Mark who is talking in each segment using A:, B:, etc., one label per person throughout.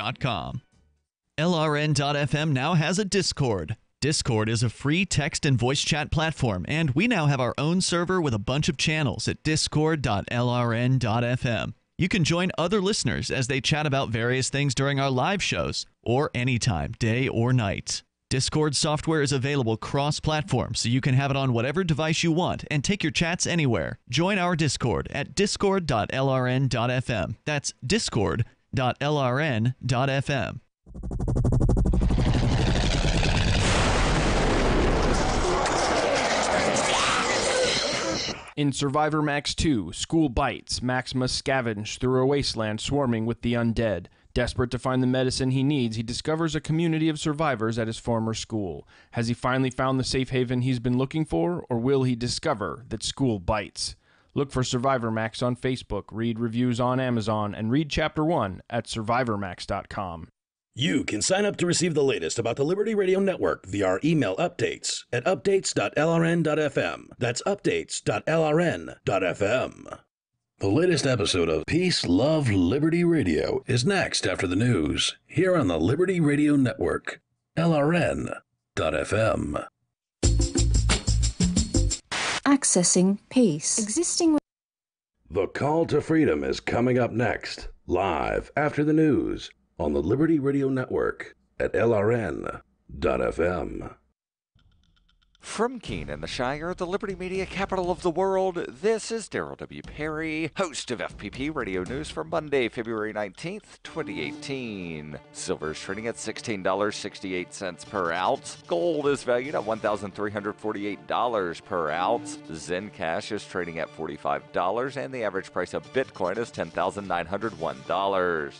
A: survivormax.com. LRN.FM now has a Discord. Discord is a free text and voice chat platform, and we now have our own server with a bunch of channels at discord.lrn.fm. You can join other listeners as they chat about various things during our live shows, or anytime, day or night. Discord software is available cross-platform, so you can have it on whatever device you want and take your chats anywhere. Join our Discord at discord.lrn.fm. That's discord.lrn.fm.
B: In Survivor Max 2, School Bites, Max must scavenge through a wasteland swarming with the undead. Desperate to find the medicine he needs, he discovers a community of survivors at his former school. Has he finally found the safe haven he's been looking for, or will he discover that school bites? Look for Survivor Max on Facebook, read reviews on Amazon, and read Chapter 1 at survivormax.com.
C: You can sign up to receive the latest about the Liberty Radio Network via our email updates at updates.lrn.fm. That's updates.lrn.fm. The latest episode of Peace, Love, Liberty Radio is next after the news here on the Liberty Radio Network, LRN.FM.
D: Accessing peace. Existing.
C: The Call to Freedom is coming up next, live after the news on the Liberty Radio Network at LRN.FM.
E: From Keene in the Shire, the Liberty Media capital of the world, this is Daryl W. Perry, host of FPP Radio News for Monday, February 19th, 2018. Silver is trading at $16.68 per ounce. Gold is valued at $1,348 per ounce. Zencash is trading at $45, and the average price of Bitcoin is $10,901.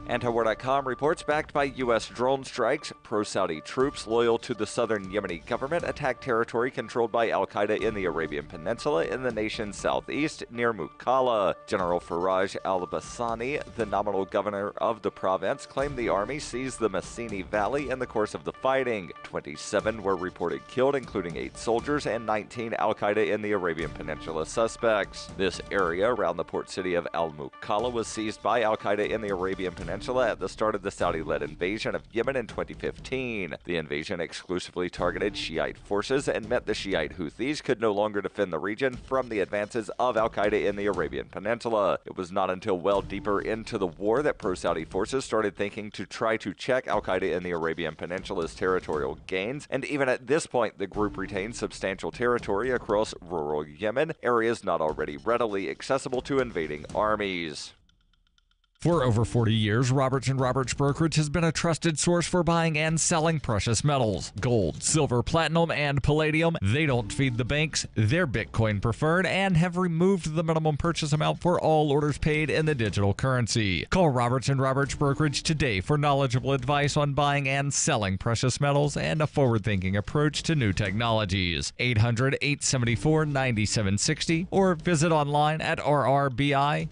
E: Antiwar.com reports backed by U.S. drone strikes, pro-Saudi troops loyal to the southern Yemeni government attacked territory controlled by al-Qaeda in the Arabian Peninsula in the nation's southeast near Mukalla. General Faraj al-Bassani, the nominal governor of the province, claimed the army seized the Massini Valley in the course of the fighting. 27 were reported killed, including 8 soldiers and 19 al-Qaeda in the Arabian Peninsula suspects. This area around the port city of al-Mukalla was seized by al-Qaeda in the Arabian Peninsula at the start of the Saudi-led invasion of Yemen in 2015. The invasion exclusively targeted Shiite forces and meant the Shiite Houthis could no longer defend the region from the advances of al-Qaeda in the Arabian Peninsula. It was not until well deeper into the war that pro-Saudi forces started thinking to try to check al-Qaeda in the Arabian Peninsula's territorial gains, and even at this point, the group retained substantial territory across rural Yemen, areas not already readily accessible to invading armies.
F: For over 40 years, Roberts & Roberts Brokerage has been a trusted source for buying and selling precious metals. Gold, silver, platinum, and palladium. They don't feed the banks. They're Bitcoin preferred and have removed the minimum purchase amount for all orders paid in the digital currency. Call Roberts & Roberts Brokerage today for knowledgeable advice on buying and selling precious metals and a forward-thinking approach to new technologies. 800-874-9760 or visit online at rrbi.co.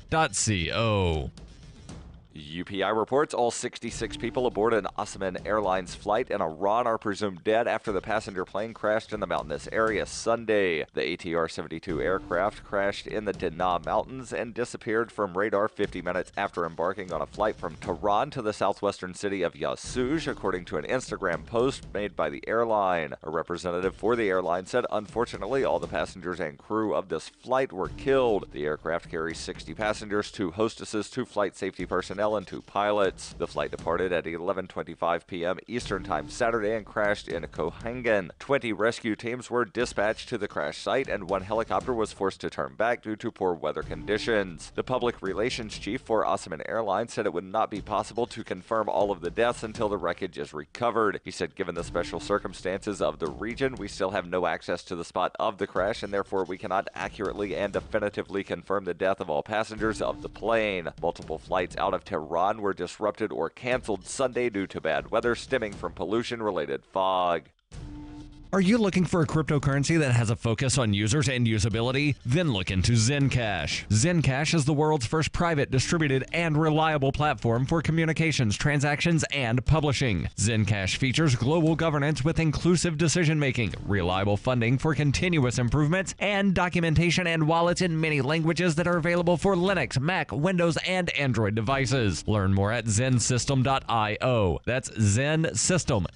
E: UPI reports all 66 people aboard an Osman Airlines flight in Iran are presumed dead after the passenger plane crashed in the mountainous area Sunday. The ATR-72 aircraft crashed in the Dinah Mountains and disappeared from radar 50 minutes after embarking on a flight from Tehran to the southwestern city of Yasuj, according to an Instagram post made by the airline. A representative for the airline said, "Unfortunately, all the passengers and crew of this flight were killed. The aircraft carries 60 passengers, 2 hostesses, 2 flight safety personnel, and 2 pilots. The flight departed at 11:25 p.m. Eastern Time Saturday and crashed in Kohangan. 20 rescue teams were dispatched to the crash site, and 1 helicopter was forced to turn back due to poor weather conditions. The public relations chief for Osman Airlines said it would not be possible to confirm all of the deaths until the wreckage is recovered. He said, "Given the special circumstances of the region, we still have no access to the spot of the crash, and therefore we cannot accurately and definitively confirm the death of all passengers of the plane. Multiple flights out of Tehran were disrupted or canceled Sunday due to bad weather stemming from pollution-related fog."
F: Are you looking for a cryptocurrency that has a focus on users and usability? Then look into Zencash. Zencash is the world's first private, distributed, and reliable platform for communications, transactions, and publishing. Zencash features global governance with inclusive decision-making, reliable funding for continuous improvements, and documentation and wallets in many languages that are available for Linux, Mac, Windows, and Android devices. Learn more at zensystem.io. That's zensystem.io.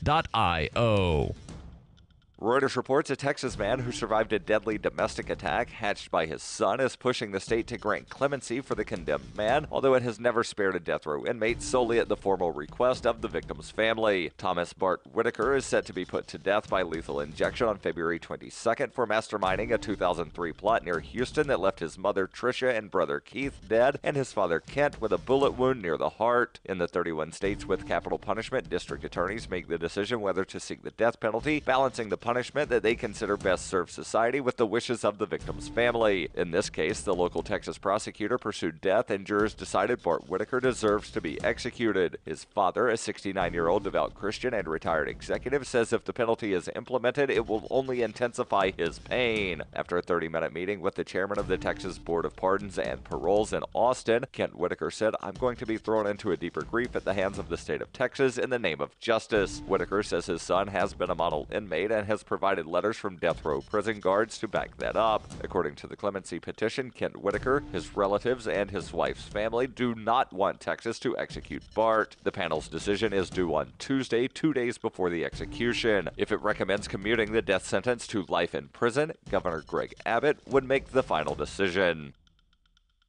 E: Reuters reports a Texas man who survived a deadly domestic attack hatched by his son is pushing the state to grant clemency for the condemned man, although it has never spared a death row inmate solely at the formal request of the victim's family. Thomas Bart Whitaker is set to be put to death by lethal injection on February 22nd for masterminding a 2003 plot near Houston that left his mother Tricia and brother Keith dead and his father Kent with a bullet wound near the heart. In the 31 states with capital punishment, district attorneys make the decision whether to seek the death penalty, balancing the punishment that they consider best serves society with the wishes of the victim's family. In this case, the local Texas prosecutor pursued death, and jurors decided Bart Whitaker deserves to be executed. His father, a 69-year-old devout Christian and retired executive, says if the penalty is implemented, it will only intensify his pain. After a 30-minute meeting with the chairman of the Texas Board of Pardons and Paroles in Austin, Kent Whitaker said, "I'm going to be thrown into a deeper grief at the hands of the state of Texas in the name of justice." Whitaker says his son has been a model inmate and has provided letters from death row prison guards to back that up. According to the clemency petition, Kent Whitaker, his relatives, and his wife's family do not want Texas to execute Bart. The panel's decision is due on Tuesday, 2 days before the execution. If it recommends commuting the death sentence to life in prison, Governor Greg Abbott would make the final decision.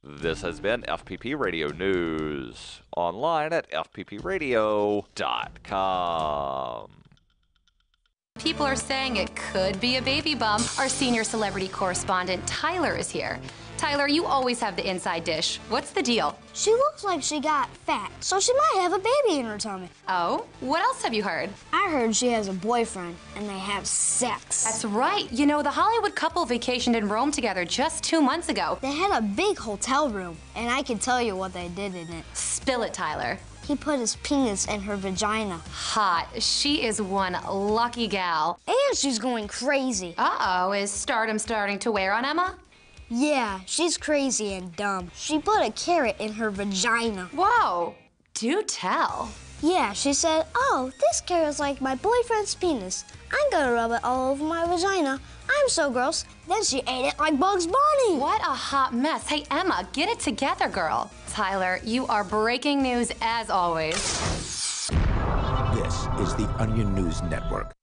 E: This has been FPP Radio News, online at fppradio.com.
G: People are saying it could be a baby bump. Our senior celebrity correspondent, Tyler, is here. Tyler, you always have the inside dish. What's the deal?
H: She looks like she got fat, so she might have a baby in her tummy.
G: Oh? What else have you heard?
H: I heard she has a boyfriend, and they have sex.
G: That's right. You know, the Hollywood couple vacationed in Rome together just 2 months ago.
H: They had a big hotel room, and I can tell you what they did in it.
G: Spill it, Tyler.
H: He put his penis in her vagina.
G: Hot. She is one lucky gal.
H: And she's going crazy.
G: Uh-oh, is stardom starting to wear on Emma?
H: Yeah, she's crazy and dumb. She put a carrot in her vagina.
G: Whoa, do tell.
H: Yeah, she said, "Oh, this carrot's like my boyfriend's penis. I'm gonna rub it all over my vagina. I'm so gross." Then she ate it like Bugs Bunny.
G: What a hot mess. Hey, Emma, get it together, girl. Tyler, you are breaking news as always.
I: This is the Onion News Network.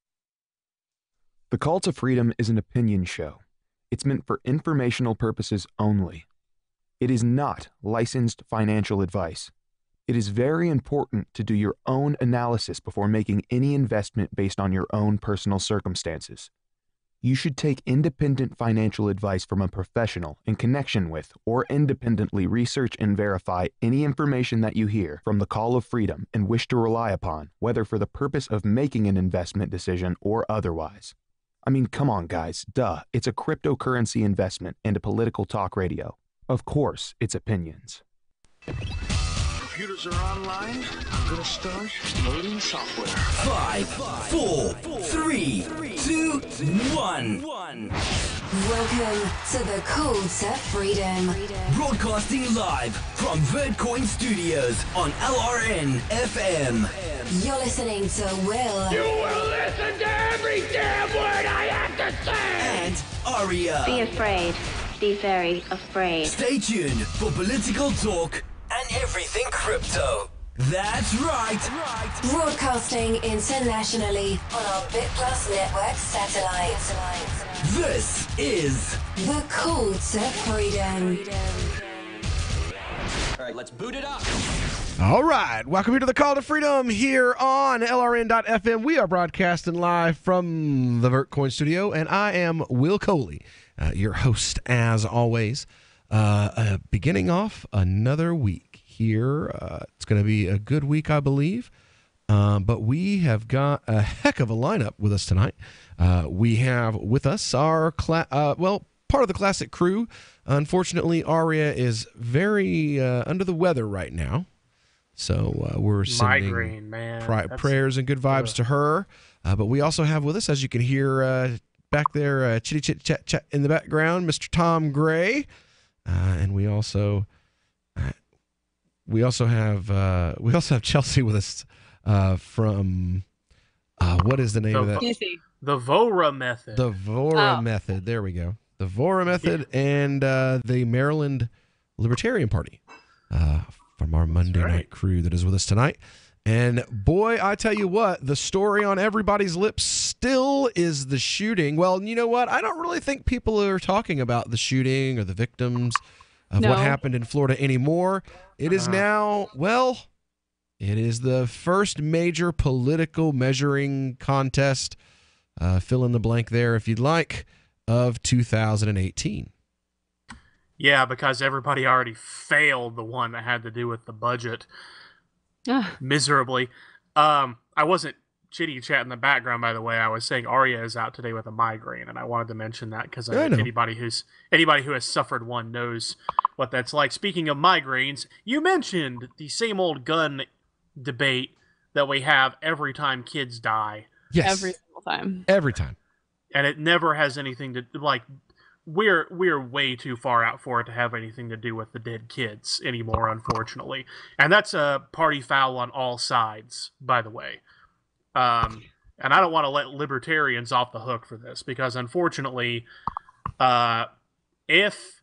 J: The Call to Freedom is an opinion show. It's meant for informational purposes only. It is not licensed financial advice. It is very important to do your own analysis before making any investment based on your own personal circumstances. You should take independent financial advice from a professional in connection with or independently research and verify any information that you hear from the Call of Freedom and wish to rely upon, whether for the purpose of making an investment decision or otherwise. I mean, come on, guys. Duh. It's a cryptocurrency investment and a political talk radio. Of course, it's opinions.
K: Computers are online. I'm gonna start loading software.
L: 5, 4, 3, 2, 1.
M: Welcome to the Call to Freedom.
L: Broadcasting live from Vertcoin Studios on LRN FM.
M: You're listening to Will.
K: You will listen to every damn word I have to say.
L: And Aria.
N: Be afraid. Be very afraid.
L: Stay tuned for political talk and everything crypto. That's right.
M: Broadcasting internationally on our BitPlus network satellite.
L: This is
M: the Call to Freedom.
O: All right, let's boot it up.
P: All right, welcome you to the Call to Freedom here on LRN.FM. We are broadcasting live from the Vertcoin studio, and I am Will Coley, your host as always. Beginning off another week here. It's going to be a good week, I believe, but we have got a heck of a lineup with us tonight. We have with us our, part of the classic crew. Unfortunately, Aria is very under the weather right now. So we're sending prayers and good vibes to her. But we also have with us, as you can hear back there, chitty chit chat chat in the background, Mr. Tom Gray, and we also have Chelsea with us from what is the name of that?
O: The Vora method.
P: The Vora method. There we go. The Vora method and the Maryland Libertarian Party from our Monday night crew that is with us tonight. And boy, I tell you what, the story on everybody's lips still is the shooting. Well, you know what? I don't really think people are talking about the shooting or the victims of what happened in Florida anymore. It is now, well, it is the first major political measuring contest, fill in the blank there if you'd like, of 2018.
O: Yeah, because everybody already failed the one that had to do with the budget. Miserably. I wasn't chitty chat in the background, by the way. I was saying Arya is out today with a migraine, and I wanted to mention that because anybody who has suffered one knows what that's like. Speaking of migraines, you mentioned the same old gun debate that we have every time kids die.
P: Yes,
Q: every single time.
P: Every time,
O: and it never has anything to like. We're way too far out for it to have anything to do with the dead kids anymore, unfortunately. And that's a party foul on all sides, by the way. And I don't want to let libertarians off the hook for this, because unfortunately, if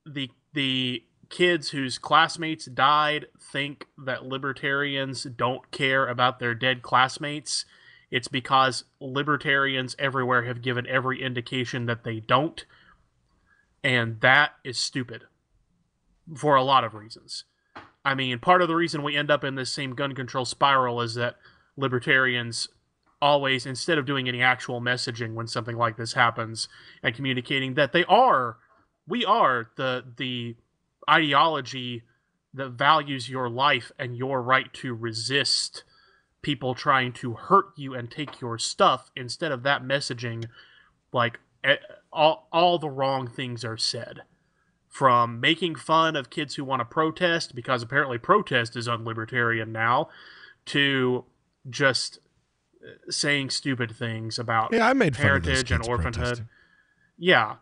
O: the kids whose classmates died think that libertarians don't care about their dead classmates, it's because libertarians everywhere have given every indication that they don't. And that is stupid for a lot of reasons. I mean, part of the reason we end up in this same gun control spiral is that libertarians always, instead of doing any actual messaging when something like this happens and communicating that we are the ideology that values your life and your right to resist people trying to hurt you and take your stuff, instead of that messaging, like, all the wrong things are said. From making fun of kids who want to protest, because apparently protest is unlibertarian now, to just saying stupid things about heritage and orphanhood. Protesting. Yeah.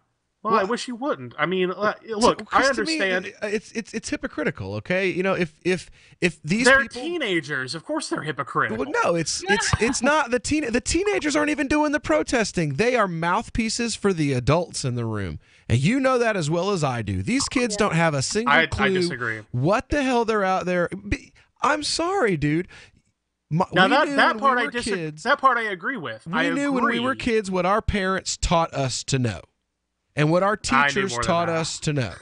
O: Well, I wish you wouldn't. I mean, look, I understand.
P: Me, it's hypocritical, okay? You know, if these
O: they're
P: people...
O: teenagers, of course they're hypocritical.
P: Well, no, it's not the teenagers aren't even doing the protesting. They are mouthpieces for the adults in the room, and you know that as well as I do. These kids don't have a single clue.
O: I disagree.
P: What the hell they're out there? I'm sorry, dude.
O: That part I agree with.
P: We knew when we were kids what our parents taught us to know. And what our teachers taught us to know.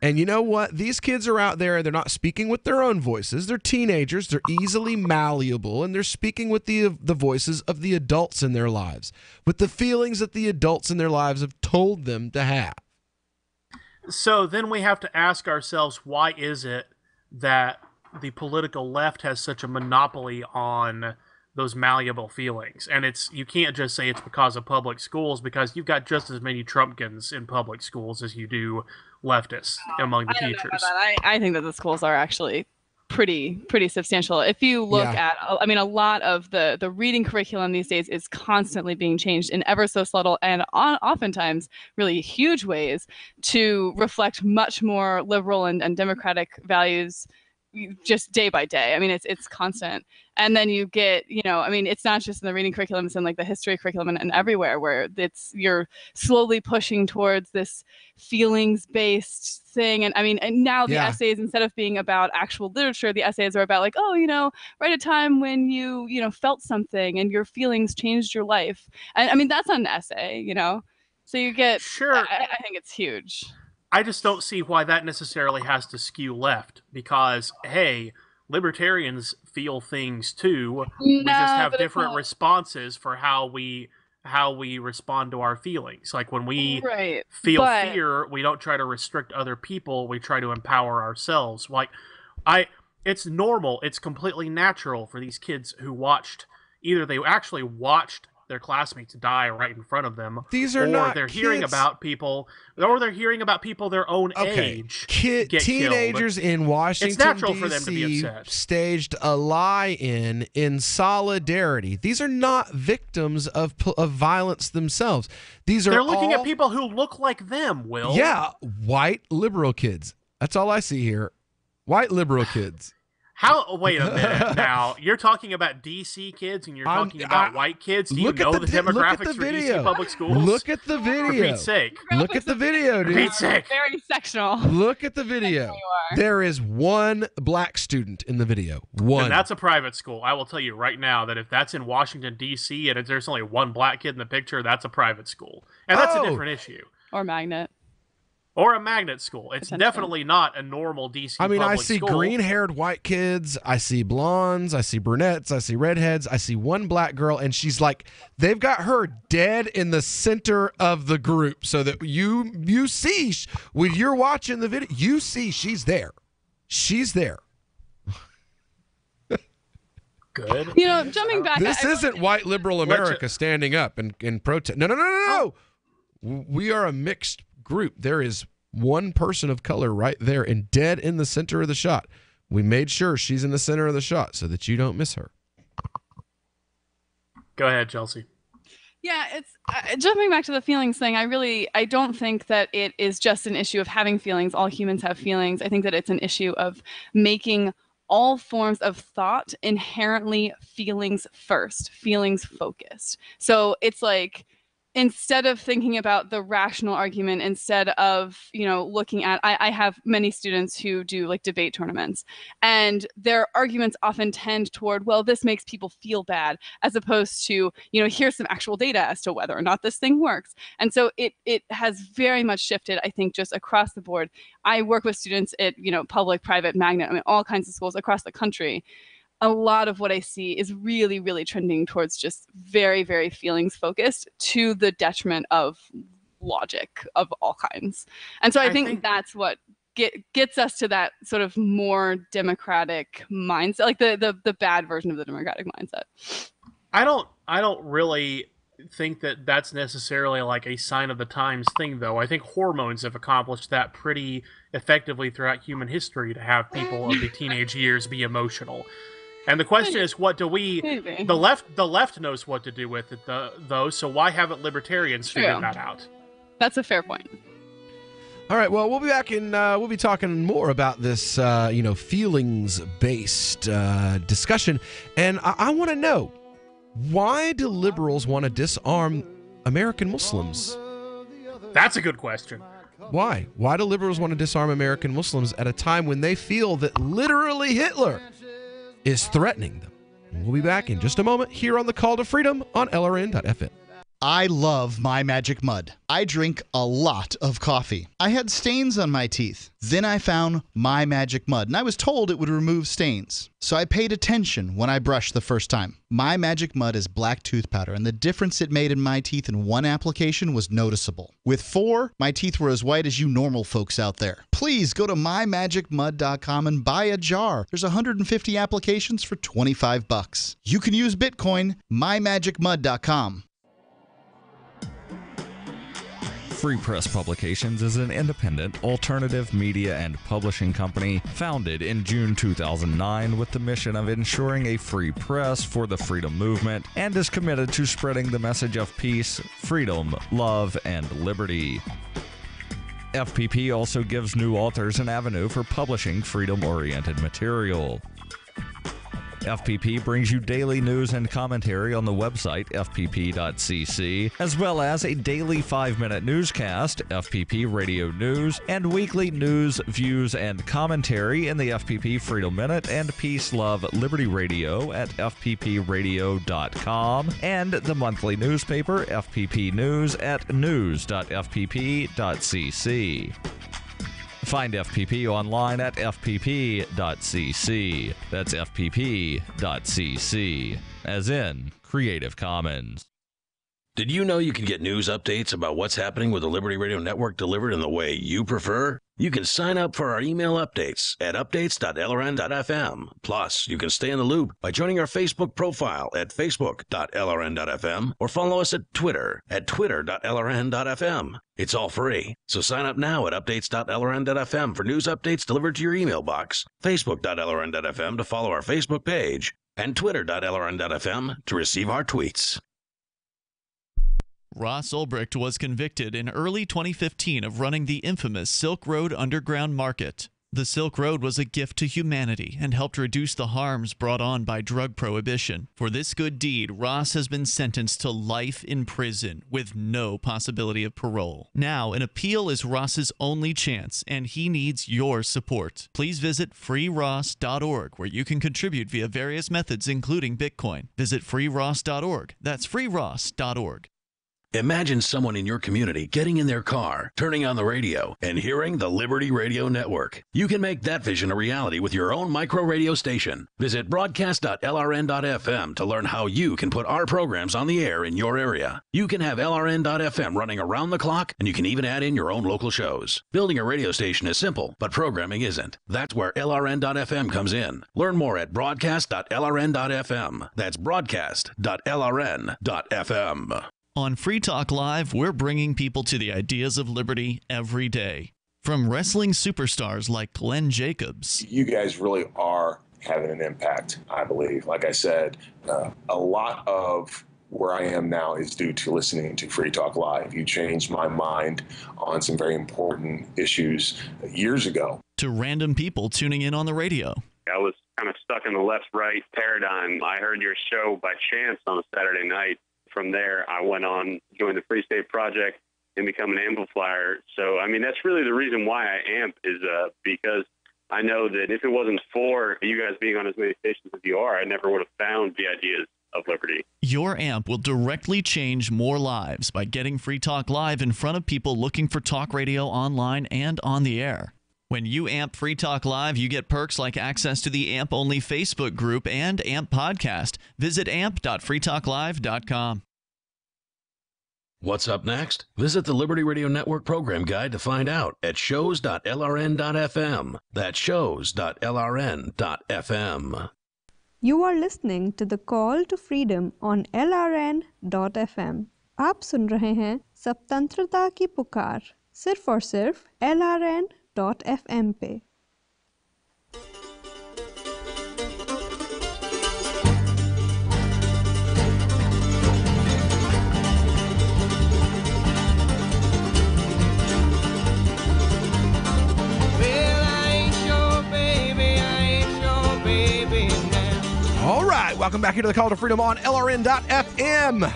P: And you know what? These kids are out there, and they're not speaking with their own voices. They're teenagers. They're easily malleable, and they're speaking with the voices of the adults in their lives, with the feelings that the adults in their lives have told them to have.
O: So then we have to ask ourselves, why is it that the political left has such a monopoly on those malleable feelings? And you can't just say it's because of public schools, because you've got just as many Trumpkins in public schools as you do leftists among the teachers.
Q: I think that the schools are actually pretty substantial. If you look at, I mean, a lot of the reading curriculum these days is constantly being changed in ever so subtle and oftentimes really huge ways to reflect much more liberal and democratic values just day by day. I mean, it's constant. And then you get, I mean, it's not just in the reading curriculum, it's in like the history curriculum and everywhere, where you're slowly pushing towards this feelings-based thing. And I mean, and now the essays, instead of being about actual literature, the essays are about like, write a time when you felt something and your feelings changed your life. And I mean, that's not an essay, So you get, I think it's huge.
O: I just don't see why that necessarily has to skew left, because, hey, libertarians feel things too. We just have different responses for how we respond to our feelings. Like when we feel fear, we don't try to restrict other people, we try to empower ourselves. Like it's normal, it's completely natural for these kids who watched, either they actually watched their classmates die right in front of them.
P: These are
O: or
P: not
O: they're
P: kids.
O: hearing about people, or they're hearing about people their own age get
P: teenagers
O: killed.
P: in Washington,
O: It's natural for them to be
P: D.C.
O: upset.
P: staged a lie-in solidarity. These are not victims of violence themselves. They're
O: looking at people who look like them, Will.
P: Yeah, white liberal kids. That's all I see here. White liberal kids.
O: Wait a minute now. You're talking about DC kids and you're talking about white kids? Do you know the demographics for DC public schools?
P: Look at the video.
O: For Pete's sake.
P: Look at the video, dude.
O: For Pete's sake.
Q: Very sectional.
P: Look at the video. There is one black student in the video. One.
O: And that's a private school. I will tell you right now that if that's in Washington, D.C., and there's only one black kid in the picture, that's a private school. And that's a different issue.
Q: Or magnet.
O: Or a magnet school. It's definitely not a normal DC
P: I mean, I
O: public
P: see
O: school.
P: green-haired white kids. I see blondes. I see brunettes. I see redheads. I see one black girl, and she's like, they've got her dead in the center of the group so that you see, when you're watching the video, you see she's there. She's there.
O: Good.
Q: You know, jumping back.
P: This isn't white liberal America standing up and protest. No. We are a mixed group. There is one person of color right there and dead in the center of the shot. We made sure she's in the center of the shot so that you don't miss her.
O: Go ahead, Chelsea.
Q: Yeah, it's jumping back to the feelings thing. I don't think that it is just an issue of having feelings. All humans have feelings. I think that it's an issue of making all forms of thought inherently feelings first, feelings focused. So it's like, instead of thinking about the rational argument, instead of, looking at, I have many students who do like debate tournaments, and their arguments often tend toward, well, this makes people feel bad, as opposed to, here's some actual data as to whether or not this thing works. And so it has very much shifted, I think, just across the board. I work with students at, public, private, magnet, all kinds of schools across the country. A lot of what I see is really, really trending towards just very, very feelings focused, to the detriment of logic of all kinds. And so I think that's what gets us to that sort of more democratic mindset, like the bad version of the democratic mindset.
O: I don't really think that that's necessarily like a sign of the times thing, though. I think hormones have accomplished that pretty effectively throughout human history, to have people of the teenage years be emotional. And the question is, what do we? The left knows what to do with it, though. So why haven't libertarians figured that out?
Q: That's a fair point.
P: All right. Well, we'll be back and we'll be talking more about this, feelings-based discussion. And I want to know, why do liberals want to disarm American Muslims?
O: That's a good question.
P: Why? Why do liberals want to disarm American Muslims at a time when they feel that literally Hitler is threatening them? We'll be back in just a moment here on the Call to Freedom on LRN.FM.
R: I love My Magic Mud. I drink a lot of coffee. I had stains on my teeth. Then I found My Magic Mud, and I was told it would remove stains. So I paid attention when I brushed the first time. My Magic Mud is black tooth powder, and the difference it made in my teeth in one application was noticeable. With 4, my teeth were as white as you normal folks out there. Please go to mymagicmud.com and buy a jar. There's 150 applications for $25. You can use Bitcoin. mymagicmud.com.
F: Free Press Publications is an independent, alternative media and publishing company founded in June 2009 with the mission of ensuring a free press for the freedom movement, and is committed to spreading the message of peace, freedom, love, and liberty. FPP also gives new authors an avenue for publishing freedom-oriented material. FPP brings you daily news and commentary on the website fpp.cc, as well as a daily 5-minute newscast, FPP Radio News, and weekly news, views, and commentary in the FPP Freedom Minute and Peace, Love, Liberty Radio at fppradio.com, and the monthly newspaper FPP News at news.fpp.cc. Find FPP online at fpp.cc. That's fpp.cc, as in Creative Commons.
C: Did you know you can get news updates about what's happening with the Liberty Radio Network delivered in the way you prefer? You can sign up for our email updates at updates.lrn.fm. Plus, you can stay in the loop by joining our Facebook profile at facebook.lrn.fm or follow us at Twitter at twitter.lrn.fm. It's all free, so sign up now at updates.lrn.fm for news updates delivered to your email box, facebook.lrn.fm to follow our Facebook page, and twitter.lrn.fm to receive our tweets.
A: Ross Ulbricht was convicted in early 2015 of running the infamous Silk Road Underground Market. The Silk Road was a gift to humanity and helped reduce the harms brought on by drug prohibition. For this good deed, Ross has been sentenced to life in prison with no possibility of parole. Now, an appeal is Ross's only chance, and he needs your support. Please visit freeross.org, where you can contribute via various methods, including Bitcoin. Visit freeross.org. That's freeross.org.
C: Imagine someone in your community getting in their car, turning on the radio, and hearing the Liberty Radio Network. You can make that vision a reality with your own micro radio station. Visit broadcast.lrn.fm to learn how you can put our programs on the air in your area. You can have LRN.FM running around the clock, and you can even add in your own local shows. Building a radio station is simple, but programming isn't. That's where LRN.FM comes in. Learn more at broadcast.lrn.fm. That's broadcast.lrn.fm.
A: On Free Talk Live, we're bringing people to the ideas of liberty every day. From wrestling superstars like Glenn Jacobs.
S: You guys really are having an impact, I believe. Like I said, a lot of where I am now is due to listening to Free Talk Live. You changed my mind on some very important issues years ago.
A: To random people tuning in on the radio.
T: I was kind of stuck in the left-right paradigm. I heard your show by chance on a Saturday night. From there, I went on, joined the Free State Project, and become an amplifier. So, I mean, that's really the reason why I amp is because I know that if it wasn't for you guys being on as many stations as you are, I never would have found the ideas of liberty.
A: Your amp will directly change more lives by getting Free Talk Live in front of people looking for talk radio online and on the air. When you amp Free Talk Live, you get perks like access to the AMP-only Facebook group and AMP podcast. Visit amp.freetalklive.com.
C: What's up next? Visit the Liberty Radio Network program guide to find out at shows.lrn.fm. That's shows.lrn.fm.
U: You are listening to the Call to Freedom on LRN.fm. आप सुन रहे हैं स्वतंत्रता की पुकार सिर्फ और सिर्फ LRN.fm पे।
P: All right, welcome back here to the Call to Freedom on LRN.FM.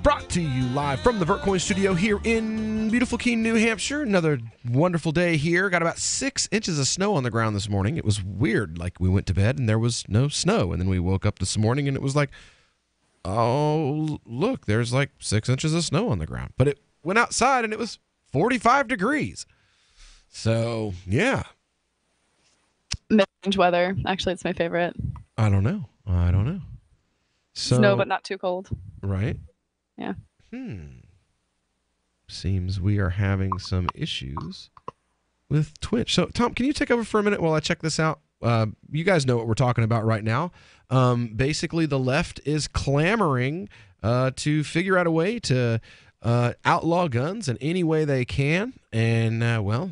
P: Brought to you live from the Vertcoin studio here in beautiful Keene, New Hampshire. Another wonderful day here. Got about 6 inches of snow on the ground this morning. It was weird. Like, we went to bed and there was no snow. And then we woke up this morning and it was like, oh, look, there's like 6 inches of snow on the ground. But it went outside and it was 45 degrees. So, yeah.
Q: Mid-range weather. Actually, it's my favorite.
P: I don't know. So,
Q: snow, but not too cold.
P: Right?
Q: Yeah.
P: Seems we are having some issues with Twitch. So, Tom, can you take over for a minute while I check this out? You guys know what we're talking about right now. Basically, the left is clamoring to figure out a way to outlaw guns in any way they can. And, well,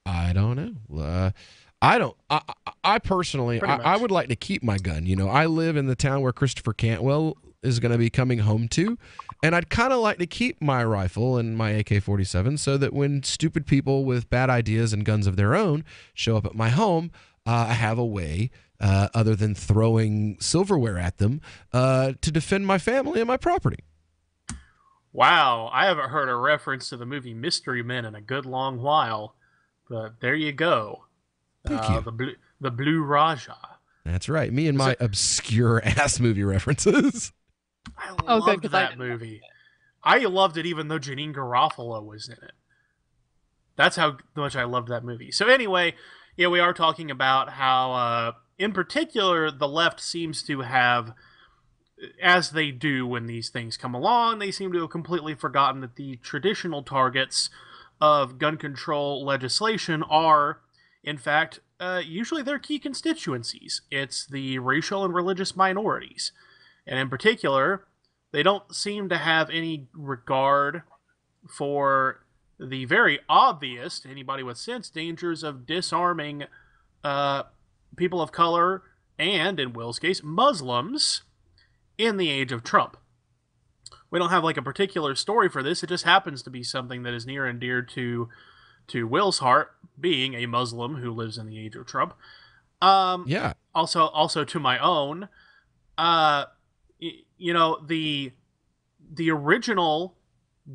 P: I don't know. I personally, I would like to keep my gun. You know, I live in the town where Christopher Cantwell is going to be coming home to, and I'd kind of like to keep my rifle and my AK-47 so that when stupid people with bad ideas and guns of their own show up at my home, I have a way, other than throwing silverware at them, to defend my family and my property.
O: Wow, I haven't heard a reference to the movie Mystery Men in a good long while, but there you go.
P: Thank you.
O: The Blue Raja.
P: That's right. Me and my obscure ass movie references.
O: I loved that movie. I loved it even though Janine Garofalo was in it. That's how much I loved that movie. So anyway, yeah, we are talking about how, in particular, the left seems to have, as they do when these things come along, they seem to have completely forgotten that the traditional targets of gun control legislation are, in fact, usually their key constituencies. It's the racial and religious minorities. And in particular, they don't seem to have any regard for the very obvious, to anybody with sense, dangers of disarming people of color and, in Will's case, Muslims in the age of Trump. We don't have like a particular story for this. It just happens to be something that is near and dear to Will's heart, being a Muslim who lives in the age of Trump.
P: Yeah.
O: Also to my own. You know, the original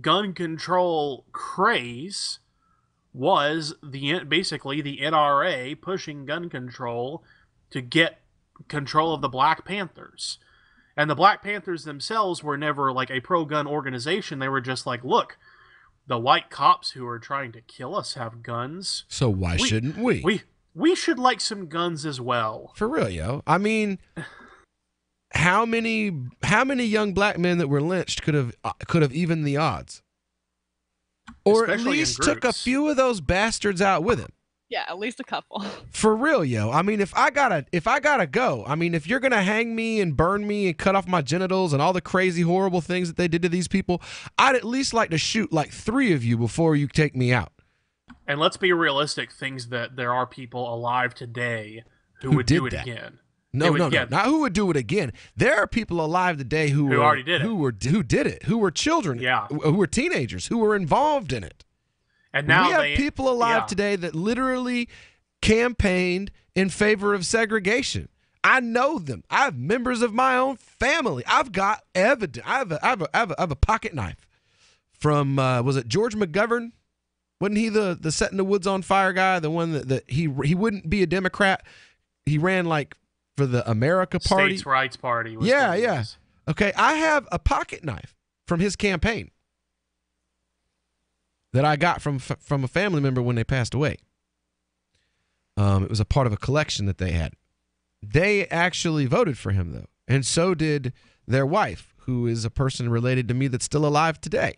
O: gun control craze was basically the NRA pushing gun control to get control of the Black Panthers. And the Black Panthers themselves were never like a pro-gun organization. They were just like, look, the white cops who are trying to kill us have guns.
P: So why shouldn't we?
O: We should like some guns as well.
P: For real, yo. I mean, how many young black men that were lynched could have evened the odds? Or
O: Especially
P: at least took a few of those bastards out with him.
Q: Yeah, at least a couple.
P: For real, yo. I mean, if I gotta go, I mean, if you're gonna hang me and burn me and cut off my genitals and all the crazy, horrible things that they did to these people, I'd at least like to shoot like 3 of you before you take me out.
O: And let's be realistic, things that there are people alive today who would do it again.
P: No. Not who would do it again. There are people alive today who
O: already did it.
P: Who did it. Who were children.
O: Yeah.
P: Who were teenagers. Who were involved in it.
O: And now
P: we have people alive today that literally campaigned in favor of segregation. I know them. I have members of my own family. I've got evidence. I have a pocket knife from was it George McGovern? Wasn't he the setting the woods on fire guy? The one that he wouldn't be a Democrat. He ran like for the America Party.
O: States' Rights Party.
P: Yeah. Okay, I have a pocket knife from his campaign that I got from a family member when they passed away. It was a part of a collection that they had. They actually voted for him, though, and so did their wife, who is a person related to me that's still alive today.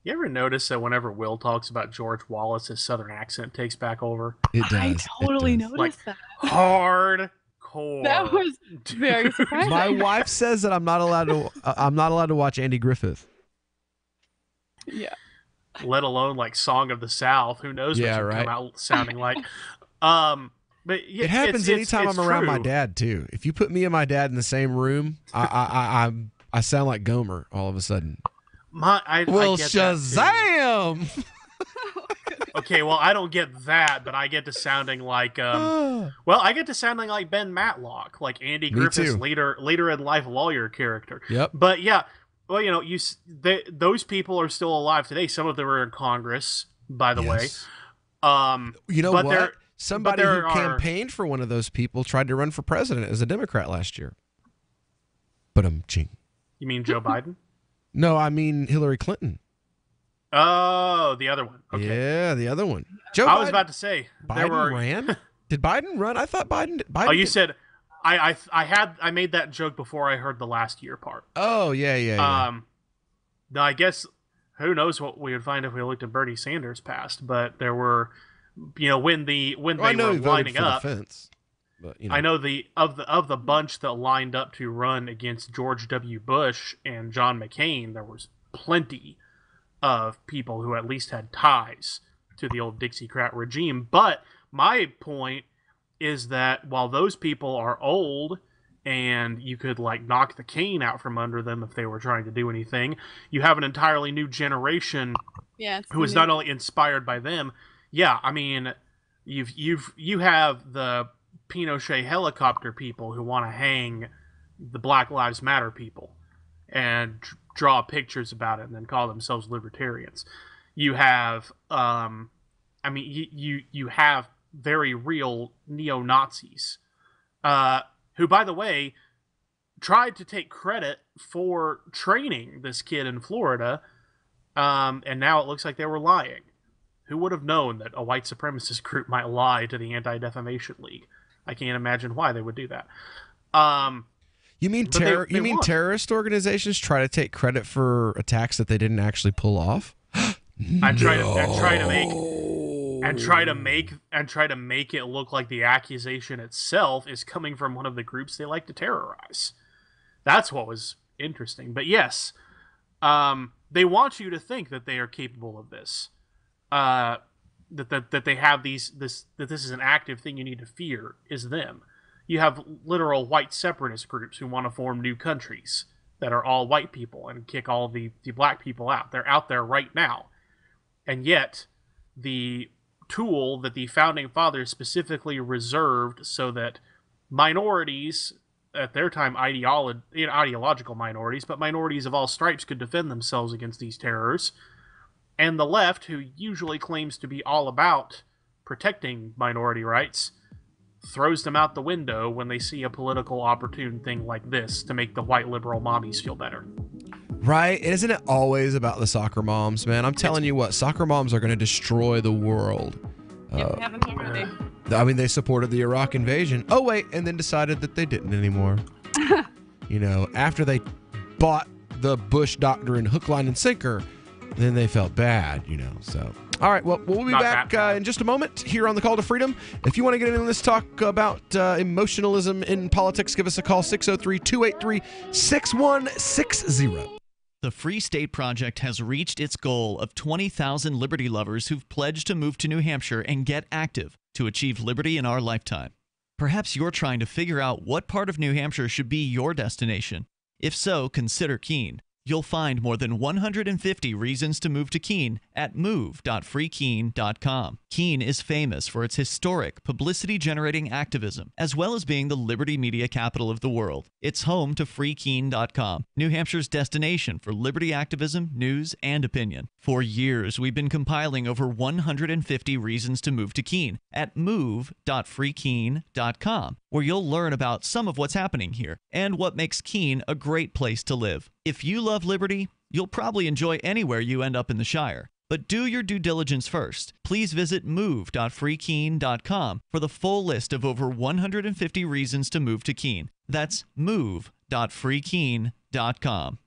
O: You ever notice that whenever Will talks about George Wallace, his southern accent takes back over?
P: It does.
Q: I totally noticed that.
O: Hardcore.
Q: That was very surprising.
P: My wife says that I'm not allowed to watch Andy Griffith.
Q: Yeah.
O: Let alone like Song of the South. Who knows what you come out sounding like. But yeah,
P: it happens anytime I'm around my dad too. If you put me and my dad in the same room, I sound like Gomer all of a sudden.
O: I get
P: Shazam!
O: Okay, well, I don't get that, but I get to sounding like Ben Matlock, like Andy Griffith's later in life lawyer character.
P: Yep.
O: But yeah, well, you know, those people are still alive today. Some of them are in Congress, by the way.
P: You know what? Somebody who campaigned for one of those people tried to run for president as a Democrat last year. But
O: You mean Joe Biden?
P: No, I mean Hillary Clinton.
O: Oh, the other one. Okay.
P: Yeah, the other one.
O: I was about to say
P: Biden ran. Did Biden run? I thought Biden.
O: Oh, you said I made that joke before I heard the last year part.
P: Oh yeah.
O: Now I guess who knows what we would find if we looked at Bernie Sanders' past, but there were, you know, when they were lining up.
P: But, you know.
O: I know of the bunch that lined up to run against George W. Bush and John McCain, there was plenty of people who at least had ties to the old Dixiecrat regime. But my point is that while those people are old and you could like knock the cane out from under them if they were trying to do anything, you have an entirely new generation who is not only inspired by them. Yeah, I mean, you have the Pinochet helicopter people who want to hang the Black Lives Matter people and draw pictures about it and then call themselves libertarians. You have, you have very real neo-Nazis, who, by the way, tried to take credit for training this kid in Florida, and now it looks like they were lying. Who would have known that a white supremacist group might lie to the Anti-Defamation League? I can't imagine why they would do that.
P: You mean terrorist organizations try to take credit for attacks that they didn't actually pull off?
O: and try to make it look like the accusation itself is coming from one of the groups they like to terrorize. That's what was interesting. But yes, they want you to think that they are capable of this. That they have that this is an active thing you need to fear is them. You have literal white separatist groups who want to form new countries that are all white people and kick all the black people out. They're out there right now. And yet, the tool that the Founding Fathers specifically reserved so that minorities, at their time ideological minorities, but minorities of all stripes could defend themselves against these terrors, and the left, who usually claims to be all about protecting minority rights, throws them out the window when they see a political opportune thing like this to make the white liberal mommies feel better.
P: Right? Isn't it always about the soccer moms, man? I'm telling you what, soccer moms are going to destroy the world. I mean, they supported the Iraq invasion. Oh, wait, and then decided that they didn't anymore. After they bought the Bush doctrine hook, line, and sinker, then they felt bad, so... All right, well, we'll be back in just a moment here on the Call to Freedom. If you want to get into this talk about emotionalism in politics, give us a call, 603-283-6160.
A: The Free State Project has reached its goal of 20,000 liberty lovers who've pledged to move to New Hampshire and get active to achieve liberty in our lifetime. Perhaps you're trying to figure out what part of New Hampshire should be your destination. If so, consider Keene. You'll find more than 150 reasons to move to Keene at move.freekeene.com. Keene is famous for its historic, publicity-generating activism, as well as being the liberty media capital of the world. It's home to freekeene.com, New Hampshire's destination for liberty activism, news, and opinion. For years, we've been compiling over 150 reasons to move to Keene at move.freekeene.com, where you'll learn about some of what's happening here and what makes Keene a great place to live. If you love liberty, you'll probably enjoy anywhere you end up in the Shire. But do your due diligence first. Please visit move.freekeene.com for the full list of over 150 reasons to move to Keene. That's move.freekeene.com.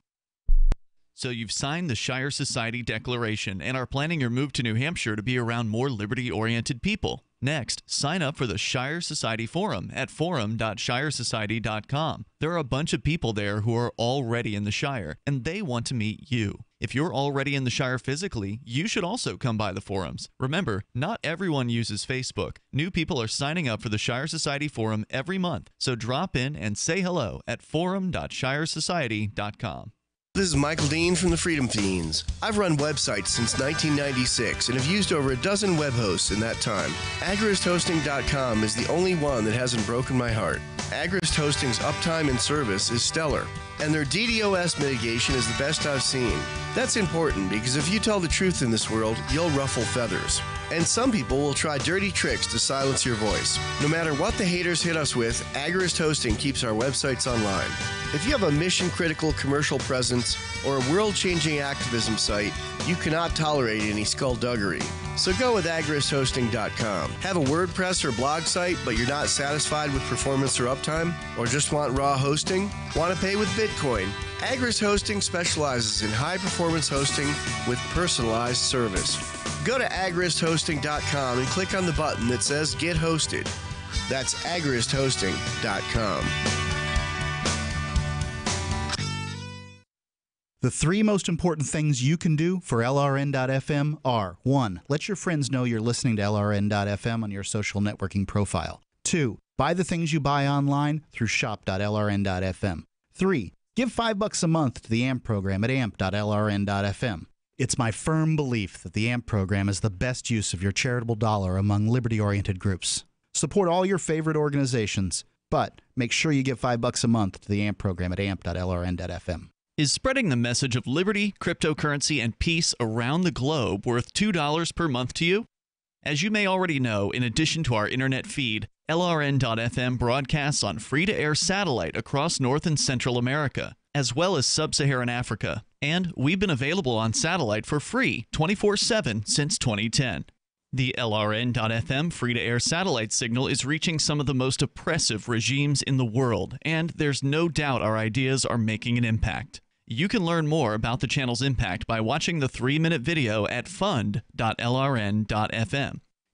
A: So you've signed the Shire Society Declaration and are planning your move to New Hampshire to be around more liberty-oriented people. Next, sign up for the Shire Society Forum at forum.shiresociety.com. There are a bunch of people there who are already in the Shire, and they want to meet you. If you're already in the Shire physically, you should also come by the forums. Remember, not everyone uses Facebook. New people are signing up for the Shire Society Forum every month, so drop in and say hello at forum.shiresociety.com.
B: This is Michael Dean from the Freedom Fiends. I've run websites since 1996 and have used over a dozen web hosts in that time. AgristHosting.com is the only one that hasn't broken my heart. Agrist Hosting's uptime and service is stellar, and their DDoS mitigation is the best I've seen. That's important because if you tell the truth in this world, you'll ruffle feathers. And some people will try dirty tricks to silence your voice. No matter what the haters hit us with, Agrist Hosting keeps our websites online. If you have a mission-critical commercial presence or a world-changing activism site, you cannot tolerate any skullduggery. So go with AgristHosting.com. Have a WordPress or blog site, but you're not satisfied with performance or uptime? Or just want raw hosting? Want to pay with Bitcoin? Agrist Hosting specializes in high-performance hosting with personalized service. Go to AgristHosting.com and click on the button that says Get Hosted. That's AgristHosting.com.
R: The three most important things you can do for LRN.FM are: 1. Let your friends know you're listening to LRN.FM on your social networking profile. 2. Buy the things you buy online through shop.LRN.FM. 3. Give $5 a month to the AMP program at amp.lrn.fm. It's my firm belief that the AMP program is the best use of your charitable dollar among liberty-oriented groups. Support all your favorite organizations, but make sure you give $5 a month to the AMP program at amp.lrn.fm.
A: Is spreading the message of liberty, cryptocurrency, and peace around the globe worth $2 per month to you? As you may already know, in addition to our internet feed, LRN.FM broadcasts on free-to-air satellite across North and Central America, as well as Sub-Saharan Africa. And we've been available on satellite for free 24/7 since 2010. The LRN.FM free-to-air satellite signal is reaching some of the most oppressive regimes in the world, and there's no doubt our ideas are making an impact. You can learn more about the channel's impact by watching the 3-minute video at fund.lrn.fm.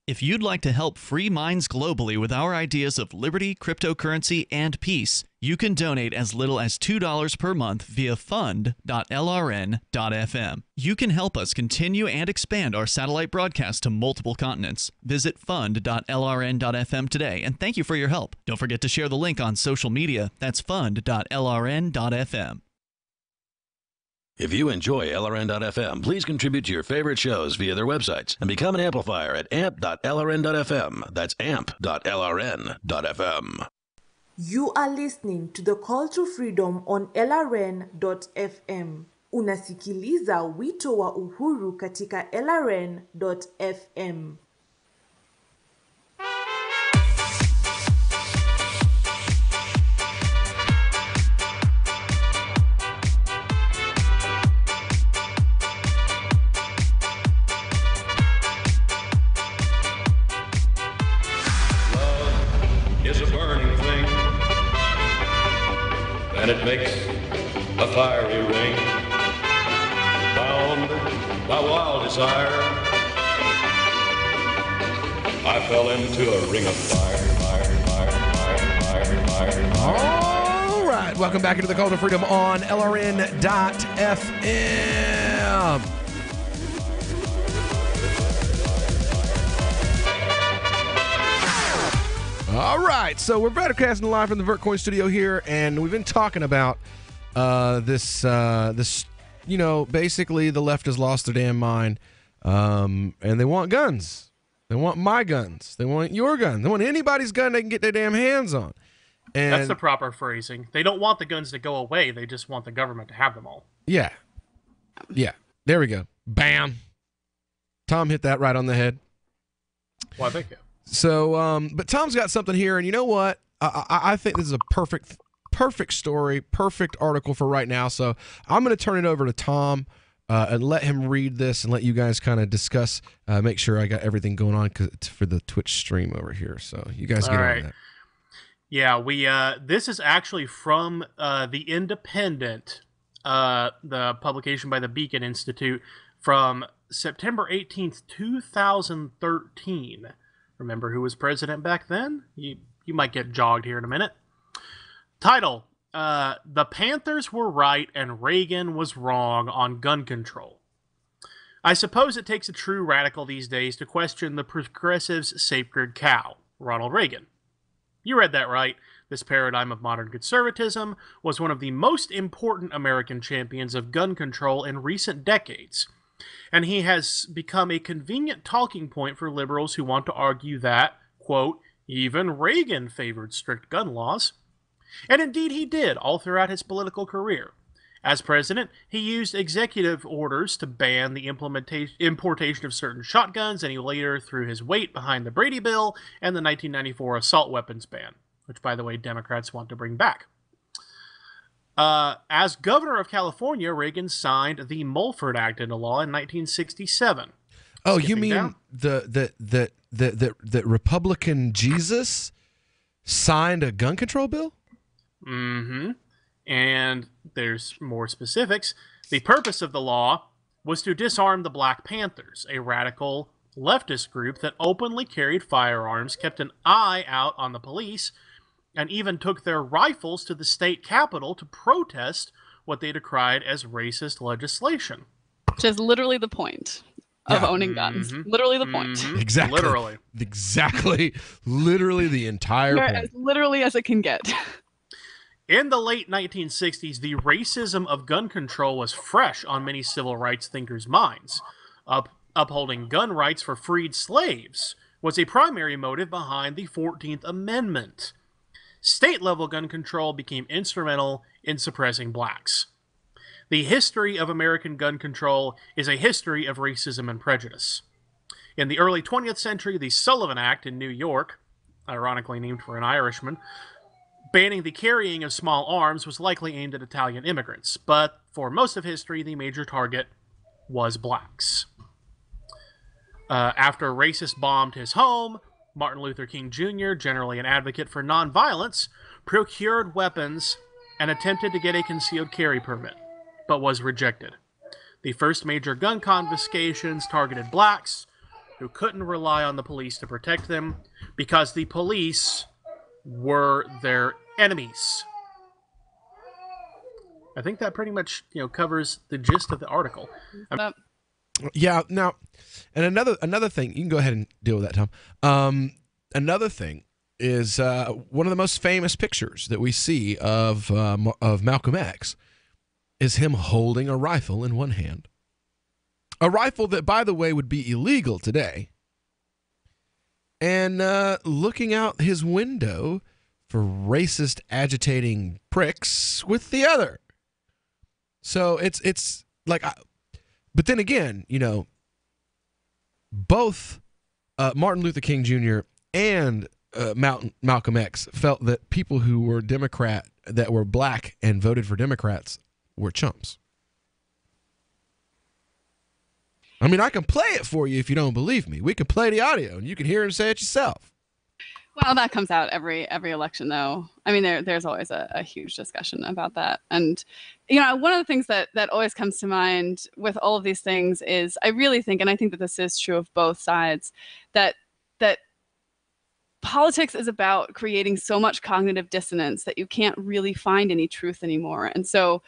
A: If you'd like to help free minds globally with our ideas of liberty, cryptocurrency, and peace, you can donate as little as $2 per month via fund.lrn.fm. You can help us continue and expand our satellite broadcast to multiple continents. Visit fund.lrn.fm today, and thank you for your help. Don't forget to share the link on social media. That's fund.lrn.fm.
C: If you enjoy LRN.FM, please contribute to your favorite shows via their websites and become an amplifier at amp.lrn.fm. That's amp.lrn.fm.
D: You are listening to the Call to Freedom on LRN.fm. Unasikiliza wito wa uhuru katika LRN.fm.
V: Is a burning thing, and it makes a fiery ring, bound by wild desire. I fell into a ring of fire.
P: All right, welcome back into the Call to Freedom on LRN.fm. All right, so we're broadcasting live from the Vertcoin studio here, and we've been talking about this, you know, basically the left has lost their damn mind, and they want guns. They want my guns. They want your gun. They want anybody's gun they can get their damn hands on. And
O: that's the proper phrasing. They don't want the guns to go away. They just want the government to have them all.
P: Yeah. Yeah. There we go. Bam. Tom hit that right on the head.
O: Well, thank you.
P: So, but Tom's got something here, and you know what? I think this is a perfect story, perfect article for right now. So I'm going to turn it over to Tom and let him read this and let you guys kind of discuss, make sure I got everything going on for the Twitch stream over here. So you guys get on that.
O: Yeah, we this is actually from The Independent, the publication by the Beacon Institute from September 18th, 2013. Remember who was president back then? You might get jogged here in a minute. Title, The Panthers Were Right and Reagan Was Wrong on Gun Control. I suppose it takes a true radical these days to question the progressives' sacred cow, Ronald Reagan. You read that right. This paradigm of modern conservatism was one of the most important American champions of gun control in recent decades, and he has become a convenient talking point for liberals who want to argue that, quote, even Reagan favored strict gun laws. And indeed he did, all throughout his political career. As president, he used executive orders to ban the importation of certain shotguns, and he later threw his weight behind the Brady Bill and the 1994 assault weapons ban, which, by the way, Democrats want to bring back. As governor of California, Reagan signed the Mulford Act into law in 1967.
P: Oh, you mean that Republican Jesus signed a gun control bill?
O: Mm-hmm. And there's more specifics. The purpose of the law was to disarm the Black Panthers, a radical leftist group that openly carried firearms, kept an eye out on the police, and even took their rifles to the state capitol to protest what they decried as racist legislation.
Q: Which is literally the point of owning guns. Mm-hmm. Literally the point.
O: Mm-hmm.
P: Exactly.
O: Literally.
P: Exactly. Literally the entire point.
Q: As literally as it can get.
O: In the late 1960s, the racism of gun control was fresh on many civil rights thinkers' minds. Upholding gun rights for freed slaves was a primary motive behind the 14th Amendment. State-level gun control became instrumental in suppressing blacks. The history of American gun control is a history of racism and prejudice. In the early 20th century, the Sullivan Act in New York, ironically named for an Irishman, banning the carrying of small arms was likely aimed at Italian immigrants, but for most of history, the major target was blacks. After a racist bombed his home, Martin Luther King Jr., generally an advocate for nonviolence, procured weapons and attempted to get a concealed carry permit. but was rejected. The first major gun confiscations targeted blacks who couldn't rely on the police to protect them because the police were their enemies. I think that pretty much, covers the gist of the article.
P: Yeah. Now, and another thing, you can go ahead and deal with that, Tom. Another thing is one of the most famous pictures that we see of Malcolm X is him holding a rifle in one hand. A rifle that, by the way, would be illegal today. And looking out his window for racist, agitating pricks with the other. So it's like, but then again, both Martin Luther King Jr. and Malcolm X felt that people who were Democrat, that were black and voted for Democrats, were chumps. I mean, I can play it for you if you don't believe me. We can play the audio and you can hear him say it yourself.
Q: Well, that comes out every election, though. I mean, there's always a huge discussion about that. And, one of the things that always comes to mind with all of these things is I really think, and I think that this is true of both sides, that politics is about creating so much cognitive dissonance that you can't really find any truth anymore. And so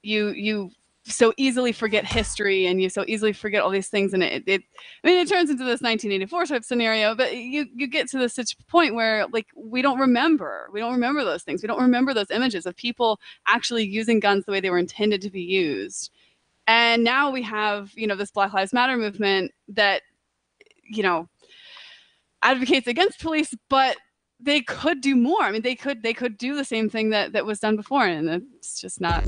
Q: you so easily forget history, and you so easily forget all these things, and it turns into this 1984 type scenario. But you get to this point where, like, we don't remember those things. We don't remember those images of people actually using guns the way they were intended to be used. And now we have this Black Lives Matter movement that advocates against police, but they could do more. I mean, they could do the same thing that was done before, and it's just not.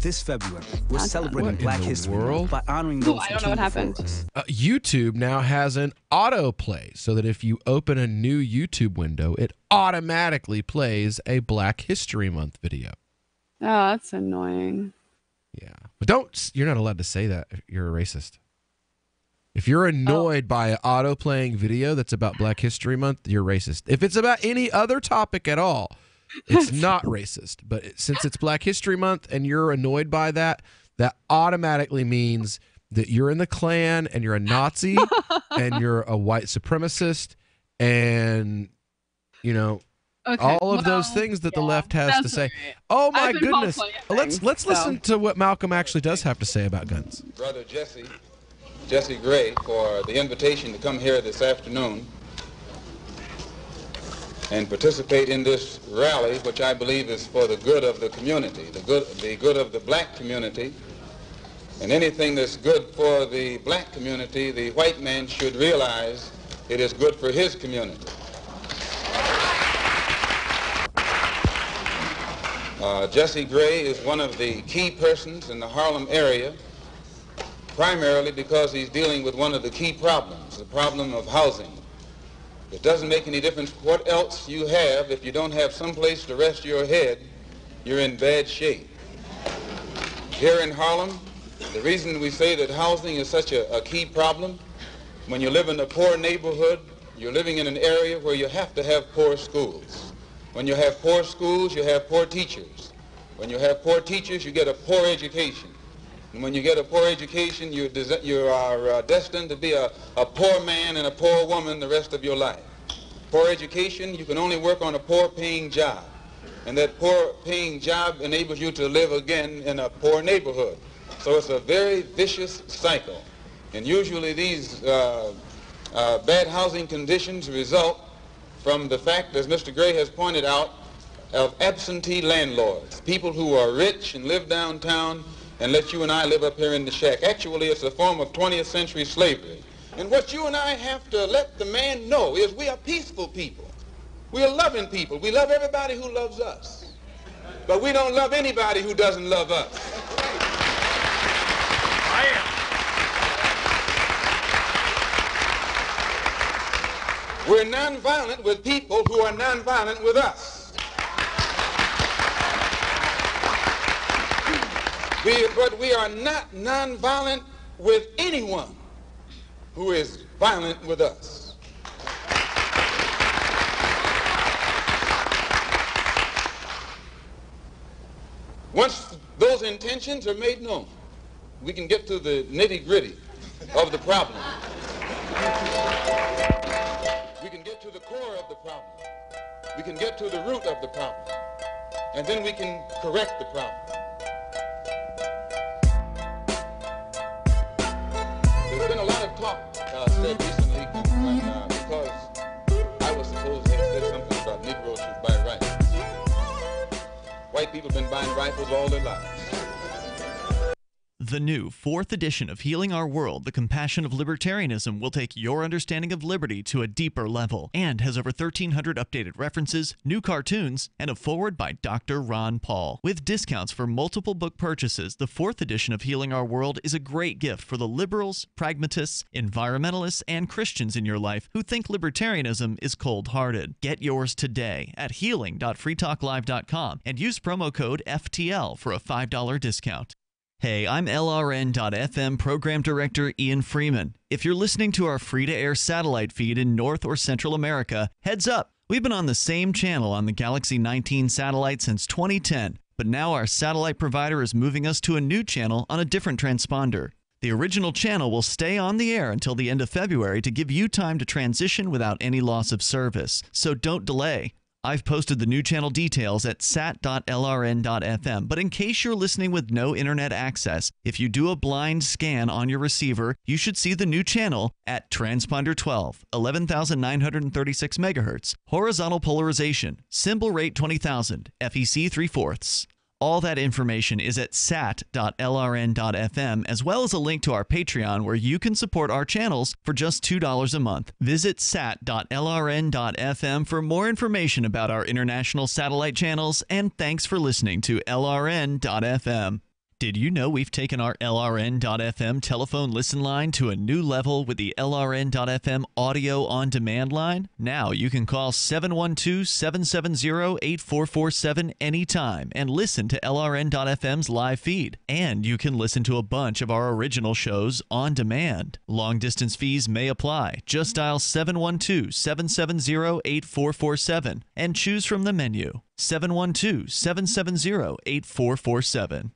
E: This February, we're celebrating Black History Month by honoring those who came before us.
P: YouTube now has an autoplay, so that if you open a new YouTube window, it automatically plays a Black History Month video.
Q: Oh, that's annoying.
P: Yeah, but you're not allowed to say that if you're a racist. If you're annoyed by an auto-playing video that's about Black History Month, you're racist. If it's about any other topic at all, it's not racist. But since it's Black History Month and you're annoyed by that, that automatically means that you're in the Klan and you're a Nazi and you're a white supremacist and, all of those things that the left has to say.
Q: Right.
P: Oh, my goodness. Let's listen to what Malcolm actually does have to say about guns.
H: Brother Jesse Gray, for the invitation to come here this afternoon and participate in this rally, which I believe is for the good of the community, the good of the black community. And anything that's good for the black community, the white man should realize it is good for his community. Jesse Gray is one of the key persons in the Harlem area, primarily because he's dealing with one of the key problems, the problem of housing. It doesn't make any difference what else you have. If you don't have some place to rest your head, you're in bad shape. Here in Harlem, the reason we say that housing is such a key problem, when you live in a poor neighborhood, you're living in an area where you have to have poor schools. When you have poor schools, you have poor teachers. When you have poor teachers, you get a poor education. And when you get a poor education, you are destined to be a poor man and a poor woman the rest of your life. Poor education, you can only work on a poor-paying job. And that poor-paying job enables you to live again in a poor neighborhood. So it's a very vicious cycle. And usually these bad housing conditions result from the fact, as Mr. Gray has pointed out, of absentee landlords, people who are rich and live downtown and let you and I live up here in the shack. Actually, it's a form of 20th century slavery. And what you and I have to let the man know is we are peaceful people. We are loving people. We love everybody who loves us. But we don't love anybody who doesn't love us. We're nonviolent with people who are nonviolent with us. But we are not nonviolent with anyone who is violent with us. Once those intentions are made known, we can get to the nitty-gritty of the problem. We can get to the core of the problem. We can get to the root of the problem. And then we can correct the problem. There's been a lot of talk said recently because I was supposed to have said something about Negroes should buy rifles. White people have been buying rifles all their lives.
A: The new 4th edition of Healing Our World, The Compassion of Libertarianism, will take your understanding of liberty to a deeper level and has over 1,300 updated references, new cartoons, and a foreword by Dr. Ron Paul. With discounts for multiple book purchases, the 4th edition of Healing Our World is a great gift for the liberals, pragmatists, environmentalists, and Christians in your life who think libertarianism is cold-hearted. Get yours today at healing.freetalklive.com and use promo code FTL for a $5 discount. Hey, I'm LRN.FM Program Director Ian Freeman. If you're listening to our free-to-air satellite feed in North or Central America, heads up! We've been on the same channel on the Galaxy 19 satellite since 2010, but now our satellite provider is moving us to a new channel on a different transponder. The original channel will stay on the air until the end of February to give you time to transition without any loss of service, so don't delay. I've posted the new channel details at sat.lrn.fm, but in case you're listening with no internet access, if you do a blind scan on your receiver, you should see the new channel at transponder 12, 11,936 megahertz, horizontal polarization, symbol rate 20,000, FEC 3/4. All that information is at sat.lrn.fm, as well as a link to our Patreon where you can support our channels for just $2 a month. Visit sat.lrn.fm for more information about our international satellite channels, and thanks for listening to LRN.fm. Did you know we've taken our LRN.FM telephone listen line to a new level with the LRN.FM audio on demand line? Now you can call 712-770-8447 anytime and listen to LRN.FM's live feed. And you can listen to a bunch of our original shows on demand. Long distance fees may apply. Just dial 712-770-8447 and choose from the menu. 712-770-8447.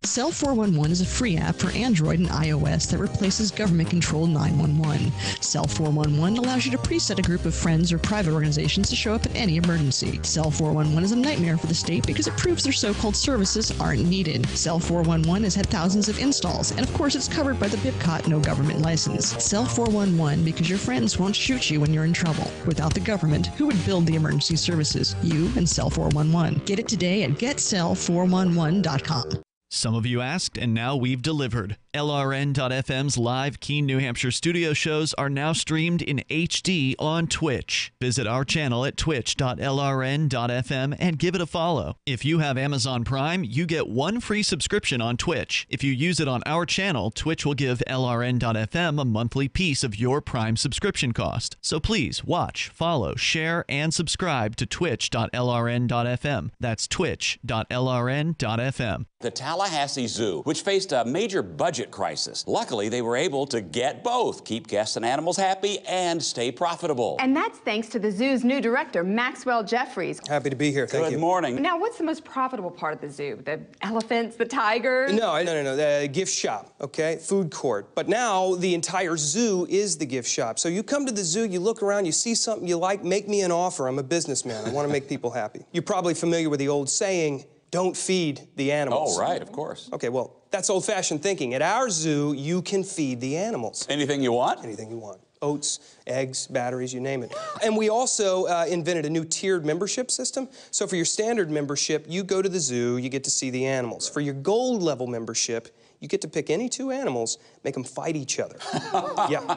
G: Cell 411 is a free app for Android and iOS that replaces government-controlled 911. Cell 411 allows you to preset a group of friends or private organizations to show up at any emergency. Cell 411 is a nightmare for the state because it proves their so-called services aren't needed. Cell 411 has had thousands of installs, and of course it's covered by the BIPCOT no government license. Cell 411 because your friends won't shoot you when you're in trouble. Without the government, who would build the emergency services? You and Cell 411. Get it today at getcell411.com.
A: Some of you asked, and now we've delivered. LRN.FM's live Keene, New Hampshire studio shows are now streamed in HD on Twitch. Visit our channel at twitch.lrn.fm and give it a follow. If you have Amazon Prime, you get one free subscription on Twitch. If you use it on our channel, Twitch will give LRN.FM a monthly piece of your Prime subscription cost. So please watch, follow, share, and subscribe to twitch.lrn.fm. That's twitch.lrn.fm.
I: The Tallahassee Zoo, which faced a major budget crisis. Luckily, they were able to get both, keep guests and animals happy and stay profitable.
W: And that's thanks to the zoo's new director, Maxwell Jeffries.
X: Happy to be here, thank you.
I: Good morning.
W: Now, what's the most profitable part of the zoo? The elephants, the tigers?
X: No, the gift shop, okay? Food court. But now the entire zoo is the gift shop. So you come to the zoo, you look around, you see something you like, make me an offer. I'm a businessman. I want to make people happy. You're probably familiar with the old saying, don't feed the animals.
I: Oh, right, of course.
X: Okay, well, that's old-fashioned thinking. At our zoo, you can feed the animals.
I: Anything you want?
X: Anything you want. Oats, eggs, batteries, you name it. And we also invented a new tiered membership system. So for your standard membership, you go to the zoo, you get to see the animals. For your gold level membership, you get to pick any two animals, make them fight each other.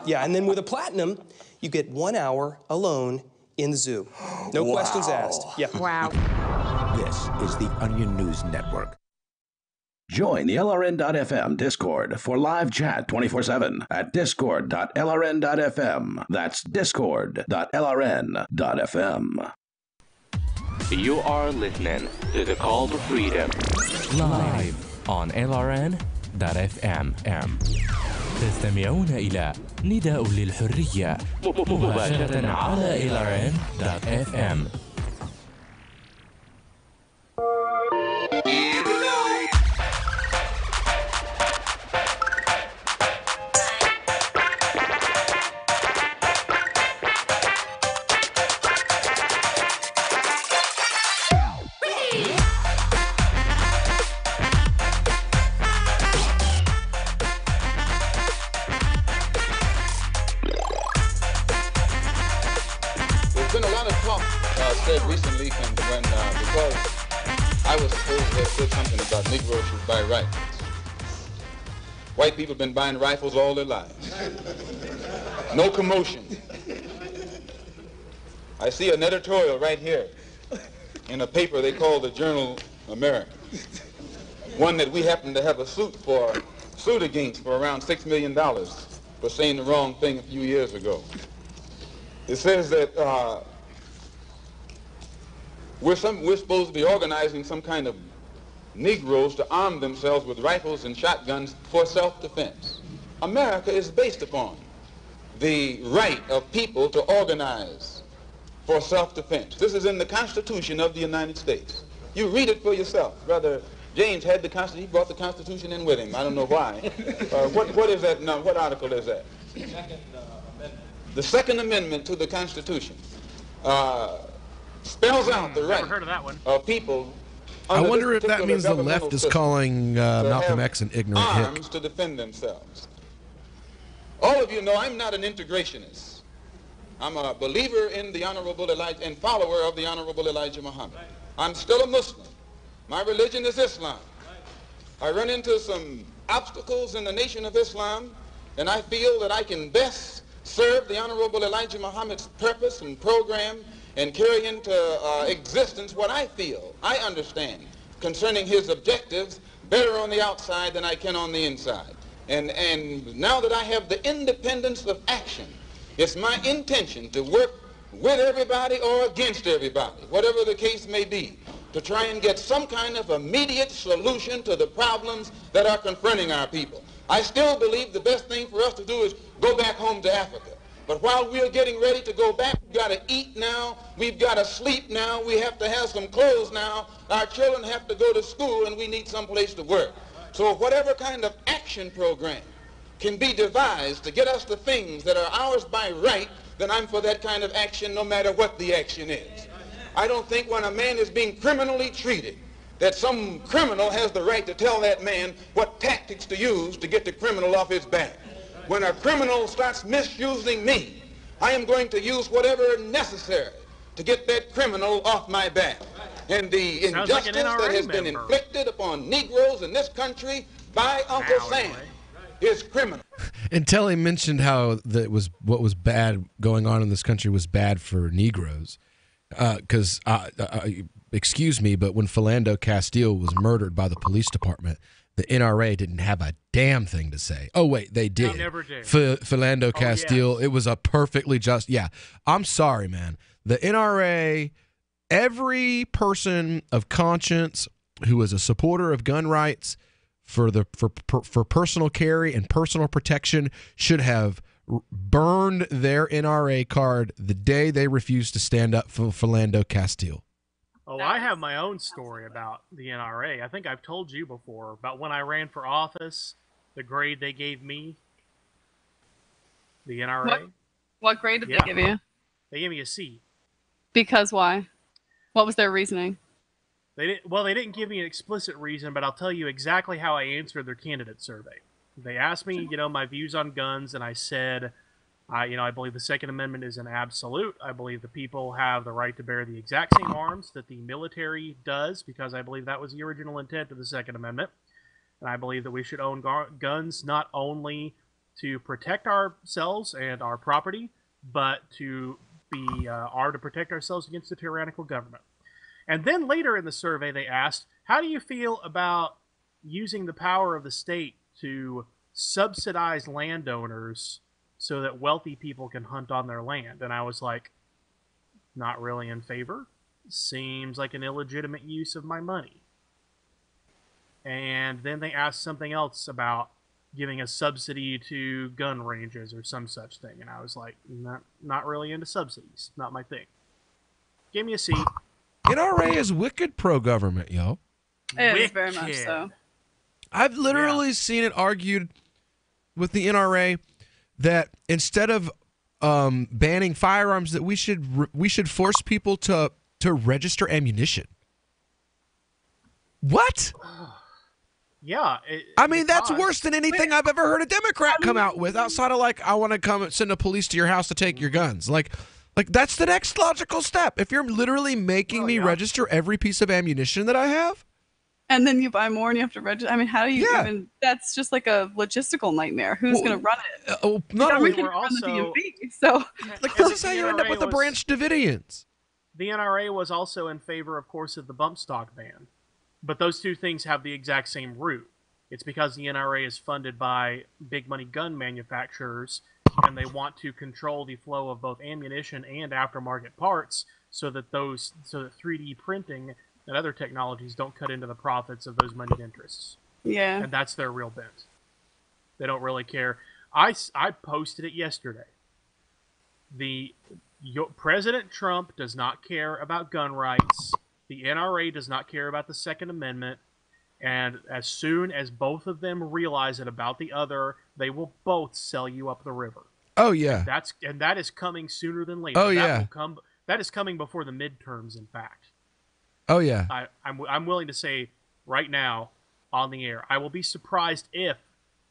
X: Yeah, and then with a platinum, you get 1 hour alone in the zoo. No questions asked. Yeah.
W: Wow.
C: This is the Onion News Network. Join the LRN.FM Discord for live chat 24/7 at discord.lrn.fm. That's discord.lrn.fm.
Y: You are listening to the Call to Freedom live on LRN.fm. تستمعون إلى نداء للحرية مباشرة على LRN.fm.
H: said recently when because I was supposed to have said something about Negroes should buy rifles. White people have been buying rifles all their lives. No commotion. I see an editorial right here in a paper they call the Journal American. One that we happen to have a suit against for around $6 million for saying the wrong thing a few years ago. It says that we're supposed to be organizing some kind of Negroes to arm themselves with rifles and shotguns for self-defense. America is based upon the right of people to organize for self-defense. This is in the Constitution of the United States. You read it for yourself. Brother James had the Constitution. He brought the Constitution in with him. I don't know why. What is that? No, what article is that? The Second Amendment to the Constitution spells out the right of people.
P: I wonder if that means the left is calling Malcolm X an ignorant
H: arms
P: hick.
H: To defend themselves. All of you know I'm not an integrationist. I'm a believer in the Honorable Elijah and follower of the Honorable Elijah Muhammad. I'm still a Muslim. My religion is Islam. I run into some obstacles in the Nation of Islam, and I feel that I can best serve the Honorable Elijah Muhammad's purpose and program and carry into existence what I feel, I understand, concerning his objectives better on the outside than I can on the inside. And now that I have the independence of action, it's my intention to work with everybody or against everybody, whatever the case may be, to try and get some kind of immediate solution to the problems that are confronting our people. I still believe the best thing for us to do is go back home to Africa. But while we're getting ready to go back, we've got to eat now, we've got to sleep now, we have to have some clothes now, our children have to go to school, and we need some place to work. So whatever kind of action program can be devised to get us the things that are ours by right, then I'm for that kind of action no matter what the action is. I don't think when a man is being criminally treated that some criminal has the right to tell that man what tactics to use to get the criminal off his back. When a criminal starts misusing me, I am going to use whatever necessary to get that criminal off my back. And the injustice that has been inflicted upon Negroes in this country by Uncle Sam is criminal.
P: Until he mentioned how what was bad going on in this country was bad for Negroes. Because, excuse me, but when Philando Castile was murdered by the police department, the NRA didn't have a damn thing to say. Oh, wait, they did.
O: They never did.
P: Philando Castile, yes. It was a perfectly just, yeah. I'm sorry, man. The NRA, every person of conscience who is a supporter of gun rights for personal carry and personal protection should have burned their NRA card the day they refused to stand up for Philando Castile.
O: Oh, I have my own story about the NRA. I think I've told you before about when I ran for office, the grade they gave me. The NRA.
Q: What grade did they give you?
O: They gave me a C.
Q: Because why? What was their reasoning?
O: They didn't give me an explicit reason, but I'll tell you exactly how I answered their candidate survey. They asked me, my views on guns, and I said, I believe the Second Amendment is an absolute. I believe the people have the right to bear the exact same arms that the military does, because I believe that was the original intent of the Second Amendment. And I believe that we should own guns not only to protect ourselves and our property, but to protect ourselves against the tyrannical government. And then later in the survey, they asked, how do you feel about using the power of the state to subsidize landowners so that wealthy people can hunt on their land? And I was like, not really in favor. Seems like an illegitimate use of my money. And then they asked something else about giving a subsidy to gun ranges or some such thing. And I was like, not really into subsidies. Not my thing. Give me a C.
P: NRA is wicked pro-government, yo.
Q: It is very much so.
P: I've literally seen it argued with the NRA that instead of banning firearms, that we should force people to register ammunition. What?
O: Yeah.
P: That's worse than anything I've ever heard a Democrat come out with outside of I want to come and send the police to your house to take your guns. Like, that's the next logical step. If you're literally making me register every piece of ammunition that I have.
Q: And then you buy more and you have to register. I mean, how do you even, that's just like a logistical nightmare. Who's going to run it?
P: Not only
Q: can run the DMV, so.
P: Like, this is how you end up with the Branch Davidians.
O: The NRA was also in favor, of course, of the bump stock ban. But those two things have the exact same root. It's because the NRA is funded by big money gun manufacturers, and they want to control the flow of both ammunition and aftermarket parts so that 3D printing and other technologies don't cut into the profits of those moneyed interests.
Q: Yeah.
O: And that's their real bent. They don't really care. I posted it yesterday. President Trump does not care about gun rights. The NRA does not care about the Second Amendment. And as soon as both of them realize it about the other, they will both sell you up the river.
P: Oh, yeah.
O: That is coming sooner than later.
P: Oh,
O: That is coming before the midterms, in fact.
P: Oh, yeah.
O: I'm willing to say right now on the air, I will be surprised if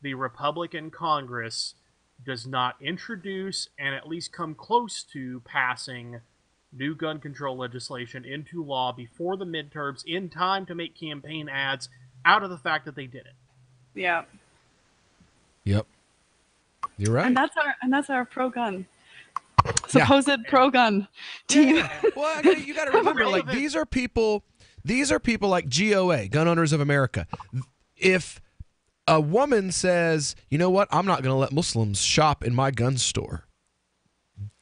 O: the Republican Congress does not introduce and at least come close to passing new gun control legislation into law before the midterms in time to make campaign ads out of the fact that they did it.
Q: Yeah.
P: Yep. You're right.
Q: And that's our pro-gun. Supposed pro-gun team.
P: Yeah. Well, you got to remember, like, these are people like GOA, Gun Owners of America. If a woman says, you know what, I'm not going to let Muslims shop in my gun store,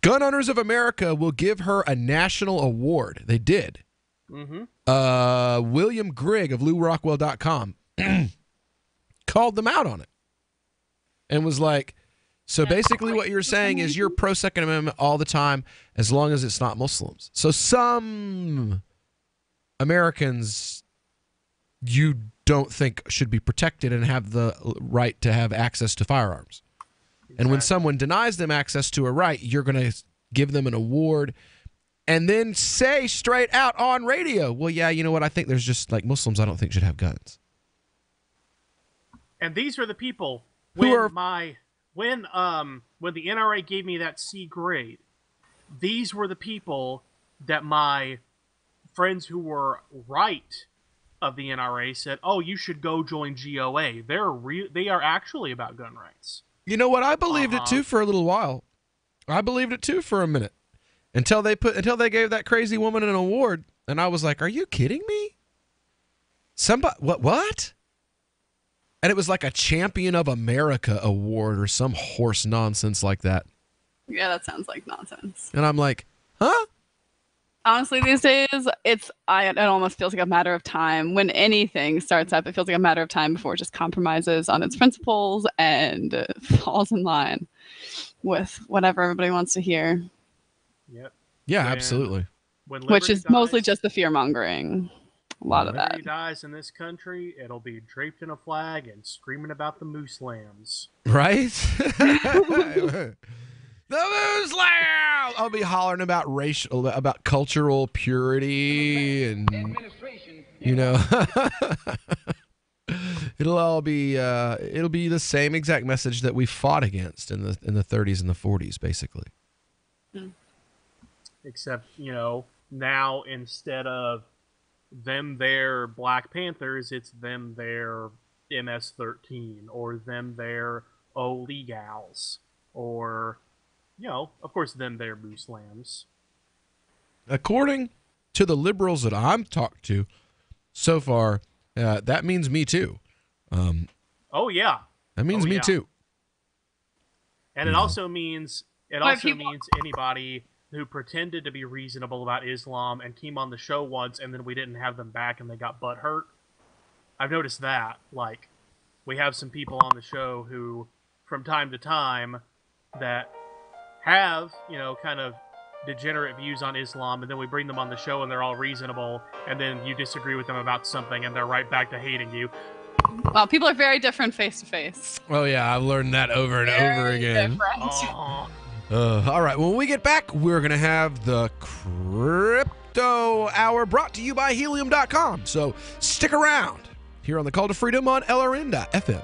P: Gun Owners of America will give her a national award. They did. Mm-hmm. William Grigg of LouRockwell.com called them out on it and was like, so basically what you're saying is you're pro-Second Amendment all the time as long as it's not Muslims. So some Americans you don't think should be protected and have the right to have access to firearms. And when someone denies them access to a right, you're going to give them an award and then say straight out on radio, well, yeah, you know what? I think there's just like Muslims I don't think should have guns.
O: And these are the people when the NRA gave me that C grade, these were the people that my friends who were right of the NRA said, oh, you should go join GOA. They are actually about gun rights.
P: You know what? I believed it too for a little while. I believed it too for a minute until they gave that crazy woman an award, and I was like, "Are you kidding me? Somebody what?" And it was like a Champion of America award or some horse nonsense like that.
Q: Yeah, that sounds like nonsense.
P: And I'm like, "Huh?"
Q: Honestly, these days, it almost feels like a matter of time. When anything starts up, it feels like a matter of time before it just compromises on its principles and falls in line with whatever everybody wants to hear.
O: Yep.
P: Yeah, absolutely.
Q: Which is mostly just the fear-mongering. A lot of that.
O: When liberty dies in this country, it'll be draped in a flag and screaming about the moose lambs.
P: Right? The Moose Lamb! I'll be hollering about cultural purity and, you know, it'll be the same exact message that we fought against in the 30s and the 40s, basically.
O: Except, you know, now instead of them their Black Panthers, it's them their MS-13 or them their Illegals or, you know, of course, them their moose lambs.
P: According to the liberals that I'm talked to so far, that means me too.
O: Oh yeah,
P: that means me too.
O: And it also means anybody who pretended to be reasonable about Islam and came on the show once, and then we didn't have them back, and they got butthurt. I've noticed that. Like, we have some people on the show who, from time to time, that have, you know, kind of degenerate views on Islam, and then we bring them on the show and they're all reasonable, and then you disagree with them about something and they're right back to hating you.
Q: Well, people are very different face to face.
P: Oh yeah, I've learned that over and over again. All right, when we get back, we're going to have the Crypto Hour brought to you by Helium.com. So stick around here on the Call to Freedom on LRN.FM.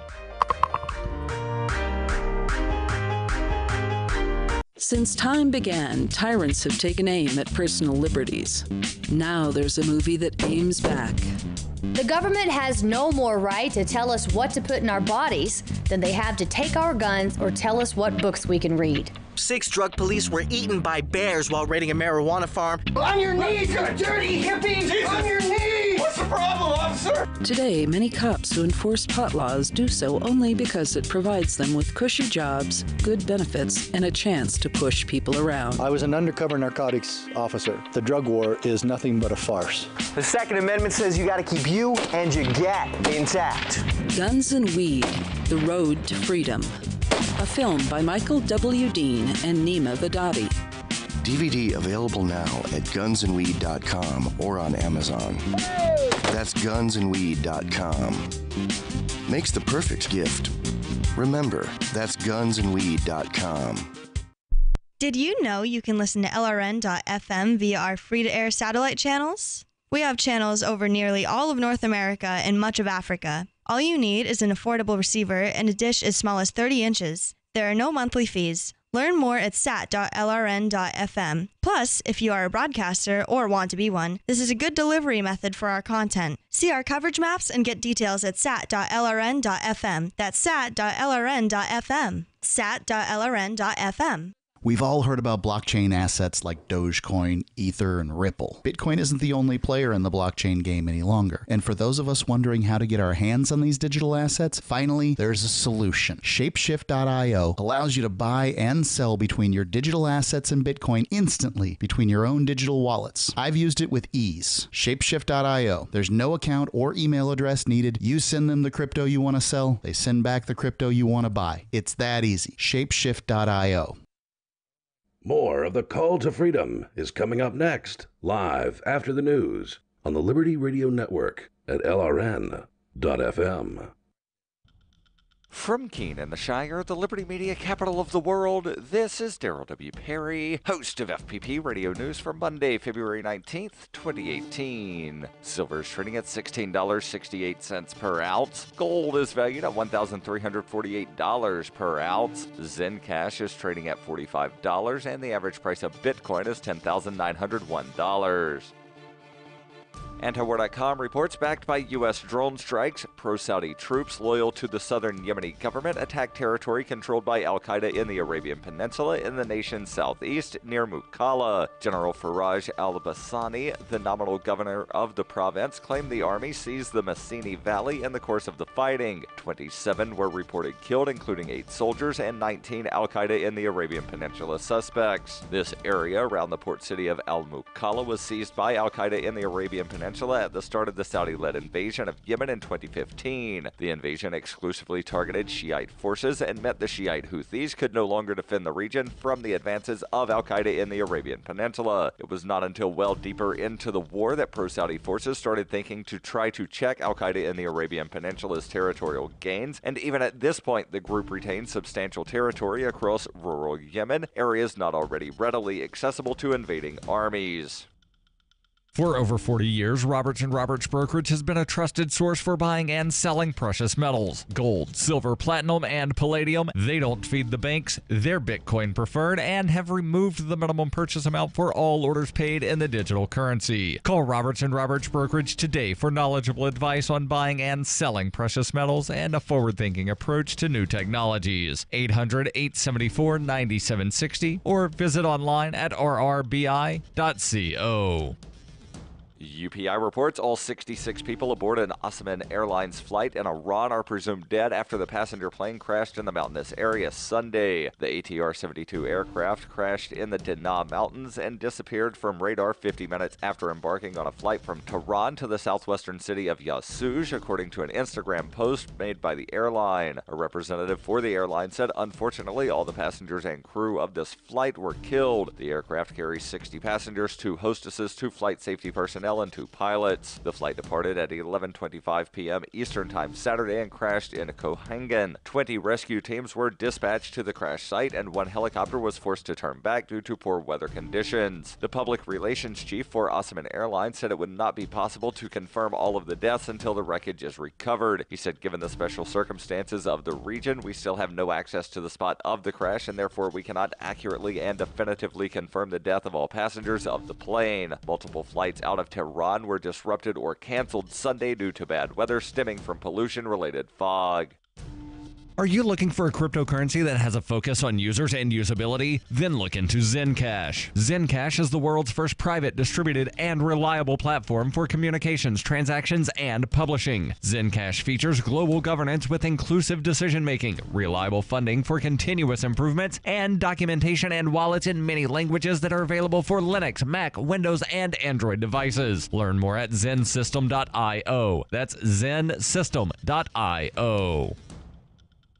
J: Since time began, tyrants have taken aim at personal liberties. Now there's a movie that aims back.
K: The government has no more right to tell us what to put in our bodies than they have to take our guns or tell us what books we can read.
L: 6 drug police were eaten by bears while raiding a marijuana farm.
M: On your knees, you dirty hippie! Jesus. On your knees! What's the problem, officer?
J: Today, many cops who enforce pot laws do so only because it provides them with cushy jobs, good benefits, and a chance to push people around.
N: I was an undercover narcotics officer. The drug war is nothing but a farce.
L: The Second Amendment says you gotta keep you and your gat intact.
J: Guns and Weed, The Road to Freedom. A film by Michael W. Dean and Nima Vadadi.
B: DVD available now at gunsandweed.com or on Amazon. That's gunsandweed.com. Makes the perfect gift. Remember, that's gunsandweed.com.
Z: Did you know you can listen to LRN.FM via our free-to-air satellite channels? We have channels over nearly all of North America and much of Africa. All you need is an affordable receiver and a dish as small as 30 inches. There are no monthly fees. Learn more at sat.lrn.fm. Plus, if you are a broadcaster or want to be one, this is a good delivery method for our content. See our coverage maps and get details at sat.lrn.fm. That's sat.lrn.fm. sat.lrn.fm.
R: We've all heard about blockchain assets like Dogecoin, Ether, and Ripple. Bitcoin isn't the only player in the blockchain game any longer. And for those of us wondering how to get our hands on these digital assets, finally, there's a solution. Shapeshift.io allows you to buy and sell between your digital assets and Bitcoin instantly between your own digital wallets. I've used it with ease. Shapeshift.io. There's no account or email address needed. You send them the crypto you want to sell. They send back the crypto you want to buy. It's that easy. Shapeshift.io.
C: More of the Call to Freedom is coming up next, live after the news on the Liberty Radio Network at LRN.FM.
F: From Keene in the Shire, the Liberty Media capital of the world, this is Daryl W. Perry, host of FPP Radio News for Monday, February 19th, 2018. Silver is trading at $16.68 per ounce. Gold is valued at $1,348 per ounce. Zencash is trading at $45, and the average price of Bitcoin is $10,901. Antiwar.com reports backed by U.S. drone strikes, pro-Saudi troops loyal to the southern Yemeni government attack territory controlled by al-Qaeda in the Arabian Peninsula in the nation's southeast near Mukalla. General Faraj al-Bassani, the nominal governor of the province, claimed the army seized the Massini Valley in the course of the fighting. 27 were reported killed, including 8 soldiers and 19 al-Qaeda in the Arabian Peninsula suspects. This area around the port city of al-Mukalla was seized by al-Qaeda in the Arabian Peninsula at the start of the Saudi-led invasion of Yemen in 2015. The invasion exclusively targeted Shiite forces and meant the Shiite Houthis could no longer defend the region from the advances of al-Qaeda in the Arabian Peninsula. It was not until well deeper into the war that pro-Saudi forces started thinking to try to check al-Qaeda in the Arabian Peninsula's territorial gains, and even at this point, the group retained substantial territory across rural Yemen, areas not already readily accessible to invading armies. For over 40 years, Roberts & Roberts Brokerage has been a trusted source for buying and selling precious metals. Gold, silver, platinum, and palladium. They don't feed the banks. They're Bitcoin preferred and have removed the minimum purchase amount for all orders paid in the digital currency. Call Roberts & Roberts Brokerage today for knowledgeable advice on buying and selling precious metals and a forward-thinking approach to new technologies. 800-874-9760 or visit online at rrbi.co. UPI reports all 66 people aboard an Osman Airlines flight in Iran are presumed dead after the passenger plane crashed in the mountainous area Sunday. The ATR-72 aircraft crashed in the Dinah Mountains and disappeared from radar 50 minutes after embarking on a flight from Tehran to the southwestern city of Yasuj, according to an Instagram post made by the airline. A representative for the airline said, "Unfortunately, all the passengers and crew of this flight were killed. The aircraft carries 60 passengers, 2 hostesses, 2 flight safety personnel,
D: personnel and 2 pilots. The flight departed at 11:25 p.m. Eastern Time Saturday and crashed in Kohangan. 20 rescue teams were dispatched to the crash site, and 1 helicopter was forced to turn back due to poor weather conditions. The public relations chief for Osman Airlines said it would not be possible to confirm all of the deaths until the wreckage is recovered. He said, given the special circumstances of the region, we still have no access to the spot of the crash, and therefore we cannot accurately and definitively confirm the death of all passengers of the plane. Multiple flights out of Tehran were disrupted or canceled Sunday due to bad weather stemming from pollution-related fog.
F: Are you looking for a cryptocurrency that has a focus on users and usability? Then look into Zencash. Zencash is the world's first private, distributed, and reliable platform for communications, transactions, and publishing. Zencash features global governance with inclusive decision-making, reliable funding for continuous improvements, and documentation and wallets in many languages that are available for Linux, Mac, Windows, and Android devices. Learn more at zensystem.io. That's zensystem.io.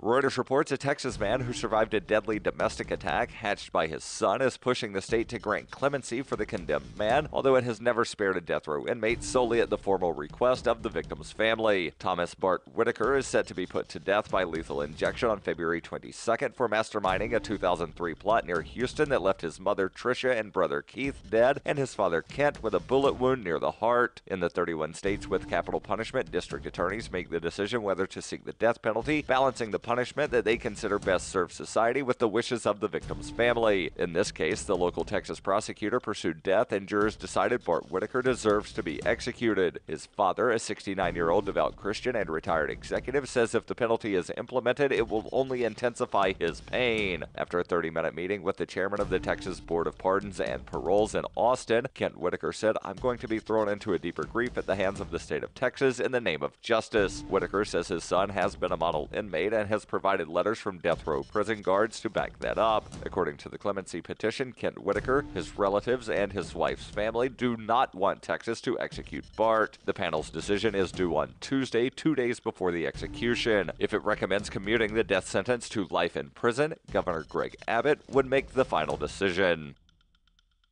D: Reuters reports a Texas man who survived a deadly domestic attack hatched by his son is pushing the state to grant clemency for the condemned man, although it has never spared a death row inmate solely at the formal request of the victim's family. Thomas Bart Whitaker is set to be put to death by lethal injection on February 22nd for masterminding a 2003 plot near Houston that left his mother Tricia and brother Keith dead and his father Kent with a bullet wound near the heart. In the 31 states with capital punishment, district attorneys make the decision whether to seek the death penalty, balancing the punishment that they consider best serve society with the wishes of the victim's family. In this case, the local Texas prosecutor pursued death, and jurors decided Bart Whitaker deserves to be executed. His father, a 69-year-old devout Christian and retired executive, says if the penalty is implemented, it will only intensify his pain. After a 30-minute meeting with the chairman of the Texas Board of Pardons and Paroles in Austin, Kent Whitaker said, "I'm going to be thrown into a deeper grief at the hands of the state of Texas in the name of justice." Whitaker says his son has been a model inmate and has provided letters from death row prison guards to back that up. According to the clemency petition, Kent Whitaker, his relatives, and his wife's family do not want Texas to execute Bart. The panel's decision is due on Tuesday, 2 days before the execution. If it recommends commuting the death sentence to life in prison, Governor Greg Abbott would make the final decision.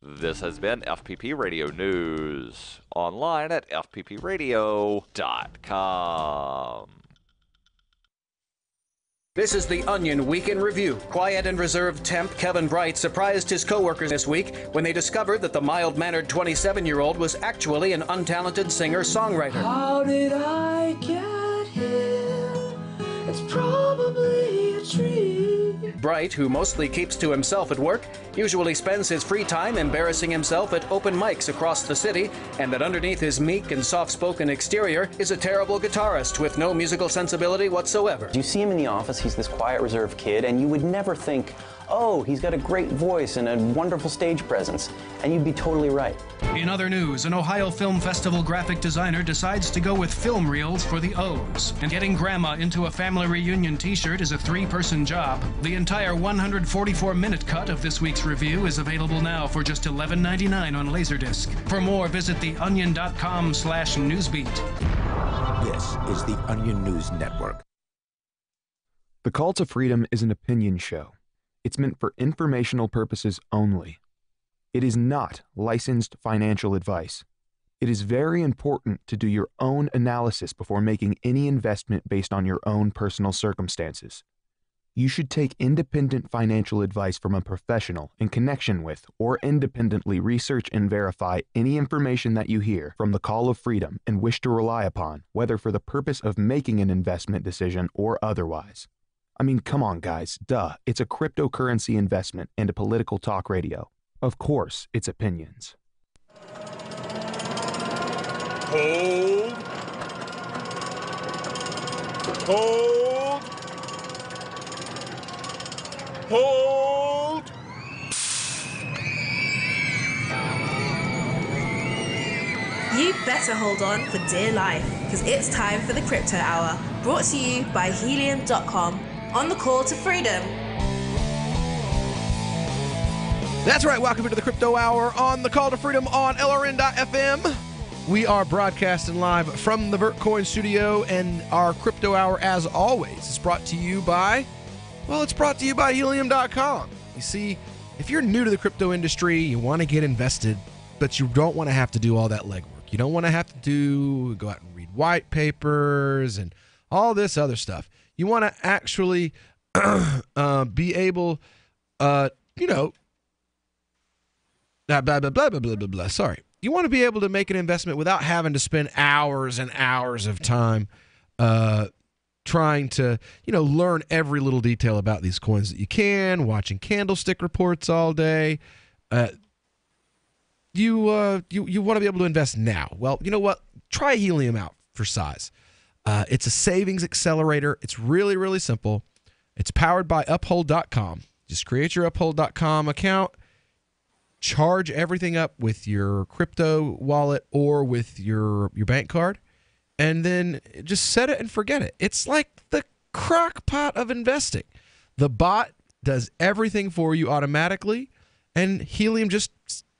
D: This has been FPP Radio News, online at fppradio.com.
E: This is the Onion Week in Review. Quiet and reserved temp Kevin Bright surprised his coworkers this week when they discovered that the mild-mannered 27-year-old was actually an untalented singer-songwriter.
M: How did I get here? It's probably a tree.
E: Bright, who mostly keeps to himself at work, usually spends his free time embarrassing himself at open mics across the city, and that underneath his meek and soft-spoken exterior is a terrible guitarist with no musical sensibility whatsoever.
S: You see him in the office, he's this quiet, reserved kid, and you would never think, oh, he's got a great voice and a wonderful stage presence, and you'd be totally right.
E: In other news, an Ohio Film Festival graphic designer decides to go with film reels for the O's. And getting Grandma into a family reunion t-shirt is a 3-person job. The entire 144-minute cut of this week's review is available now for just $11.99 on Laserdisc. For more, visit theonion.com/newsbeat.
T: This is the Onion News Network. The Call to Freedom is an opinion show. It's meant for informational purposes only. It is not licensed financial advice. It is very important to do your own analysis before making any investment based on your own personal circumstances. You should take independent financial advice from a professional in connection with or independently research and verify any information that you hear from the Call of Freedom and wish to rely upon, whether for the purpose of making an investment decision or otherwise. I mean, come on, guys. Duh. It's a cryptocurrency investment and a political talk radio. Of course, it's opinions.
M: Hold. Hold. Hold.
U: You better hold on for dear life, because it's time for the Crypto Hour, brought to you by Helium.com. On the Call to Freedom.
P: That's right. Welcome to the Crypto Hour on the Call to Freedom on LRN.FM. We are broadcasting live from the Vertcoin studio, and our Crypto Hour, as always, is brought to you by, well, it's brought to you by Helium.com. You see, if you're new to the crypto industry, you want to get invested, but you don't want to have to do all that legwork. You don't want to have to go out and read white papers and all this other stuff. You want to actually be able, blah, blah, blah, blah, blah, blah, blah, blah. Sorry. You want to be able to make an investment without having to spend hours and hours of time trying to, learn every little detail about these coins that you can, watching candlestick reports all day. You want to be able to invest now. Well, you know what? Try Helium out for size. It's a savings accelerator. It's really, really simple. It's powered by Uphold.com. Just create your Uphold.com account, charge everything up with your crypto wallet or with your bank card, and then just set it and forget it. It's like the crock pot of investing. The bot does everything for you automatically, and Helium just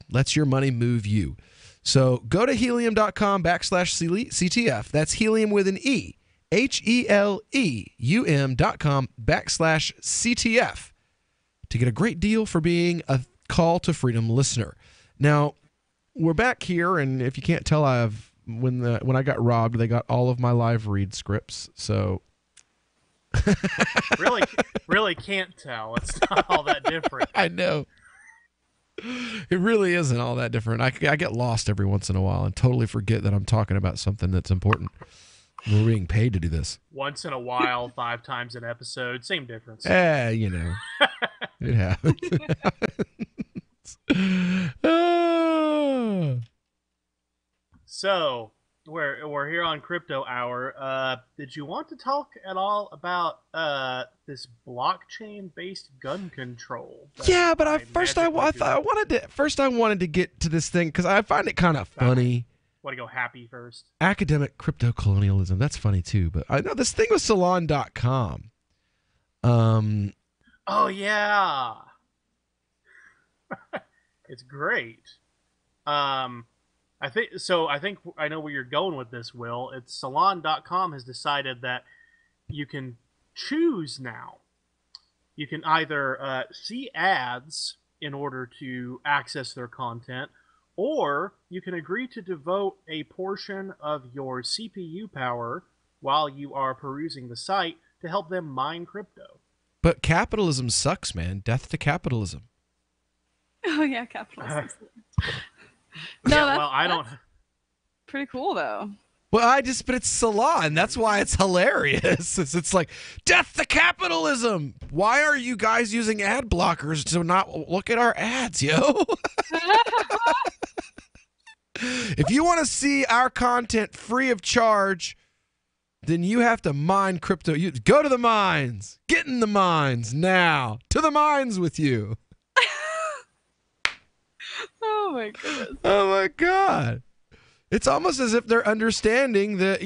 P: lets your money move you. So go to helium.com/CTF. That's Helium with an E. HELEUM.com/CTF to get a great deal for being a Call to Freedom listener. Now, we're back here, and if you can't tell, when I got robbed, they got all of my live read scripts. So
O: really can't tell. It's not all that different.
P: I know. It really isn't all that different. I get lost every once in a while and totally forget that I'm talking about something that's important. We're being paid to do this.
O: Once in a while, 5 times an episode, same difference.
P: It happens.
O: So we're here on Crypto Hour. Did you want to talk at all about this blockchain-based gun control?
P: Yeah, but I wanted to get to this thing because I find it kind of funny.
O: Want to go happy first?
P: Academic crypto colonialism. That's funny too. But I know this thing with Salon.com.
O: Oh yeah. It's great. I think I know where you're going with this, Will. It's Salon.com has decided that you can choose now. You can either see ads in order to access their content, or you can agree to devote a portion of your CPU power while you are perusing the site to help them mine crypto.
P: But capitalism sucks, man. Death to capitalism.
Q: Oh yeah, capitalism.
O: I don't.
Q: Pretty cool though.
P: Well, but it's Salon. That's why it's hilarious. It's like, death to capitalism. Why are you guys using ad blockers to not look at our ads, yo? If you want to see our content free of charge, then you have to mine crypto. You go to the mines. Get in the mines now. To the mines with you.
Q: Oh my goodness.
P: Oh my God. It's almost as if they're understanding that,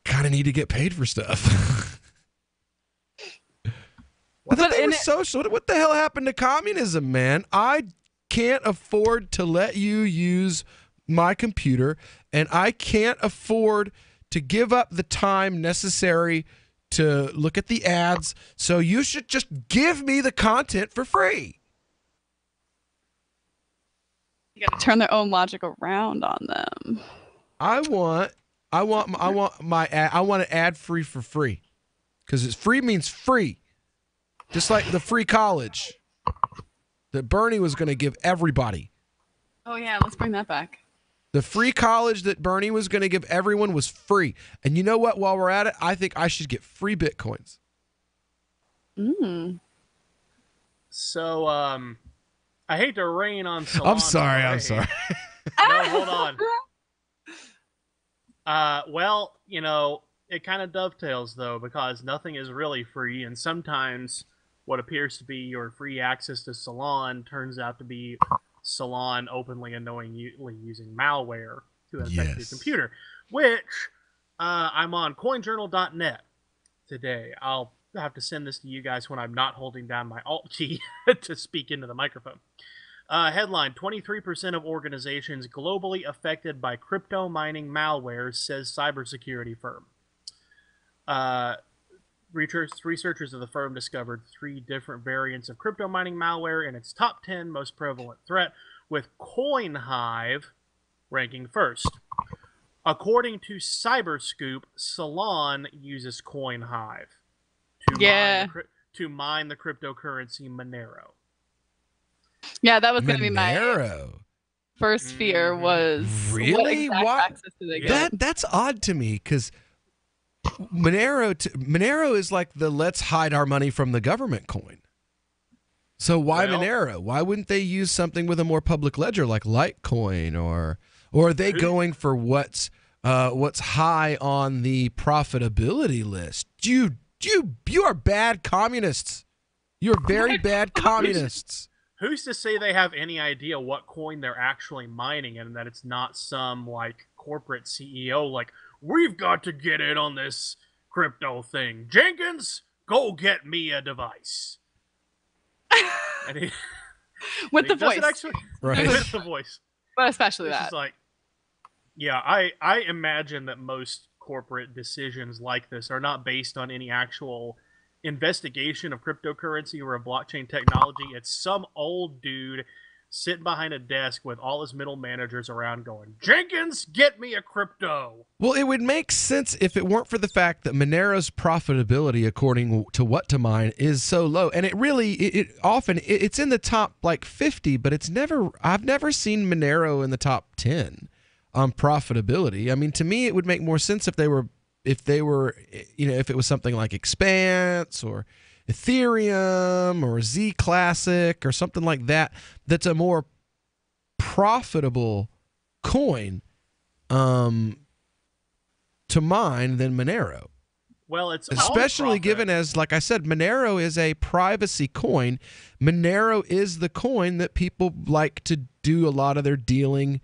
P: kind of need to get paid for stuff. I thought they were social. What the hell happened to communism, man? I can't afford to let you use my computer, and I can't afford to give up the time necessary to look at the ads, so you should just give me the content for free.
Q: You got to turn their own logic around on them.
P: I want it ad free for free, because it's free means free, just like the free college that Bernie was going to give everybody.
Q: Oh yeah, let's bring that back.
P: The free college that Bernie was going to give everyone was free, and you know what? While we're at it, I think I should get free Bitcoins.
O: So, I hate to rain on Salon.
P: I'm sorry.
O: No, hold on. Well, it kind of dovetails, though, because nothing is really free, and sometimes what appears to be your free access to Salon turns out to be Salon openly and knowingly using malware to infect your computer, which I'm on coinjournal.net today. I'll have to send this to you guys when I'm not holding down my Alt key to speak into the microphone. Headline, 23% of organizations globally affected by crypto mining malware, says cybersecurity firm. Researchers of the firm discovered 3 different variants of crypto mining malware in its top 10 most prevalent threat, with CoinHive ranking first. According to Cyberscoop, Salon uses CoinHive to mine the cryptocurrency Monero.
Q: Yeah, that was going to be my
P: Monero.
Q: first fear was
P: Really?
Q: what access do they get?
P: That's odd to me because Monero is like the let's hide our money from the government coin. So why Monero? Why wouldn't they use something with a more public ledger like Litecoin or are they going for what's high on the profitability list? You are bad communists. You're very bad communists.
O: Who's to say they have any idea what coin they're actually mining and that it's not some like corporate CEO like, we've got to get in on this crypto thing. Jenkins, go get me a device.
Q: With the voice.
P: Right.
O: With the voice.
Q: But especially
O: This
Q: that.
O: is like, yeah, I imagine that most corporate decisions like this are not based on any actual investigation of cryptocurrency or of blockchain technology. It's some old dude sitting behind a desk with all his middle managers around going, Jenkins, get me a crypto.
P: Well, it would make sense if it weren't for the fact that Monero's profitability, according to What to Mine, is so low. And it really, it's in the top like 50, but I've never seen Monero in the top 10 on profitability. I mean, to me, it would make more sense if it was something like Expanse or Ethereum or Z Classic or something like that, that's a more profitable coin to mine than Monero.
O: Well, it's
P: especially given as, like I said, Monero is a privacy coin. Monero is the coin that people like to do a lot of their dealing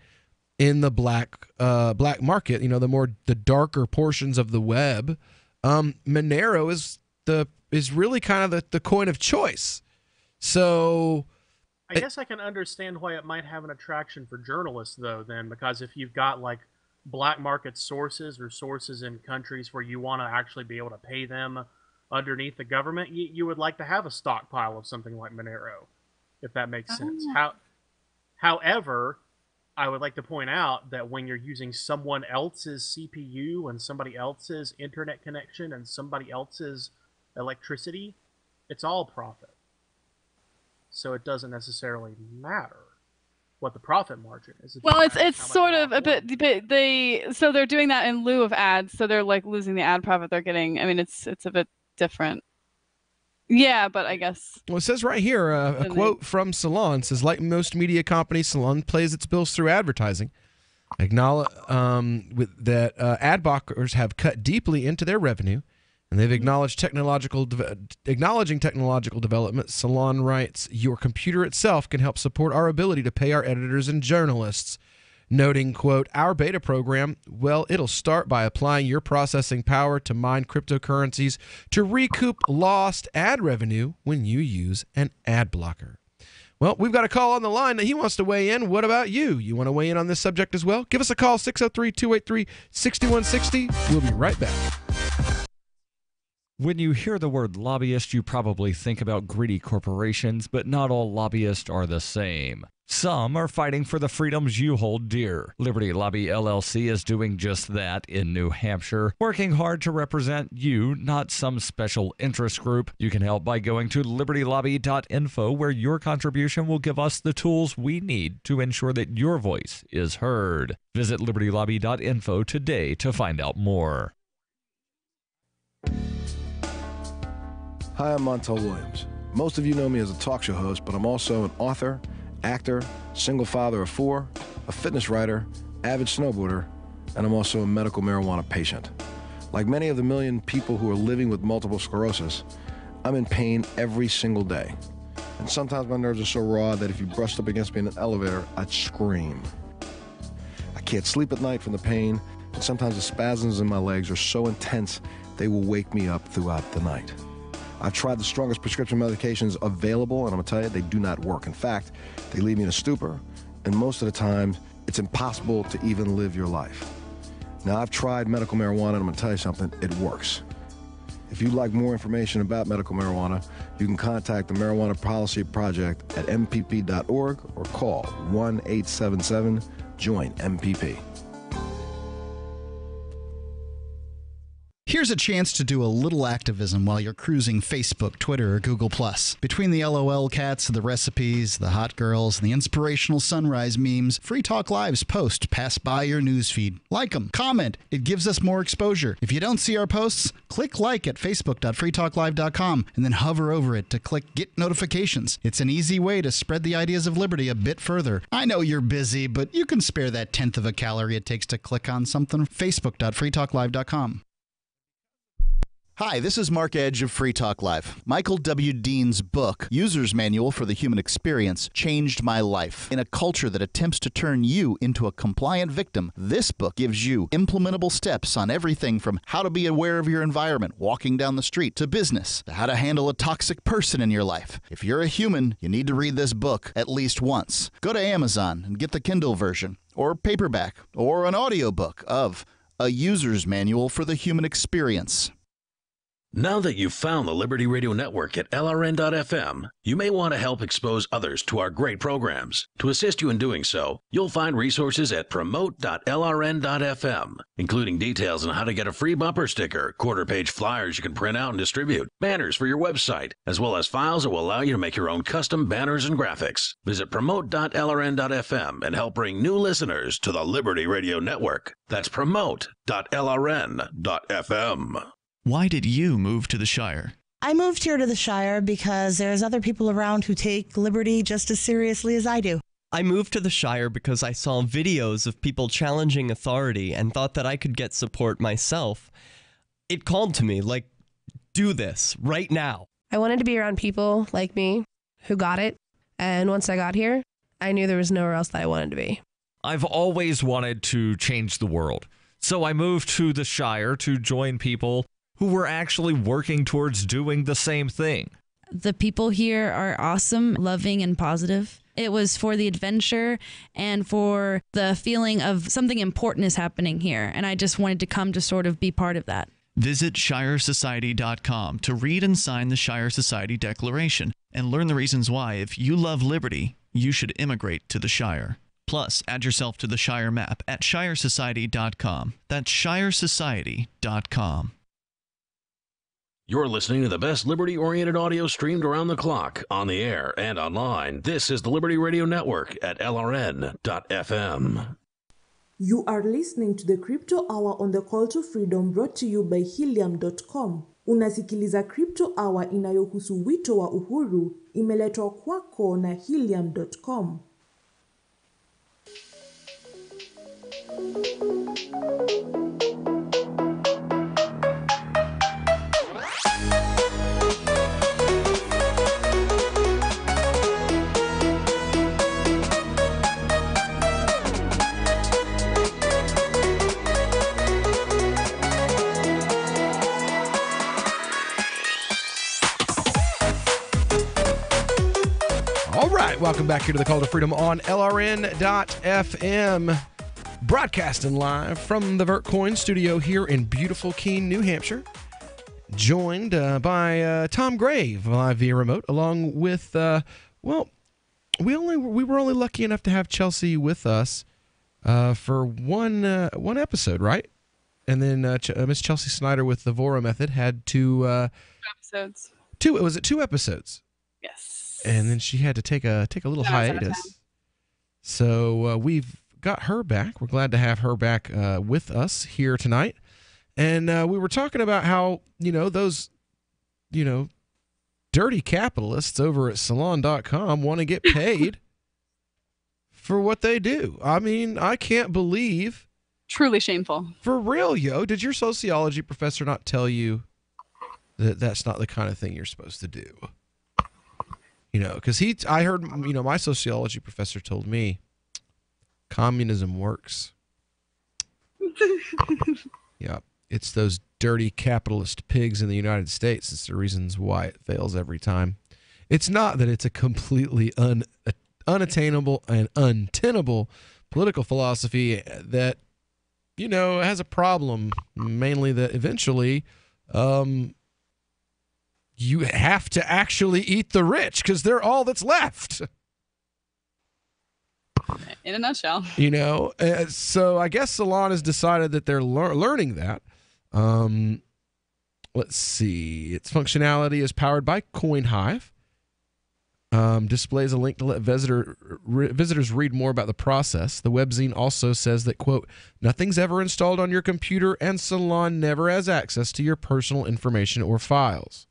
P: in the black market. The darker portions of the web. Monero is really kind of the coin of choice. So
O: I guess I can understand why it might have an attraction for journalists, though, then, because if you've got like black market sources or sources in countries where you want to actually be able to pay them underneath the government, you would like to have a stockpile of something like Monero, if that makes sense. However, I would like to point out that when you're using someone else's CPU and somebody else's internet connection and somebody else's electricity, it's all profit. So it doesn't necessarily matter what the profit margin is.
Q: Well, it's sort of a bit so they're doing that in lieu of ads, so they're like losing the ad profit they're getting. I mean, it's a bit different. Yeah, but I guess.
P: Well, it says right here, a quote from Salon says, like most media companies, Salon pays its bills through advertising. Acknowledge that ad blockers have cut deeply into their revenue, and they've acknowledging technological development. Salon writes, your computer itself can help support our ability to pay our editors and journalists. Noting, quote, our beta program, well, it'll start by applying your processing power to mine cryptocurrencies to recoup lost ad revenue when you use an ad blocker. Well, we've got a call on the line that he wants to weigh in. What about you? You want to weigh in on this subject as well? Give us a call, 603-283-6160. We'll be right back.
F: When you hear the word lobbyist, you probably think about greedy corporations, but not all lobbyists are the same. Some are fighting for the freedoms you hold dear. Liberty Lobby LLC is doing just that in New Hampshire, working hard to represent you, not some special interest group. You can help by going to libertylobby.info, where your contribution will give us the tools we need to ensure that your voice is heard. Visit libertylobby.info today to find out more.
A: Hi, I'm Montel Williams. Most of you know me as a talk show host, but I'm also an author, actor, single father of 4, a fitness writer, avid snowboarder, and I'm also a medical marijuana patient. Like many of the million people who are living with multiple sclerosis, I'm in pain every single day. And sometimes my nerves are so raw that if you brushed up against me in an elevator, I'd scream. I can't sleep at night from the pain, and sometimes the spasms in my legs are so intense they will wake me up throughout the night. I've tried the strongest prescription medications available, and I'm going to tell you, they do not work. In fact, they leave me in a stupor, and most of the time, it's impossible to even live your life. Now, I've tried medical marijuana, and I'm going to tell you something, it works. If you'd like more information about medical marijuana, you can contact the Marijuana Policy Project at mpp.org or call 1-877-JOIN-MPP.
R: Here's a chance to do a little activism while you're cruising Facebook, Twitter, or Google+. Between the LOL cats, the recipes, the hot girls, and the inspirational sunrise memes, Free Talk Live's posts pass by your newsfeed. Like them, comment. It gives us more exposure. If you don't see our posts, click like at facebook.freetalklive.com and then hover over it to click Get Notifications. It's an easy way to spread the ideas of liberty a bit further. I know you're busy, but you can spare that 1/10 of a calorie it takes to click on something. facebook.freetalklive.com. Hi, this is Mark Edge of Free Talk Live. Michael W. Dean's book, User's Manual for the Human Experience, changed my life. In a culture that attempts to turn you into a compliant victim, this book gives you implementable steps on everything from how to be aware of your environment, walking down the street, to business, to how to handle a toxic person in your life. If you're a human, you need to read this book at least once. Go to Amazon and get the Kindle version, or paperback, or an audiobook of A User's Manual for the Human Experience.
C: Now that you've found the Liberty Radio Network at LRN.FM, you may want to help expose others to our great programs. To assist you in doing so, you'll find resources at promote.lrn.fm, including details on how to get a free bumper sticker, quarter-page flyers you can print out and distribute, banners for your website, as well as files that will allow you to make your own custom banners and graphics. Visit promote.lrn.fm and help bring new listeners to the Liberty Radio Network. That's promote.lrn.fm.
G: Why did you move to the Shire?
I: I moved here to the Shire because there's other people around who take liberty just as seriously as I do.
V: I moved to the Shire because I saw videos of people challenging authority and thought that I could get support myself. It called to me, like, do this right now.
W: I wanted to be around people like me who got it. And once I got here, I knew there was nowhere else that I wanted to be.
F: I've always wanted to change the world. So I moved to the Shire to join people who were actually working towards doing the same thing.
X: The people here are awesome, loving, and positive. It was for the adventure and for the feeling of something important is happening here. And I just wanted to come to sort of be part of that.
G: Visit ShireSociety.com to read and sign the Shire Society Declaration and learn the reasons why, if you love liberty, you should immigrate to the Shire. Plus, add yourself to the Shire map at ShireSociety.com. That's ShireSociety.com.
C: You're listening to the best liberty-oriented audio streamed around the clock, on the air, and online. This is the Liberty Radio Network at LRN.FM.
U: You are listening to the Crypto Hour on the Call to Freedom, brought to you by Helium.com. Unasikiliza Crypto Hour inayohusu wito wa uhuru, imeletwa kwako na Helium.com.
P: Welcome back here to the Call to Freedom on LRN.FM, broadcasting live from the Vertcoin studio here in beautiful Keene, New Hampshire. Joined by Tom Grave live via remote, along with we were only lucky enough to have Chelsea with us for one episode, right? And then Miss Chelsea Snyder with the Vora Method had two
Q: episodes.
P: Was it 2 episodes?
Q: Yes.
P: And then she had to take a little hiatus. So we've got her back. We're glad to have her back with us here tonight. And we were talking about how, those, dirty capitalists over at Salon.com want to get paid for what they do. I mean, I can't believe.
Q: Truly shameful.
P: For real, yo. Did your sociology professor not tell you that that's not the kind of thing you're supposed to do? Because I heard, my sociology professor told me communism works. Yeah. It's those dirty capitalist pigs in the United States. It's the reasons why it fails every time. It's not that it's a completely unattainable and untenable political philosophy that, has a problem, mainly that eventually you have to actually eat the rich because they're all that's left.
Q: In a nutshell.
P: You know, so I guess Salon has decided that they're learning that. Let's see. Its functionality is powered by CoinHive. Displays a link to let visitors read more about the process. The webzine also says that, quote, nothing's ever installed on your computer and Salon never has access to your personal information or files.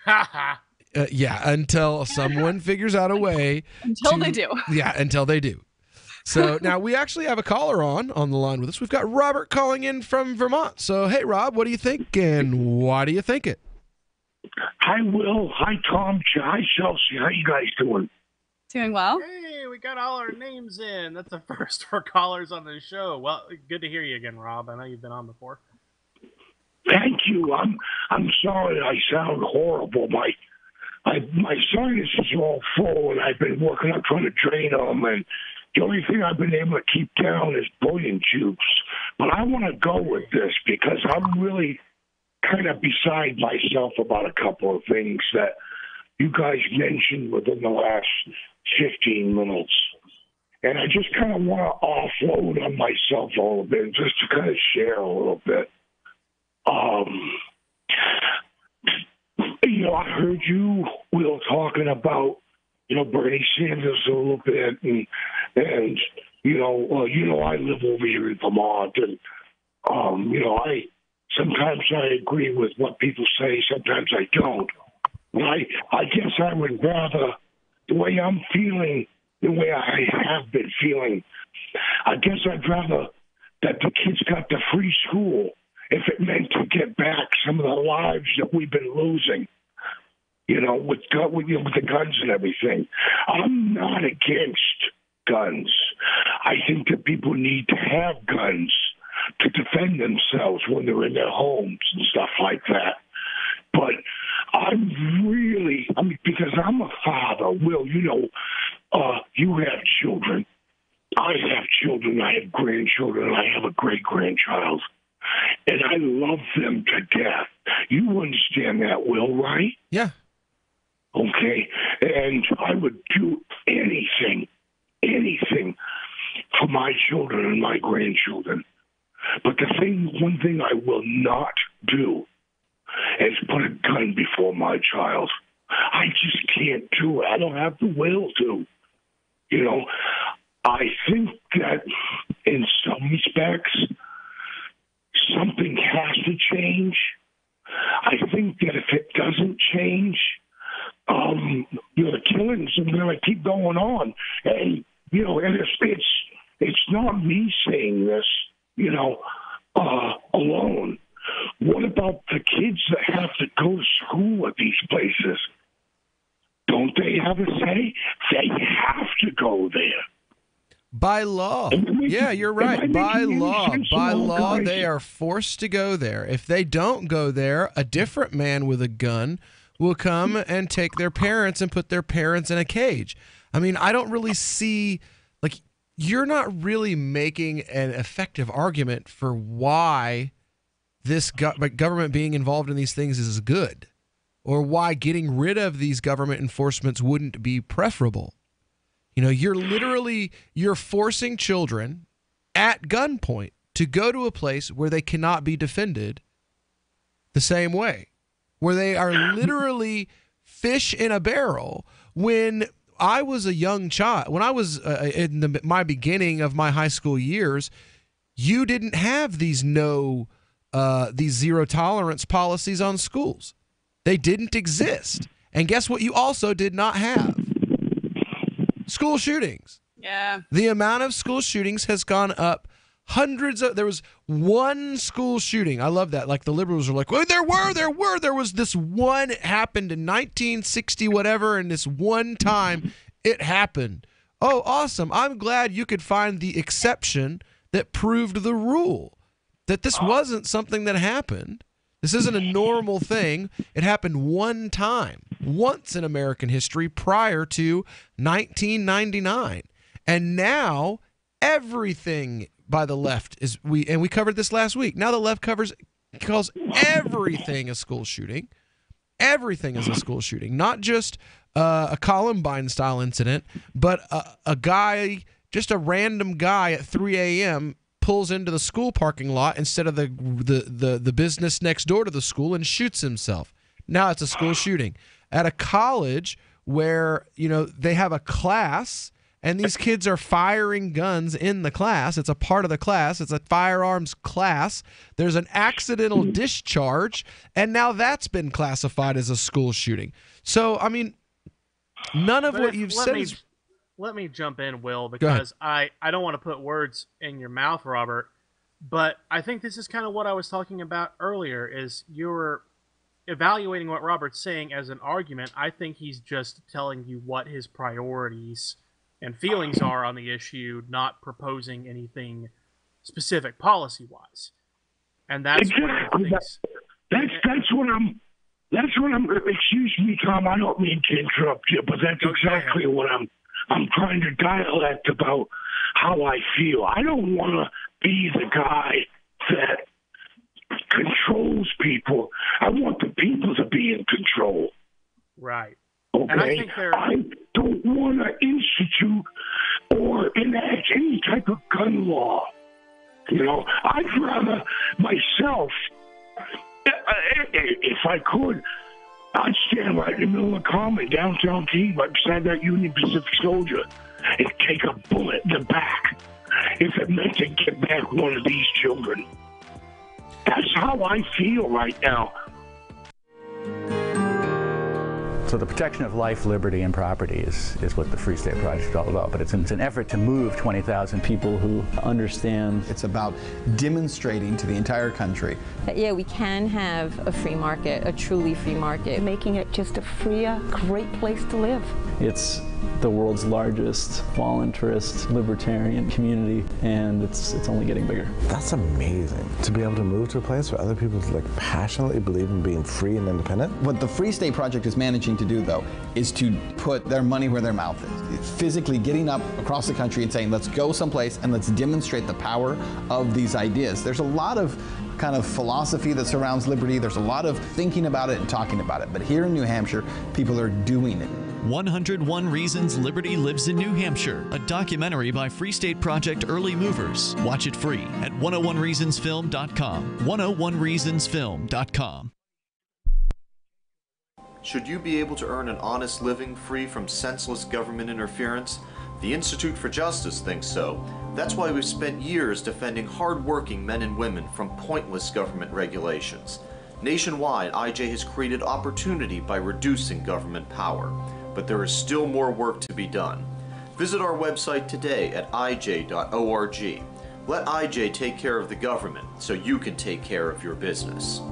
P: Yeah, until someone figures out a way.
Q: Until they do.
P: Yeah, until they do. So now we actually have a caller on the line with us. We've got Robert calling in from Vermont. So, hey, Rob, what do you think and why do you think it?
H: Hi, Will. Hi, Tom. Hi, Chelsea. How you guys doing?
Q: Doing well.
O: Hey, we got all our names in. That's the first for callers on the show. Well, good to hear you again, Rob. I know you've been on before.
H: Thank you. I'm sorry I sound horrible. My sinuses are all full, and I've been working on trying to drain them, and the only thing I've been able to keep down is bullion juice. But I want to go with this because I'm really kind of beside myself about a couple of things that you guys mentioned within the last 15 minutes. And I just kind of want to offload on myself a little bit, just to kind of share a little bit. You know, I heard you, Will, talking about, you know, Bernie Sanders a little bit, and you know, I live over here in Vermont, and you know, sometimes I agree with what people say, sometimes I don't. But I guess I would rather, the way I'm feeling, the way I have been feeling, I guess I'd rather that the kids got the free school if it meant to get back some of the lives that we've been losing. You know, with the guns and everything. I'm not against guns. I think that people need to have guns to defend themselves when they're in their homes and stuff like that. But because I'm a father, Will, you know, you have children. I have children. I have grandchildren. I have a great-grandchild. And I love them to death. You understand that, Will, right?
P: Yeah.
H: Okay, and I would do anything for my children and my grandchildren. But one thing I will not do is put a gun before my child. I just can't do it. I don't have the will to. You know, I think that in some respects, something has to change. I think that if it doesn't change, you know, the killings are going to keep going on, and you know, and it's not me saying this, you know, alone. What about the kids that have to go to school at these places? Don't they have a say? They have to go there.
P: By law. Yeah, you're right. By law, they are forced to go there. If they don't go there, a different man with a gun will come and take their parents and put their parents in a cage. I mean, I don't really see, like, you're not really making an effective argument for why this government being involved in these things is good, or why getting rid of these government enforcements wouldn't be preferable. You know, you're forcing children at gunpoint to go to a place where they cannot be defended the same way, where they are literally fish in a barrel. When I was a young child, when I was in my beginning of my high school years, you didn't have these zero tolerance policies on schools. They didn't exist. And guess what you also did not have? School shootings.
Q: Yeah.
P: The amount of school shootings has gone up. There was one school shooting. I love that. Like, the liberals are like, well, there was this one. It happened in 1960, whatever, and this one time it happened. Oh, awesome. I'm glad you could find the exception that proved the rule. That this wasn't something that happened. This isn't a normal thing. It happened one time, once in American history prior to 1999. And now everything by the left we covered this last week. Now the left calls everything a school shooting. everything is a school shooting, not just a Columbine-style incident, but a guy, just a random guy at 3 a.m. pulls into the school parking lot instead of the business next door to the school and shoots himself. Now it's a school shooting. At a college where, they have a class and these kids are firing guns in the class. It's a part of the class. It's a firearms class. There's an accidental discharge, and now that's been classified as a school shooting. So, I mean, none of what you've said is...
O: Let me jump in, Will, because I don't want to put words in your mouth, Robert, but I think this is kind of what I was talking about earlier, is you're evaluating what Robert's saying as an argument. I think he's just telling you what his priorities and feelings are on the issue, not proposing anything specific policy-wise. And that's one of the things.
H: That's what I'm. Excuse me, Tom. I don't mean to interrupt you, but that's exactly what I'm trying to dialect about how I feel. I don't want to be the guy that controls people. I want the people to be in control.
O: Right.
H: Okay.
O: And I think
H: I don't want to institute or enact any type of gun law. I'd rather myself, if I could, I'd stand right in the middle of Common, downtown Keene, right beside that Union Pacific soldier, and take a bullet in the back if it meant to get back one of these children. That's how I feel right now.
B: So the protection of life, liberty, and property is what the Free State Project is all about. But it's an effort to move 20,000 people who understand.
J: It's about demonstrating to the entire country
K: that, yeah, we can have a free market, a truly free market. Making it just a freer, great place to live.
B: It's the world's largest voluntarist libertarian community, and it's only getting bigger.
A: That's amazing, to be able to move to a place where other people passionately believe in being free and independent.
J: What the Free State Project is managing to do, though, is to put their money where their mouth is. It's physically getting up across the country and saying, let's go someplace and let's demonstrate the power of these ideas. There's a lot of kind of philosophy that surrounds liberty. There's a lot of thinking about it and talking about it. But here in New Hampshire, people are doing it.
G: 101 Reasons Liberty Lives in New Hampshire, a documentary by Free State Project Early Movers. Watch it free at 101reasonsfilm.com. 101reasonsfilm.com.
L: Should you be able to earn an honest living free from senseless government interference? The Institute for Justice thinks so. That's why we've spent years defending hard-working men and women from pointless government regulations. Nationwide, IJ has created opportunity by reducing government power. But there is still more work to be done. Visit our website today at ij.org. Let IJ take care of the government so you can take care of your business.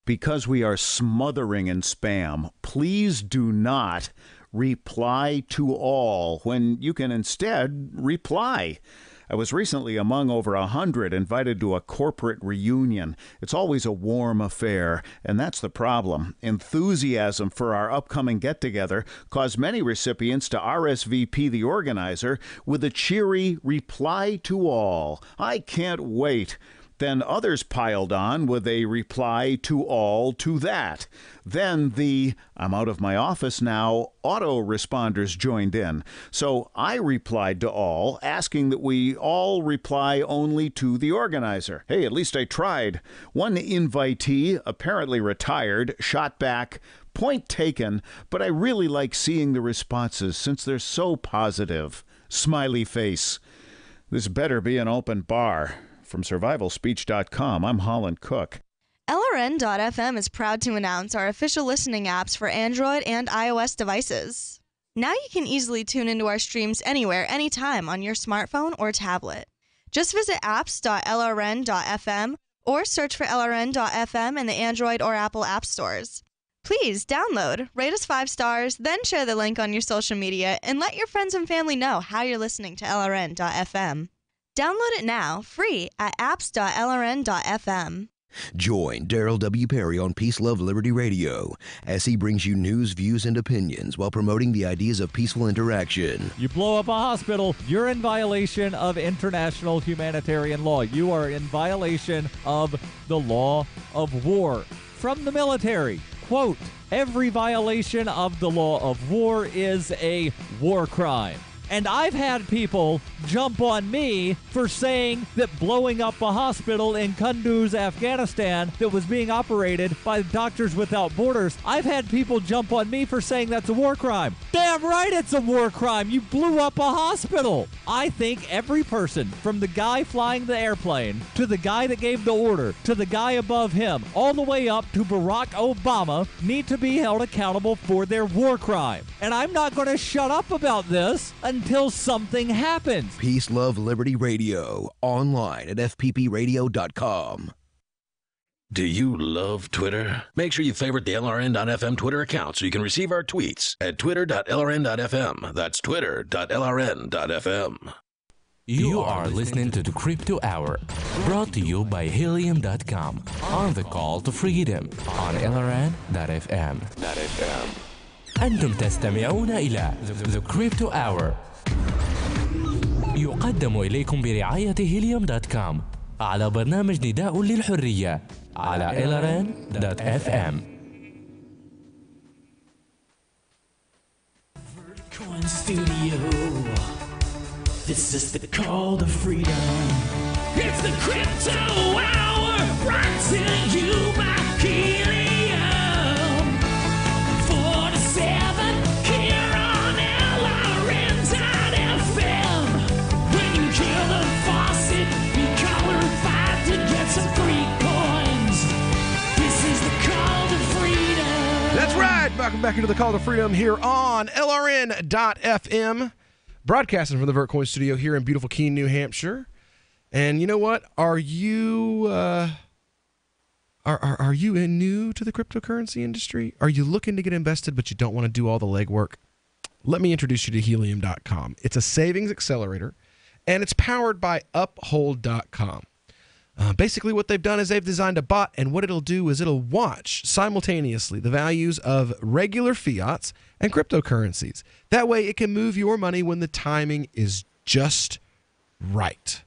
N: Because we are smothering in spam, please do not reply to all when you can instead reply. I was recently among over 100 invited to a corporate reunion. It's always a warm affair, and that's the problem. Enthusiasm for our upcoming get-together caused many recipients to RSVP the organizer with a cheery reply to all. I can't wait. Then others piled on with a reply to all to that. Then the "I'm out of my office now" autoresponders joined in. So I replied to all, asking that we all reply only to the organizer. Hey, at least I tried. One invitee, apparently retired, shot back, "Point taken, but I really like seeing the responses since they're so positive." Smiley face. This better be an open bar. From survivalspeech.com, I'm Holland Cook.
Z: LRN.FM is proud to announce our official listening apps for Android and iOS devices. Now you can easily tune into our streams anywhere, anytime on your smartphone or tablet. Just visit apps.lrn.fm or search for LRN.FM in the Android or Apple app stores. Please download, rate us 5 stars, then share the link on your social media and let your friends and family know how you're listening to LRN.FM. Download it now, free, at apps.lrn.fm.
D: Join Daryl W. Perry on Peace, Love, Liberty Radio as he brings you news, views, and opinions while promoting the ideas of peaceful interaction.
F: You blow up a hospital, you're in violation of international humanitarian law. You are in violation of the law of war. From the military, quote, every violation of the law of war is a war crime. And I've had people jump on me for saying that blowing up a hospital in Kunduz, Afghanistan, that was being operated by Doctors Without Borders, I've had people jump on me for saying that's a war crime. Damn right it's a war crime. You blew up a hospital. I think every person, from the guy flying the airplane, to the guy that gave the order, to the guy above him, all the way up to Barack Obama, need to be held accountable for their war crime. And I'm not going to shut up about this until something happens.
D: Peace, Love, Liberty Radio. Online at fppradio.com.
C: Do you love Twitter? Make sure you favorite the LRN.FM Twitter account so you can receive our tweets at twitter.lrn.fm. That's twitter.lrn.fm.
E: You are listening to the Crypto Hour, brought to you by Helium.com, on the call to freedom on LRN.fm. أنتم تستمعون إلى The Crypto Hour، يقدم إليكم برعاية Helium.com على برنامج نداء للحرية على LRN.fm.
M: Coin Studio. This is the call to freedom. It's the Crypto Hour, brought to you by Helium 47 here on LRN.FM. When you kill the faucet, you color-fied to get some free coins. This is the call to freedom.
P: That's right. Welcome back into the Call to Freedom here on LRN.FM. Broadcasting from the Vertcoin studio here in beautiful Keene, New Hampshire. And you know what? Are you are you new to the cryptocurrency industry? Are you looking to get invested but you don't want to do all the legwork? Let me introduce you to Helium.com. It's a savings accelerator, and it's powered by Uphold.com. Basically, what they've done is they've designed a bot, and what it'll do is it'll watch simultaneously the values of regular fiats and cryptocurrencies. That way, it can move your money when the timing is just right.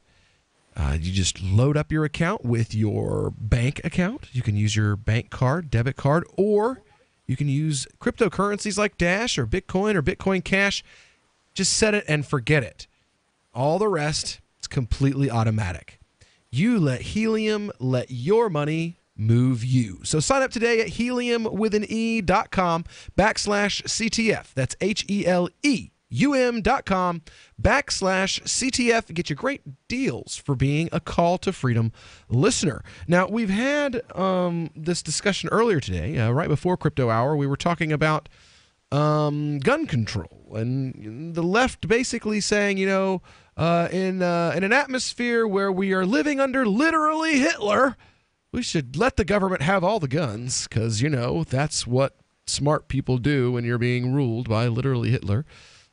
P: You just load up your account with your bank account. You can use your bank card, debit card, or you can use cryptocurrencies like Dash or Bitcoin Cash. Just set it and forget it. All the rest, it's completely automatic. You let Helium let your money move you. So sign up today at helium.com/CTF. That's HELEUM.com/CTF. Get your great deals for being a Call to Freedom listener. Now, we've had this discussion earlier today, right before Crypto Hour. We were talking about gun control, and the left basically saying, in an atmosphere where we are living under literally Hitler, we should let the government have all the guns because, that's what smart people do when you're being ruled by literally Hitler.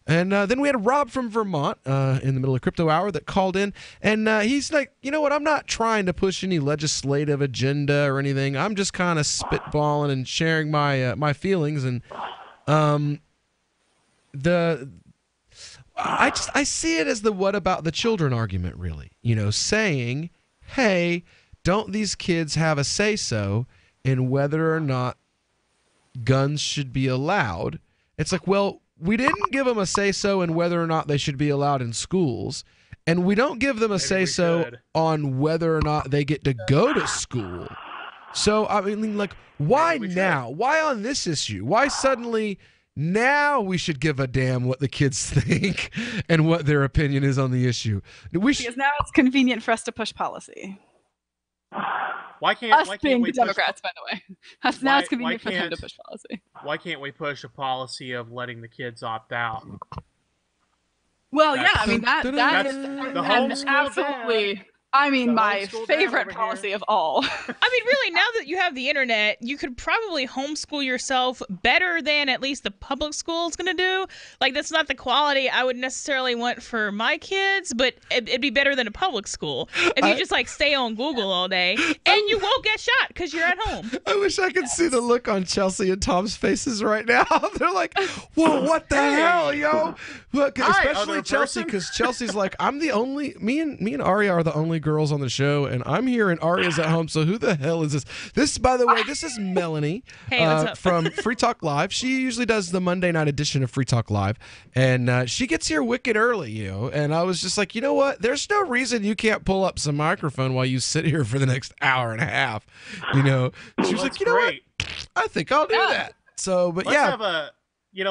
P: And then we had Rob from Vermont in the middle of Crypto Hour that called in, and he's like, you know what, I'm not trying to push any legislative agenda or anything. I'm just kind of spitballing and sharing my feelings. And I see it as the what about the children argument, really. Saying, hey, don't these kids have a say-so in whether or not guns should be allowed? It's like, well, we didn't give them a say-so in whether or not they should be allowed in schools, and we don't give them a say-so on whether or not they get to go to school. So, I mean, like, why now? Why on this issue? Why suddenly now we should give a damn what the kids think and what their opinion is on the issue?
Q: Because now it's convenient for us to push policy.
O: Why can't
Q: we Democrats, by the way? Now it's convenient for them to push policy.
O: Why can't we push a policy of letting the kids opt out?
Q: Well, yeah, I mean that is the homeschool absolutely. I mean, my favorite policy of all.
I: I mean, really, now that you have the internet, you could probably homeschool yourself better than at least the public school is going to do. Like, that's not the quality I would necessarily want for my kids, but it'd be better than a public school if you just like stay on Google all day and you won't get shot because you're at home.
P: I wish I could see the look on Chelsea and Tom's faces right now. They're like, whoa, what the hell, yo? Look, especially Chelsea, because Chelsea's like, me and Aria are the only girls on the show, and I'm here and Aria's at home, so who the hell is this? This, by the way, this is Melanie from Free Talk Live. She usually does the Monday night edition of Free Talk Live, and she gets here wicked early, and I was just like, you know what? There's no reason you can't pull up some microphone while you sit here for the next hour and a half, She was like, you know what? I think I'll do that. So, but
O: Let's have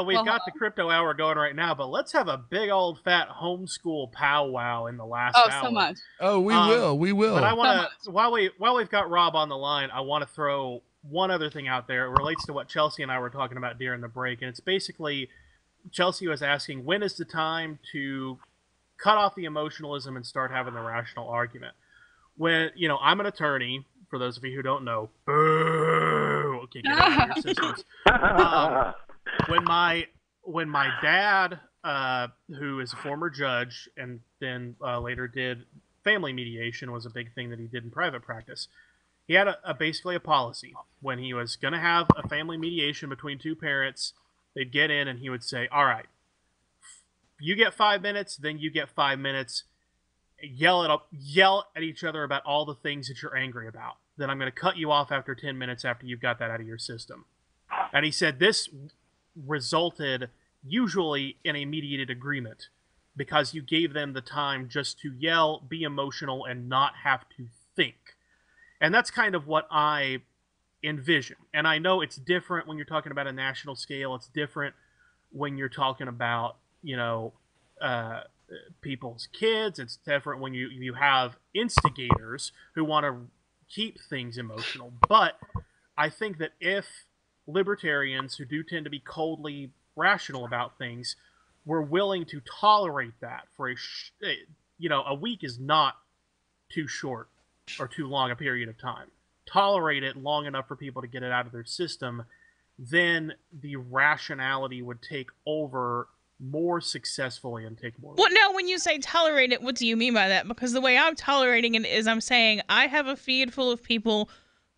O: we've got the crypto hour going right now, but let's have a big old fat homeschool powwow in the last hour.
Q: So much.
P: Oh, we will.
O: But I want to, while we've got Rob on the line, I want to throw one other thing out there. It relates to what Chelsea and I were talking about during the break, and it's basically Chelsea was asking, when is the time to cut off the emotionalism and start having the rational argument? When, I'm an attorney, for those of you who don't know. Boo! Okay, get out of your systems. When my dad, who is a former judge and then later did family mediation, was a big thing that he did in private practice. He had basically a policy. When he was going to have a family mediation between two parents, they'd get in and he would say, all right, you get 5 minutes, then you get 5 minutes. Yell at each other about all the things that you're angry about. Then I'm going to cut you off after 10 minutes after you've got that out of your system. And he said this resulted usually in a mediated agreement because you gave them the time just to yell, be emotional, and not have to think. And that's kind of what I envision. And I know it's different when you're talking about a national scale. It's different when you're talking about, people's kids. It's different when you have instigators who want to keep things emotional. But I think that if libertarians, who do tend to be coldly rational about things, were willing to tolerate that for a week is not too short or too long a period of time. Tolerate it long enough for people to get it out of their system, then the rationality would take over more successfully and take more.
I: Well, now, when you say tolerate it, what do you mean by that? Because the way I'm tolerating it is I'm saying I have a feed full of people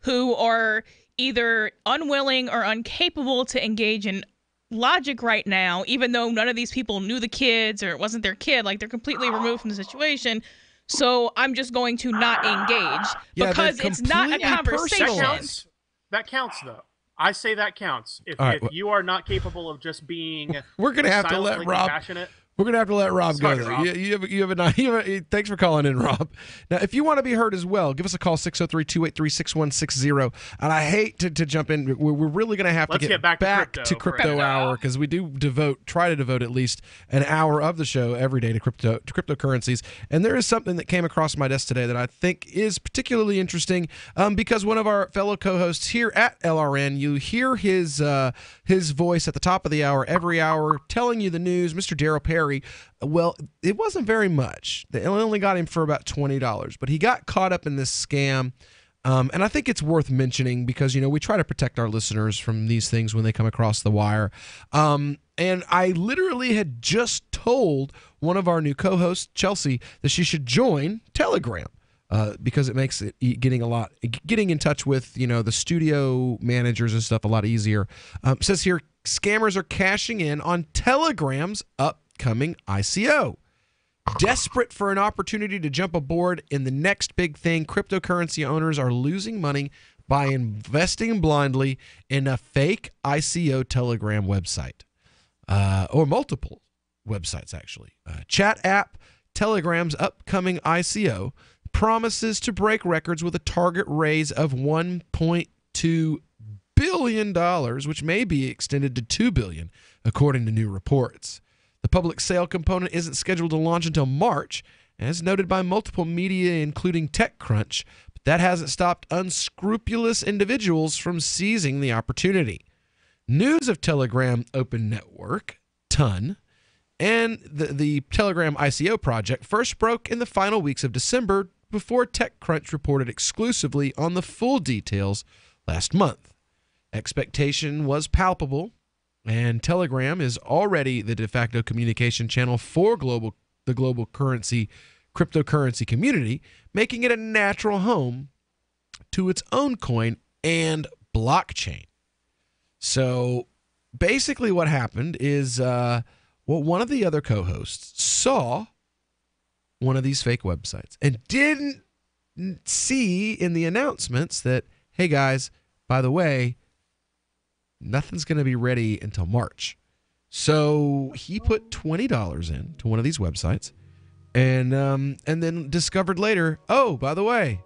I: who are either unwilling or incapable to engage in logic right now, even though none of these people knew the kids or it wasn't their kid. Like, they're completely removed from the situation. So I'm just going to not engage because it's not a conversation.
O: That counts, though. I say that counts. If you are not capable of just being
P: we're gonna have to let Rob. We're going to have to let Rob go, though. Thanks for calling in, Rob. Now, if you want to be heard as well, give us a call, 603-283-6160. And I hate to jump in. We're really going to have to get back to Crypto Hour, because we do try to devote at least an hour of the show every day to cryptocurrencies. And there is something that came across my desk today that I think is particularly interesting, because one of our fellow co-hosts here at LRN, you hear his voice at the top of the hour every hour telling you the news, Mr. Daryl Perry. Well, it wasn't very much. They only got him for about $20, but he got caught up in this scam. And I think it's worth mentioning because, we try to protect our listeners from these things when they come across the wire. And I literally had just told one of our new co-hosts, Chelsea, that she should join Telegram. Because it makes it getting in touch with, the studio managers and stuff a lot easier. It says here, scammers are cashing in on Telegram's upcoming ICO. Desperate for an opportunity to jump aboard in the next big thing, cryptocurrency owners are losing money by investing blindly in a fake ICO Telegram website, or multiple websites, actually. Chat app Telegram's upcoming ICO promises to break records with a target raise of $1.2 billion, which may be extended to $2 billion, according to new reports. The public sale component isn't scheduled to launch until March, as noted by multiple media, including TechCrunch, but that hasn't stopped unscrupulous individuals from seizing the opportunity. News of Telegram Open Network, TON, and the Telegram ICO project first broke in the final weeks of December, before TechCrunch reported exclusively on the full details last month. Expectation was palpable, and Telegram is already the de facto communication channel for the global cryptocurrency community, making it a natural home to its own coin and blockchain. So basically what happened is one of the other co-hosts saw one of these fake websites and didn't see in the announcements that, hey guys, by the way, nothing's going to be ready until March. So he put $20 in to one of these websites and then discovered later, oh, by the way,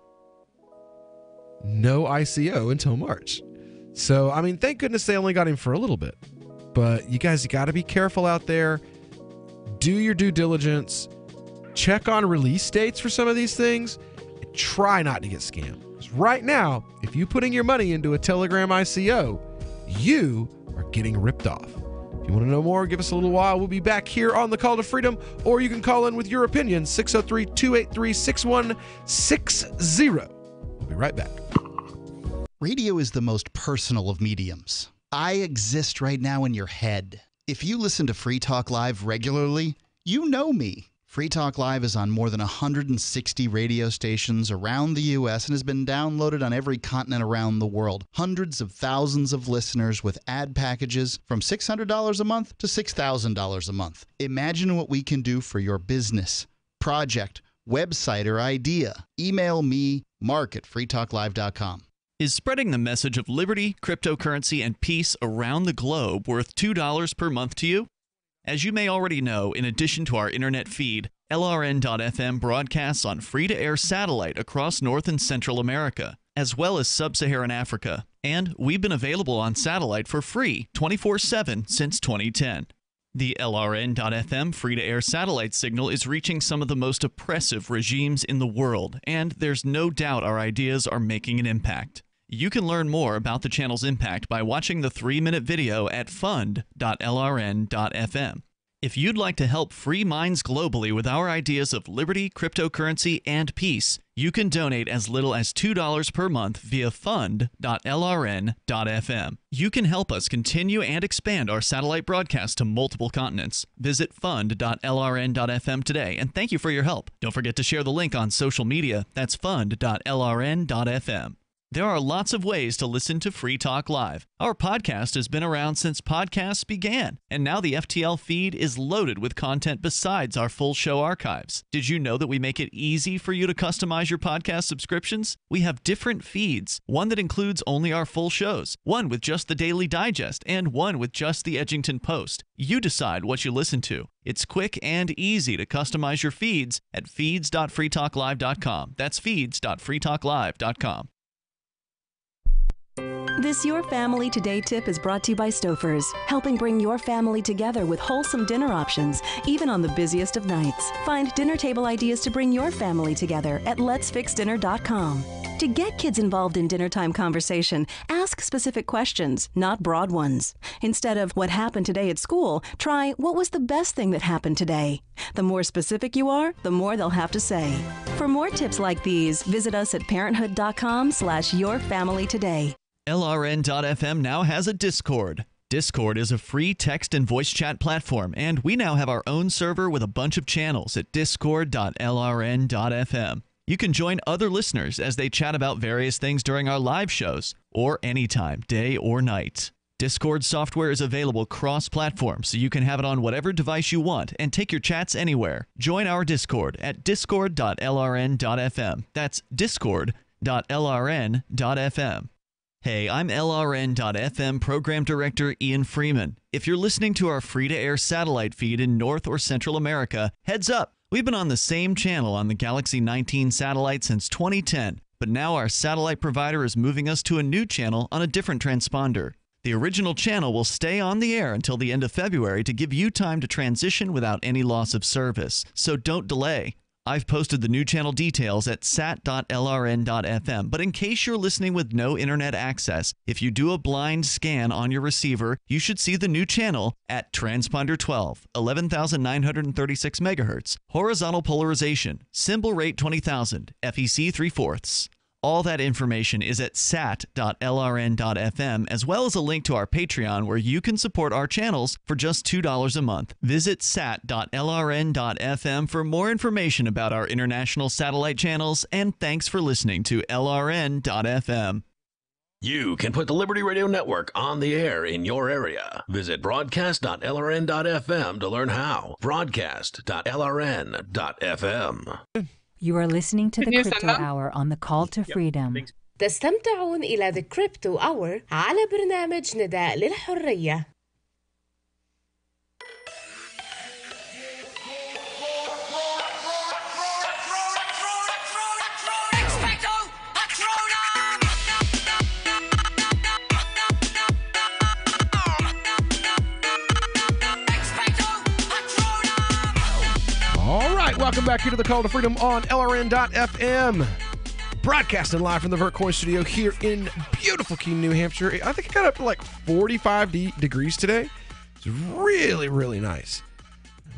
P: no ICO until March. So, I mean, thank goodness they only got him for a little bit. But you guys, you got to be careful out there. Do your due diligence. Check on release dates for some of these things. Try not to get scammed. Because right now, if you're putting your money into a Telegram ICO, you are getting ripped off. If you want to know more, give us a little while. We'll be back here on the Call to Freedom, or you can call in with your opinion, 603-283-6160. We'll be right back.
R: Radio is the most personal of mediums. I exist right now in your head. If you listen to Free Talk Live regularly, you know me. Free Talk Live is on more than 160 radio stations around the U.S. and has been downloaded on every continent around the world. Hundreds of thousands of listeners with ad packages from $600 a month to $6,000 a month. Imagine what we can do for your business, project, website, or idea. Email me, mark@freetalklive.com.
G: Is spreading the message of liberty, cryptocurrency, and peace around the globe worth $2 per month to you? As you may already know, in addition to our internet feed, LRN.FM broadcasts on free-to-air satellite across North and Central America, as well as Sub-Saharan Africa. And we've been available on satellite for free 24/7 since 2010. The LRN.FM free-to-air satellite signal is reaching some of the most oppressive regimes in the world, and there's no doubt our ideas are making an impact. You can learn more about the channel's impact by watching the 3-minute video at fund.lrn.fm. If you'd like to help free minds globally with our ideas of liberty, cryptocurrency, and peace, you can donate as little as $2 per month via fund.lrn.fm. You can help us continue and expand our satellite broadcast to multiple continents. Visit fund.lrn.fm today, and thank you for your help. Don't forget to share the link on social media. That's fund.lrn.fm. There are lots of ways to listen to Free Talk Live. Our podcast has been around since podcasts began, and now the FTL feed is loaded with content besides our full show archives. Did you know that we make it easy for you to customize your podcast subscriptions? We have different feeds, one that includes only our full shows, one with just the Daily Digest, and one with just the Edgington Post. You decide what you listen to. It's quick and easy to customize your feeds at feeds.freetalklive.com. That's feeds.freetalklive.com.
S: This Your Family Today tip is brought to you by Stouffer's, helping bring your family together with wholesome dinner options, even on the busiest of nights. Find dinner table ideas to bring your family together at letsfixdinner.com. To get kids involved in dinner time conversation, ask specific questions, not broad ones. Instead of what happened today at school, try what was the best thing that happened today. The more specific you are, the more they'll have to say. For more tips like these, visit us at parenthood.com/yourfamilytoday.
G: LRN.FM now has a Discord. Discord is a free text and voice chat platform, and we now have our own server with a bunch of channels at discord.lrn.fm. You can join other listeners as they chat about various things during our live shows, or anytime, day or night. Discord software is available cross-platform, so you can have it on whatever device you want and take your chats anywhere. Join our Discord at discord.lrn.fm. That's discord.lrn.fm. Hey, I'm LRN.FM Program Director Ian Freeman. If you're listening to our free-to-air satellite feed in North or Central America, heads up! We've been on the same channel on the Galaxy 19 satellite since 2010, but now our satellite provider is moving us to a new channel on a different transponder. The original channel will stay on the air until the end of February to give you time to transition without any loss of service, so don't delay. I've posted the new channel details at sat.lrn.fm, but in case you're listening with no internet access, if you do a blind scan on your receiver, you should see the new channel at transponder 12, 11,936 megahertz, horizontal polarization, symbol rate 20,000, FEC 3/4. All that information is at sat.lrn.fm, as well as a link to our Patreon where you can support our channels for just $2 a month. Visit sat.lrn.fm for more information about our international satellite channels, and thanks for listening to LRN.fm.
C: You can put the Liberty Radio Network on the air in your area. Visit broadcast.lrn.fm to learn how. Broadcast.lrn.fm.
T: You are listening to the Crypto Hour on the Call to Freedom.
U: تستمتعون إلى The Crypto Hour على برنامج نداء للحرية.
P: Welcome back here to the Call to Freedom on LRN.FM. Broadcasting live from the VertCoin studio here in beautiful Keene, New Hampshire. I think it got up to like 45 degrees today. It's really, really nice.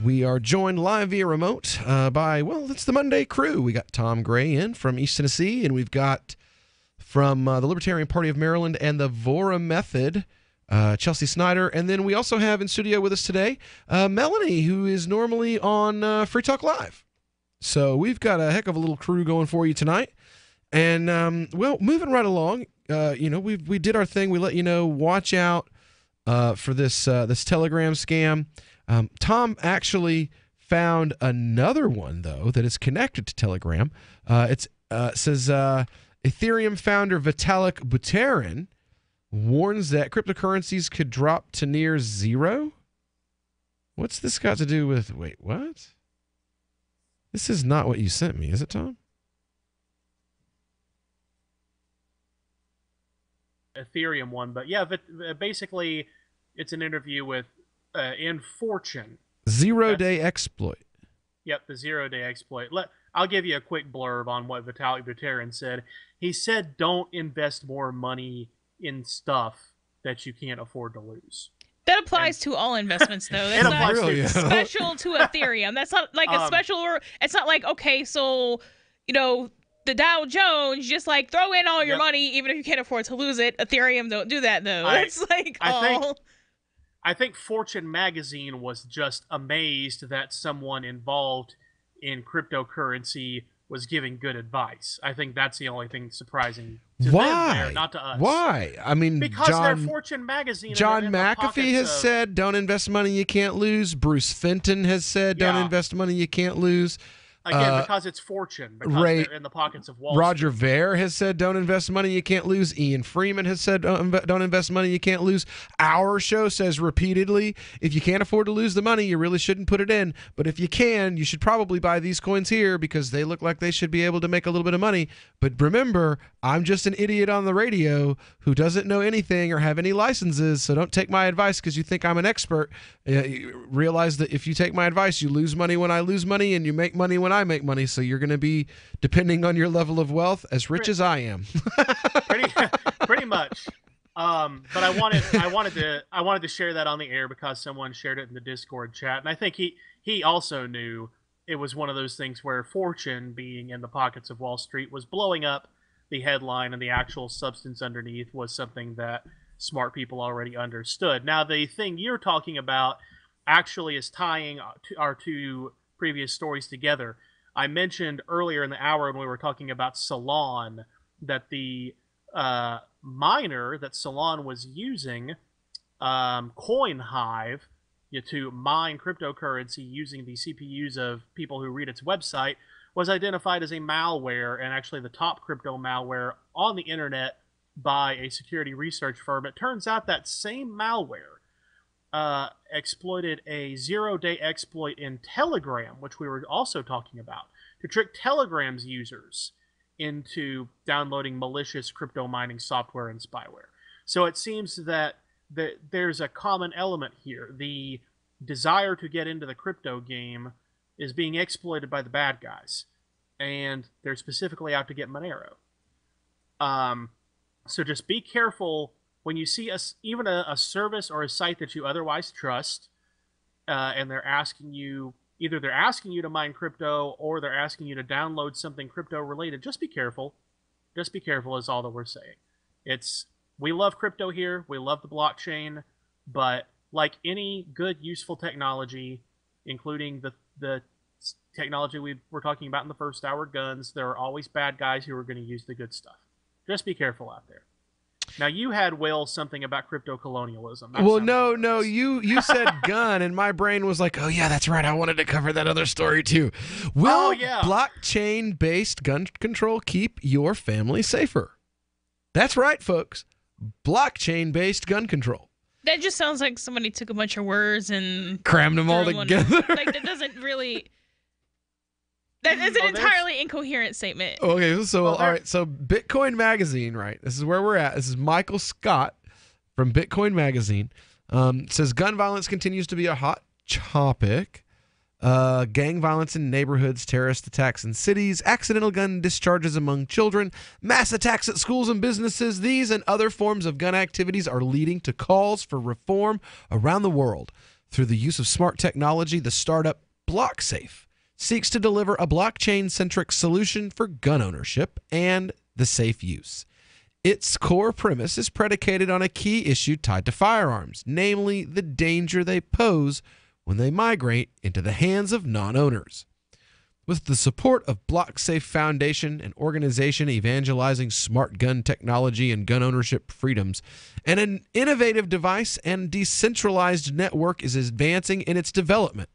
P: We are joined live via remote by, well, it's the Monday crew. We got Tom Gray in from East Tennessee, and we've got from the Libertarian Party of Maryland and the Vora Method, Chelsea Snyder. And then we also have in studio with us today Melanie, who is normally on Free Talk Live. So we've got a heck of a little crew going for you tonight. And, well, moving right along, we did our thing. We let you know, watch out for this Telegram scam. Tom actually found another one, though, that is connected to Telegram. It says Ethereum founder Vitalik Buterin warns that cryptocurrencies could drop to near zero. What's this got to do with... Wait, what? This is not what you sent me, is it, Tom?
O: Ethereum one, but yeah, basically it's an interview with in Fortune.
P: Zero-day exploit.
O: Yep, the zero-day exploit. I'll give you a quick blurb on what Vitalik Buterin said. He said, don't invest more money in stuff that you can't afford to lose.
I: That applies to all investments, though. That's not special to Ethereum. That's not like a special. It's not like, okay, so the Dow Jones, just like throw in all your money, even if you can't afford to lose it. Ethereum don't do that, though. It's like
O: I think Fortune magazine was just amazed that someone involved in cryptocurrency was giving good advice. I think that's the only thing surprising to them there, not to us.
P: Why? I mean,
O: because they're Fortune magazine.
P: John McAfee has said, don't invest money you can't lose. Bruce Fenton has said, don't invest money you can't lose.
O: Again, because it's Fortune, because they're in the pockets of Wall Street.
P: Roger Ver has said, don't invest money you can't lose. Ian Freeman has said, don't invest money you can't lose. Our show says repeatedly, if you can't afford to lose the money, you really shouldn't put it in. But if you can, you should probably buy these coins here because they look like they should be able to make a little bit of money. But remember, I'm just an idiot on the radio who doesn't know anything or have any licenses, so don't take my advice because you think I'm an expert. Realize that if you take my advice, you lose money when I lose money and you make money when I make money, so you're going to be, depending on your level of wealth, as rich as I am.
O: pretty much. But I wanted to share that on the air because someone shared it in the Discord chat, and I think he also knew it was one of those things where Fortune, being in the pockets of Wall Street, was blowing up the headline, and the actual substance underneath was something that smart people already understood. Now, the thing you're talking about actually is tying our two previous stories together. I mentioned earlier in the hour when we were talking about Salon that the miner that Salon was using, CoinHive, to mine cryptocurrency using the CPUs of people who read its website, was identified as a malware, and actually the top crypto malware on the internet by a security research firm. It turns out that same malware exploited a zero-day exploit in Telegram, which we were also talking about, to trick Telegram's users into downloading malicious crypto mining software and spyware. So it seems that there's a common element here. The desire to get into the crypto game is being exploited by the bad guys, and they're specifically out to get Monero. So just be careful when you see even a service or a site that you otherwise trust, and they're asking you to mine crypto, or they're asking you to download something crypto related. Just be careful. Just be careful is all that we're saying. We love crypto here. We love the blockchain, but like any good, useful technology, including the technology we were talking about in the first hour, guns, there are always bad guys who are going to use the good stuff. Just be careful out there. Now, you had, Will, something about crypto colonialism.
P: Well, no, you said gun, and my brain was like, oh, yeah, that's right. I wanted to cover that other story, too. Will blockchain-based gun control keep your family safer? That's right, folks. Blockchain-based gun control.
I: That just sounds like somebody took a bunch of words and
P: crammed them all together.
I: Like, that doesn't really... That is an entirely incoherent statement.
P: Okay, so all right. So Bitcoin Magazine, right? This is where we're at. This is Michael Scott from Bitcoin Magazine. Says gun violence continues to be a hot topic. Gang violence in neighborhoods, terrorist attacks in cities, accidental gun discharges among children, mass attacks at schools and businesses. These and other forms of gun activities are leading to calls for reform around the world. Through the use of smart technology, the startup BlockSafe seeks to deliver a blockchain-centric solution for gun ownership and the safe use. Its core premise is predicated on a key issue tied to firearms, namely the danger they pose when they migrate into the hands of non-owners. With the support of BlockSafe Foundation, an organization evangelizing smart gun technology and gun ownership freedoms, and an innovative device and decentralized network is advancing in its development.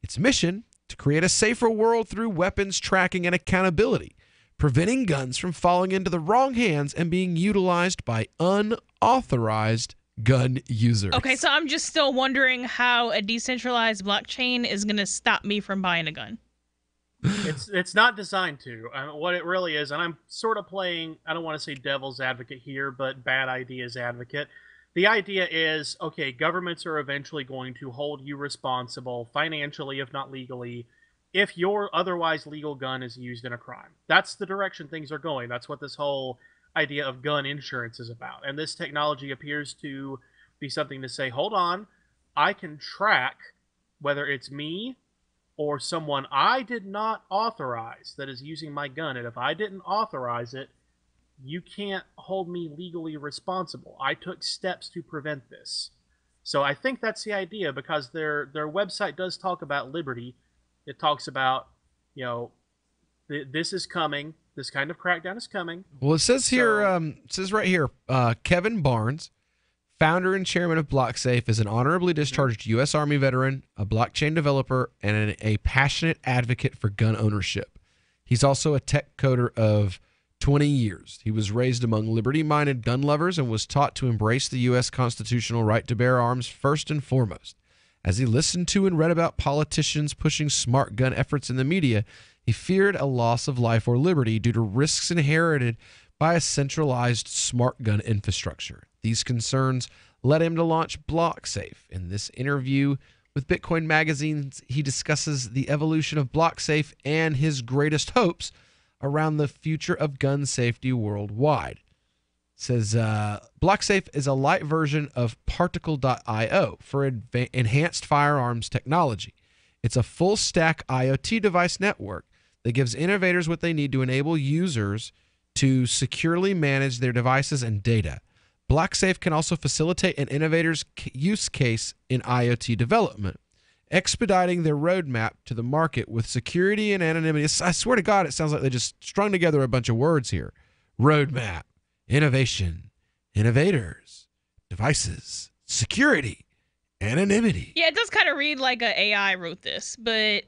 P: Its mission to create a safer world through weapons tracking and accountability, preventing guns from falling into the wrong hands and being utilized by unauthorized gun users.
I: Okay, so I'm just still wondering how a decentralized blockchain is going to stop me from buying a gun.
O: It's not designed to. What it really is, and I'm sort of playing, I don't want to say devil's advocate here, but bad ideas advocate. The idea is, okay, governments are eventually going to hold you responsible financially, if not legally, if your otherwise legal gun is used in a crime. That's the direction things are going. That's what this whole idea of gun insurance is about. And this technology appears to be something to say, hold on, I can track whether it's me or someone I did not authorize that is using my gun. And if I didn't authorize it, you can't hold me legally responsible. I took steps to prevent this. So I think that's the idea, because their website does talk about liberty. It talks about, this is coming. This kind of crackdown is coming.
P: Well, it says here, it says right here, Kevin Barnes, founder and chairman of BlockSafe, is an honorably discharged U.S. Army veteran, a blockchain developer, and a passionate advocate for gun ownership. He's also a tech coder of 20 years. He was raised among liberty-minded gun lovers and was taught to embrace the U.S. constitutional right to bear arms first and foremost. As he listened to and read about politicians pushing smart gun efforts in the media, he feared a loss of life or liberty due to risks inherited by a centralized smart gun infrastructure. These concerns led him to launch BlockSafe. In this interview with Bitcoin Magazine, he discusses the evolution of BlockSafe and his greatest hopes around the future of gun safety worldwide. It says, BlockSafe is a light version of Particle.io for enhanced firearms technology. It's a full-stack IoT device network that gives innovators what they need to enable users to securely manage their devices and data. BlockSafe can also facilitate an innovator's use case in IoT development, expediting their roadmap to the market with security and anonymity. I swear to God, it sounds like they just strung together a bunch of words here. Roadmap, innovation, innovators, devices, security, anonymity.
I: Yeah, it does kind of read like an AI wrote this, but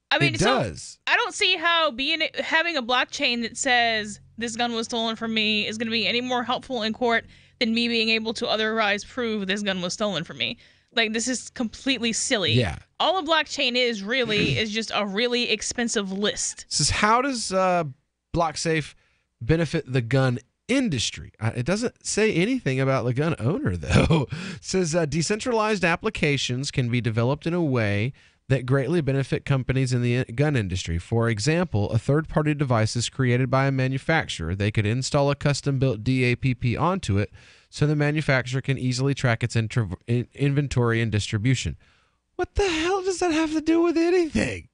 I: I mean,
P: it does.
I: I don't see how having a blockchain that says this gun was stolen from me is going to be any more helpful in court than me being able to otherwise prove this gun was stolen from me. Like, this is completely silly.
P: Yeah.
I: All a blockchain is really is just a really expensive list.
P: Says, how does BlockSafe benefit the gun industry? It doesn't say anything about the gun owner, though. It says decentralized applications can be developed in a way that greatly benefit companies in the gun industry. For example, a third-party device is created by a manufacturer. They could install a custom-built DAPP onto it so the manufacturer can easily track its inventory and distribution. What the hell does that have to do with anything?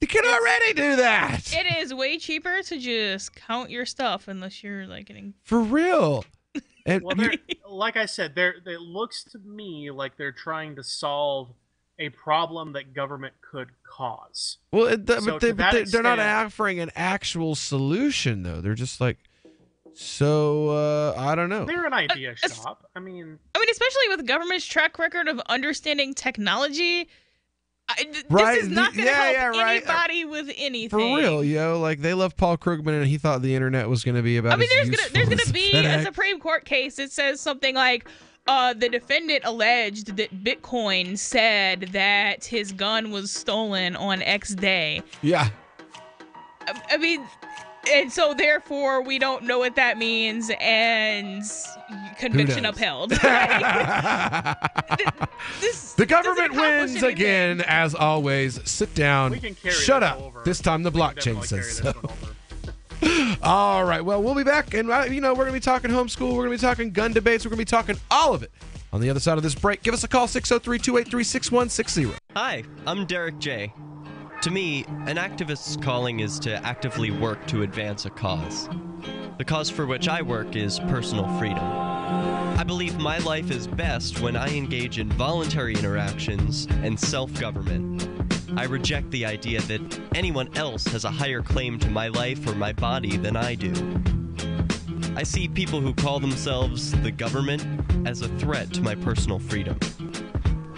P: You can already do that.
I: It is way cheaper to just count your stuff unless you're like getting
P: for real. And
O: well, like I said, it looks to me like they're trying to solve a problem that government could cause.
P: Well, but they're not offering an actual solution, though. They're just like, I don't know.
O: They're an idea shop. I mean,
I: especially with the government's track record of understanding technology.
P: Right?
I: This is not going to help anybody with anything.
P: For real, yo. Like, they love Paul Krugman, and he thought the internet was going to be about
I: there's going to be a Supreme Court case that says something like, the defendant alleged that Bitcoin said that his gun was stolen on X day.
P: Yeah.
I: And so therefore we don't know what that means, and conviction upheld.
P: The government wins again, as always. Sit down. Shut up.
O: Over.
P: This time the blockchain says so. All right. Well, we'll be back, and we're going to be talking homeschool. We're going to be talking gun debates. We're going to be talking all of it on the other side of this break. Give us a call, 603-283-6160.
H: Hi, I'm Derek J. To me, an activist's calling is to actively work to advance a cause. The cause for which I work is personal freedom. I believe my life is best when I engage in voluntary interactions and self-government. I reject the idea that anyone else has a higher claim to my life or my body than I do. I see people who call themselves the government as a threat to my personal freedom.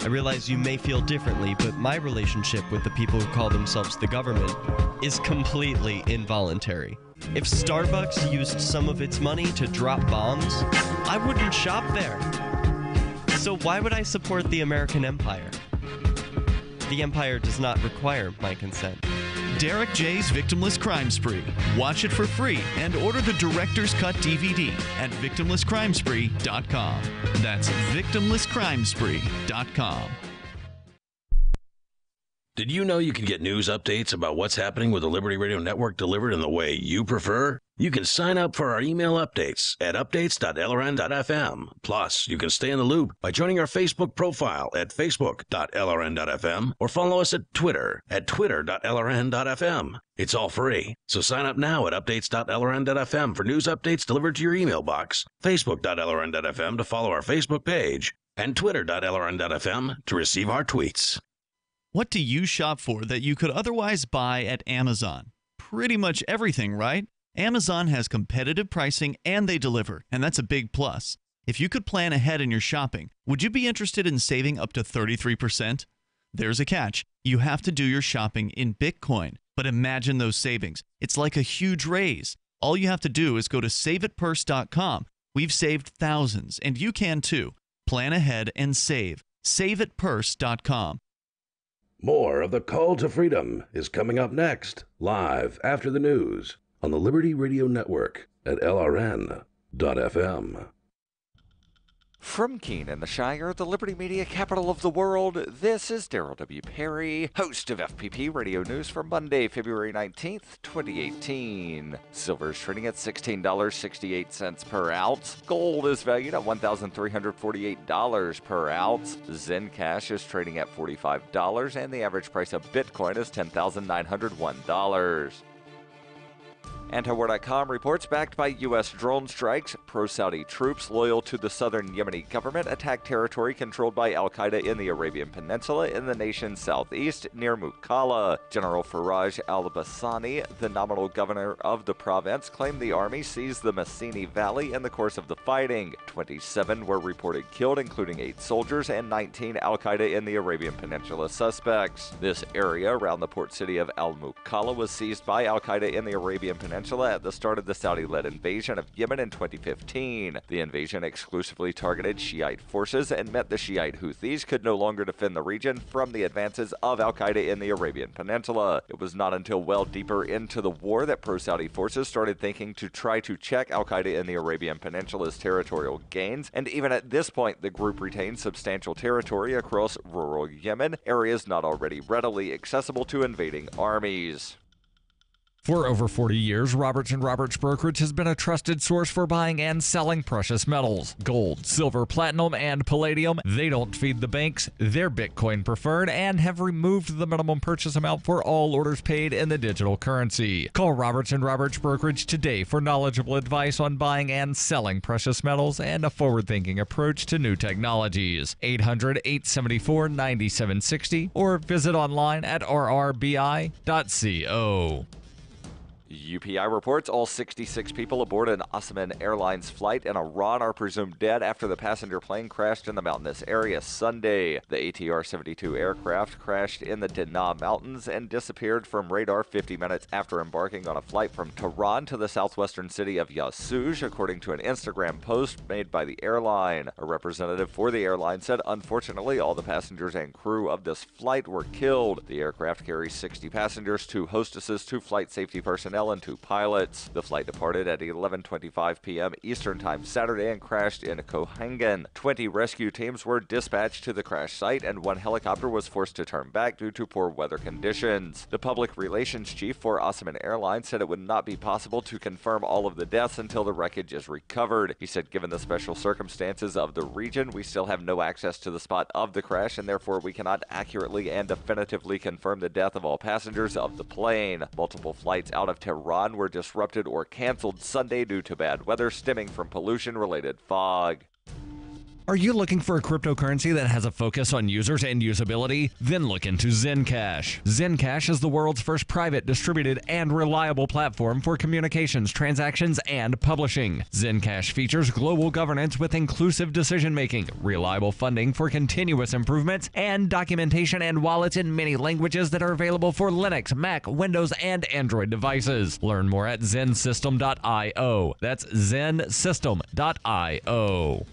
H: I realize you may feel differently, but my relationship with the people who call themselves the government is completely involuntary. If Starbucks used some of its money to drop bombs, I wouldn't shop there. So why would I support the American empire? The empire does not require my consent.
G: Derek J's Victimless Crime Spree. Watch it for free and order the Director's Cut DVD at victimlesscrimespree.com. That's victimlesscrimespree.com.
C: Did you know you can get news updates about what's happening with the Liberty Radio Network delivered in the way you prefer? You can sign up for our email updates at updates.lrn.fm. Plus, you can stay in the loop by joining our Facebook profile at facebook.lrn.fm or follow us at Twitter at twitter.lrn.fm. It's all free, so sign up now at updates.lrn.fm for news updates delivered to your email box, facebook.lrn.fm to follow our Facebook page, and twitter.lrn.fm to receive our tweets.
G: What do you shop for that you could otherwise buy at Amazon? Pretty much everything, right? Amazon has competitive pricing and they deliver, and that's a big plus. If you could plan ahead in your shopping, would you be interested in saving up to 33%? There's a catch. You have to do your shopping in Bitcoin. But imagine those savings. It's like a huge raise. All you have to do is go to saveitpurse.com. We've saved thousands, and you can too. Plan ahead and save. Saveitpurse.com.
C: More of the Call to Freedom is coming up next, live after the news on the Liberty Radio Network at LRN.FM.
K: From Keene in the Shire, the Liberty Media capital of the world, this is Daryl W. Perry, host of FPP Radio News for Monday, February 19th, 2018. Silver is trading at $16.68 per ounce. Gold is valued at $1,348 per ounce. Zencash is trading at $45, and the average price of Bitcoin is $10,901. Antiwar.com reports backed by U.S. drone strikes, pro-Saudi troops loyal to the southern Yemeni government attack territory controlled by al-Qaeda in the Arabian Peninsula in the nation's southeast near Mukalla. General Faraj al-Bassani, the nominal governor of the province, claimed the army seized the Massini Valley in the course of the fighting. 27 were reported killed, including 8 soldiers and 19 al-Qaeda in the Arabian Peninsula suspects. This area around the port city of al-Mukalla was seized by al-Qaeda in the Arabian Peninsula Peninsula at the start of the Saudi-led invasion of Yemen in 2015. The invasion exclusively targeted Shiite forces and meant the Shiite Houthis could no longer defend the region from the advances of al-Qaeda in the Arabian Peninsula. It was not until well deeper into the war that pro-Saudi forces started thinking to try to check al-Qaeda in the Arabian Peninsula's territorial gains, and even at this point, the group retained substantial territory across rural Yemen, areas not already readily accessible to invading armies.
F: For over 40 years, Roberts & Roberts Brokerage has been a trusted source for buying and selling precious metals. Gold, silver, platinum, and palladium. They don't feed the banks. They're Bitcoin preferred and have removed the minimum purchase amount for all orders paid in the digital currency. Call Roberts & Roberts Brokerage today for knowledgeable advice on buying and selling precious metals and a forward-thinking approach to new technologies. 800-874-9760 or visit online at rrbi.co.
K: UPI reports all 66 people aboard an Osman Airlines flight in Iran are presumed dead after the passenger plane crashed in the mountainous area Sunday. The ATR-72 aircraft crashed in the Dinah Mountains and disappeared from radar 50 minutes after embarking on a flight from Tehran to the southwestern city of Yasuj, according to an Instagram post made by the airline. A representative for the airline said, "Unfortunately, all the passengers and crew of this flight were killed. The aircraft carries 60 passengers, 2 hostesses, 2 flight safety personnel, and 2 pilots. The flight departed at 11:25 p.m. Eastern Time Saturday and crashed in Kohangan. 20 rescue teams were dispatched to the crash site, and 1 helicopter was forced to turn back due to poor weather conditions. The public relations chief for Osman Airlines said it would not be possible to confirm all of the deaths until the wreckage is recovered. He said, "Given the special circumstances of the region, we still have no access to the spot of the crash, and therefore we cannot accurately and definitively confirm the death of all passengers of the plane." Multiple flights out of Tehran were disrupted or canceled Sunday due to bad weather stemming from pollution-related fog.
F: Are you looking for a cryptocurrency that has a focus on users and usability? Then look into Zencash. Zencash is the world's first private, distributed, and reliable platform for communications, transactions, and publishing. Zencash features global governance with inclusive decision-making, reliable funding for continuous improvements, and documentation and wallets in many languages that are available for Linux, Mac, Windows, and Android devices. Learn more at zensystem.io. That's zensystem.io.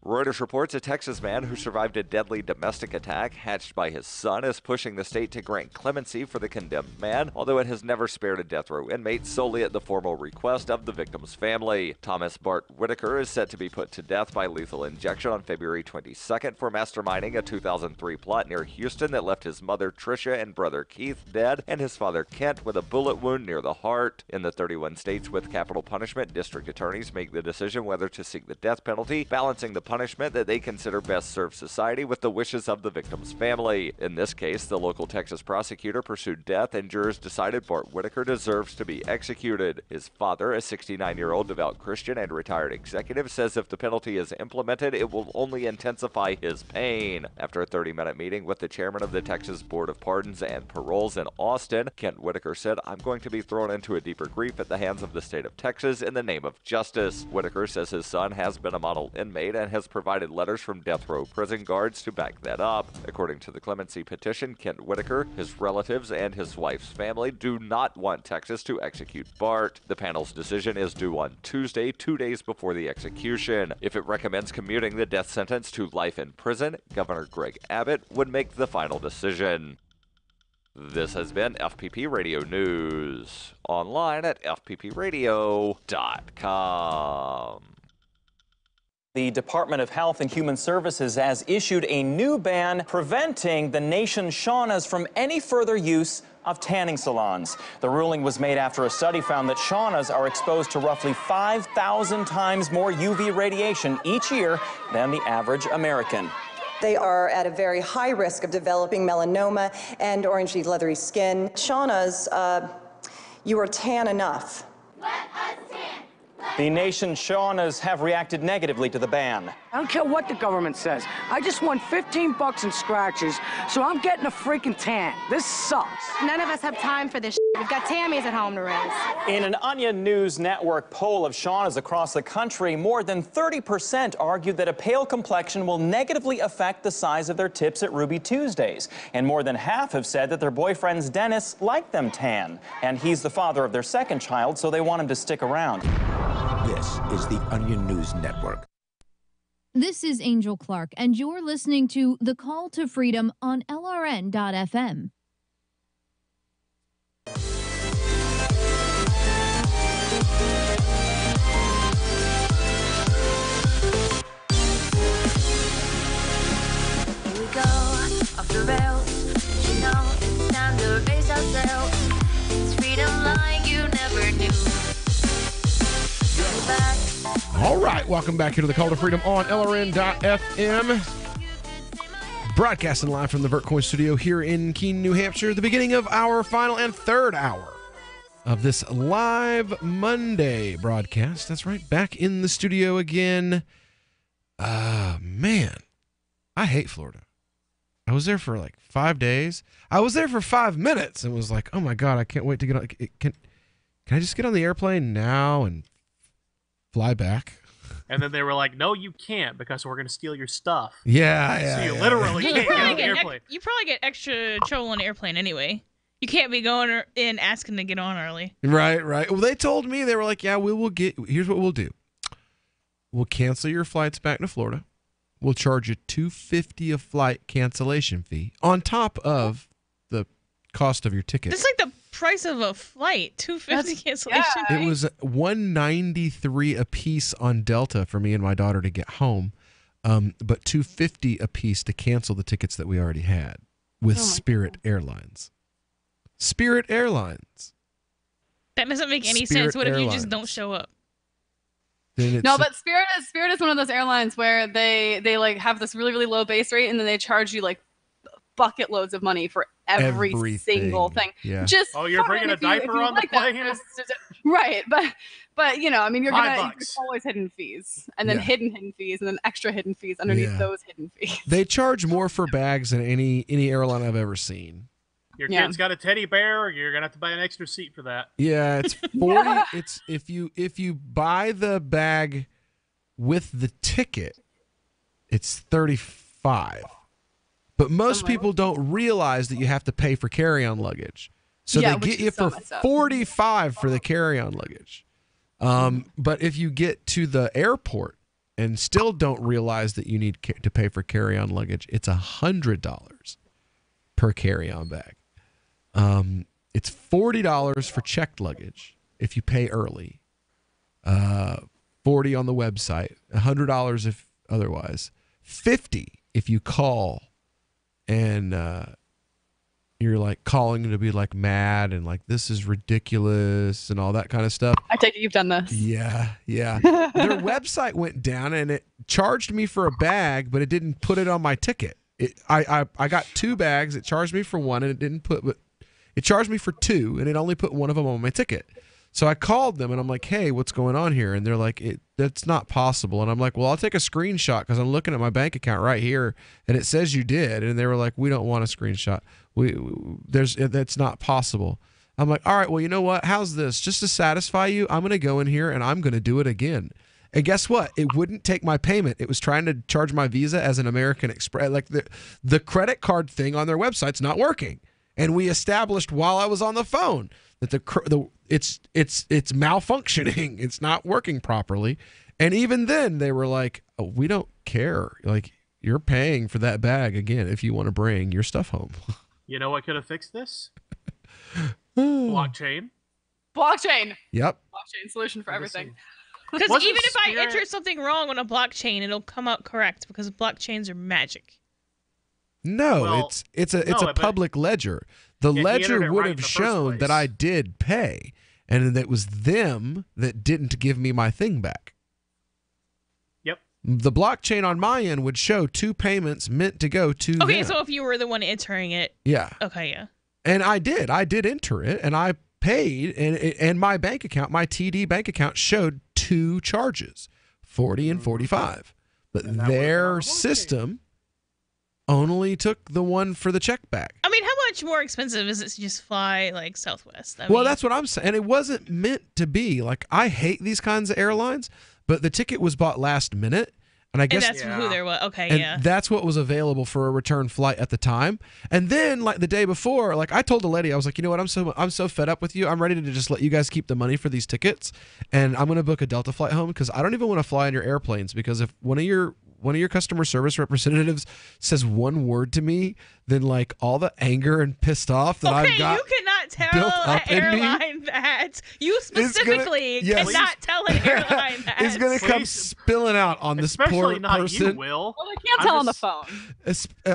K: Reuters reports a Texas man who survived a deadly domestic attack hatched by his son is pushing the state to grant clemency for the condemned man, although it has never spared a death row inmate solely at the formal request of the victim's family. Thomas Bart Whitaker is set to be put to death by lethal injection on February 22nd for masterminding a 2003 plot near Houston that left his mother Tricia and brother Keith dead and his father Kent with a bullet wound near the heart. In the 31 states with capital punishment, district attorneys make the decision whether to seek the death penalty, balancing the punishment that they consider best serve society with the wishes of the victim's family. In this case, the local Texas prosecutor pursued death, and jurors decided Bart Whitaker deserves to be executed. His father, a 69-year-old devout Christian and retired executive, says if the penalty is implemented, it will only intensify his pain. After a 30-minute meeting with the chairman of the Texas Board of Pardons and Paroles in Austin, Kent Whitaker said, "I'm going to be thrown into a deeper grief at the hands of the state of Texas in the name of justice." Whitaker says his son has been a model inmate and has provided letters from death row prison guards to back that up. According to the clemency petition, Kent Whitaker, his relatives, and his wife's family do not want Texas to execute Bart. The panel's decision is due on Tuesday, 2 days before the execution. If it recommends commuting the death sentence to life in prison, Governor Greg Abbott would make the final decision. This has been FPP Radio News, online at fppradio.com.
A: The Department of Health and Human Services has issued a new ban preventing the nation's saunas from any further use of tanning salons. The ruling was made after a study found that saunas are exposed to roughly 5,000 times more UV radiation each year than the average American.
B: They are at a very high risk of developing melanoma and orangey leathery skin. Saunas, you are tan enough.
M: Let us tan. Let
A: The nation's Shaunas have reacted negatively to the ban.
J: I don't care what the government says. I just won $15 in scratches, so I'm getting a freaking tan. This sucks.
L: None of us have time for this. We've got Tammys at home to raise.
A: In an Onion News Network poll of Shaunas across the country, more than 30% argued that a pale complexion will negatively affect the size of their tips at Ruby Tuesdays. And more than half have said that their boyfriends Dennis like them tan. And he's the father of their second child, so they want him to stick around.
V: This is the Onion News Network.
W: This is Angel Clark, and you're listening to The Call to Freedom on LRN.FM.
X: Here we go, off the rails. You know, it's time to raise ourselves. It's freedom like you never knew.
P: All right, welcome back here to the Call to Freedom on LRN.FM. Broadcasting live from the VertCoin studio here in Keene, New Hampshire. The beginning of our final and third hour of this live Monday broadcast. That's right, back in the studio again. Man, I hate Florida. I was there for like 5 days. I was there for 5 minutes and was like, oh my God, I can't wait to get on. Can I just get on the airplane now and fly back?
O: And then they were like, no, you can't because we're going to steal your stuff.
P: Yeah.
O: So you literally can't get on the airplane.
I: You probably get extra trouble on the airplane anyway. You can't be going in asking to get on early.
P: Right. Well, they told me, they were like, yeah, here's what we'll do. We'll cancel your flights back to Florida. We'll charge you $250 a flight cancellation fee on top of the cost of your ticket.
I: It's like the price of a flight, $250 cancellation fee.
P: It was $193 a piece on Delta for me and my daughter to get home, but $250 a piece to cancel the tickets that we already had with Spirit Airlines. Spirit Airlines.
I: That doesn't make any
P: Spirit
I: sense. What if you just
P: Airlines.
I: don't show up?
Q: No, but Spirit is one of those airlines where they like have this really, really low base rate and then they charge you like bucket loads of money for every single thing.
P: Yeah.
Q: Just
O: you're bringing a diaper on the plane?
Q: Right, but you know, I mean, there's always hidden fees, and then
P: Yeah.
Q: hidden fees, and then extra hidden fees underneath
P: Yeah.
Q: those hidden fees.
P: They charge more for bags than any airline I've ever seen.
O: Your kid's got a teddy bear, you're going to have to buy an extra seat for that.
P: Yeah, it's 40. It's if you buy the bag with the ticket, it's 35. But most people don't realize that you have to pay for carry-on luggage. So they get you for $45 for the carry-on luggage. But if you get to the airport and still don't realize that you need to pay for carry-on luggage, it's $100 per carry-on bag. It's $40 for checked luggage if you pay early. $40 on the website. $100 if otherwise. $50 if you call and you're like calling to be like mad and like this is ridiculous and all that kind of stuff.
Q: I take it you've done this.
P: Yeah. Their website went down and it charged me for a bag, but it didn't put it on my ticket. I got 2 bags. It charged me for one, and it charged me for 2, and it only put one of them on my ticket. So I called them, and I'm like, "Hey, what's going on here?" And they're like, "That's not possible." And I'm like, "Well, I'll take a screenshot because I'm looking at my bank account right here, and it says you did." And they were like, "We don't want a screenshot. That's not possible." I'm like, "All right, well, you know what? How's this? Just to satisfy you, I'm going to go in here and I'm going to do it again." And guess what? It wouldn't take my payment. It was trying to charge my Visa as an American Express. Like the credit card thing on their website's not working. And we established while I was on the phone that it's malfunctioning. It's not working properly. And even then they were like, "Oh, we don't care. Like you're paying for that bag again if you want to bring your stuff home."
O: You know what could have fixed this? Blockchain.
P: Yep.
Q: Blockchain solution for everything.
I: Because
O: Wasn't
I: even if I
O: Spirit-
I: enter something wrong on a blockchain, it'll come out correct because blockchains are magic.
P: No,
I: Well,
P: it's a
I: but-
P: public ledger. The
O: Yeah, he
P: ledger
O: entered it
P: would
O: right in
P: have
O: the first
P: shown that
O: place.
P: I did pay, and that it was them that didn't give me my thing back.
O: Yep.
P: The blockchain on my end would show 2 payments meant to go to
I: Okay,
P: them.
I: so if you were the one entering it.
P: Yeah.
I: Okay, yeah.
P: And I did enter it, and I paid, and my bank account, my TD bank account, showed 2 charges, 40 and 45. But their system only took the one for the check bag.
I: I mean, how much more expensive is it to just fly like Southwest?
P: Well, that's what I'm saying. And it wasn't meant to be. Like, I hate these kinds of airlines, but the ticket was bought last minute. And I guess
I: that's who there was. Okay,
P: and
I: yeah.
P: that's what was available for a return flight at the time. And then, like the day before, like I told the lady, I was like, you know what, I'm so fed up with you. I'm ready to just let you guys keep the money for these tickets, and I'm gonna book a Delta flight home because I don't even want to fly in your airplanes. Because if one of your customer service representatives says one word to me, then like all the anger and pissed off that I've got.
I: You cannot tell an airline that. You specifically cannot tell an airline that.
P: It's going to come spilling out on this poor
O: not
P: person.
O: You, Will.
Q: Well, they can't tell on the phone.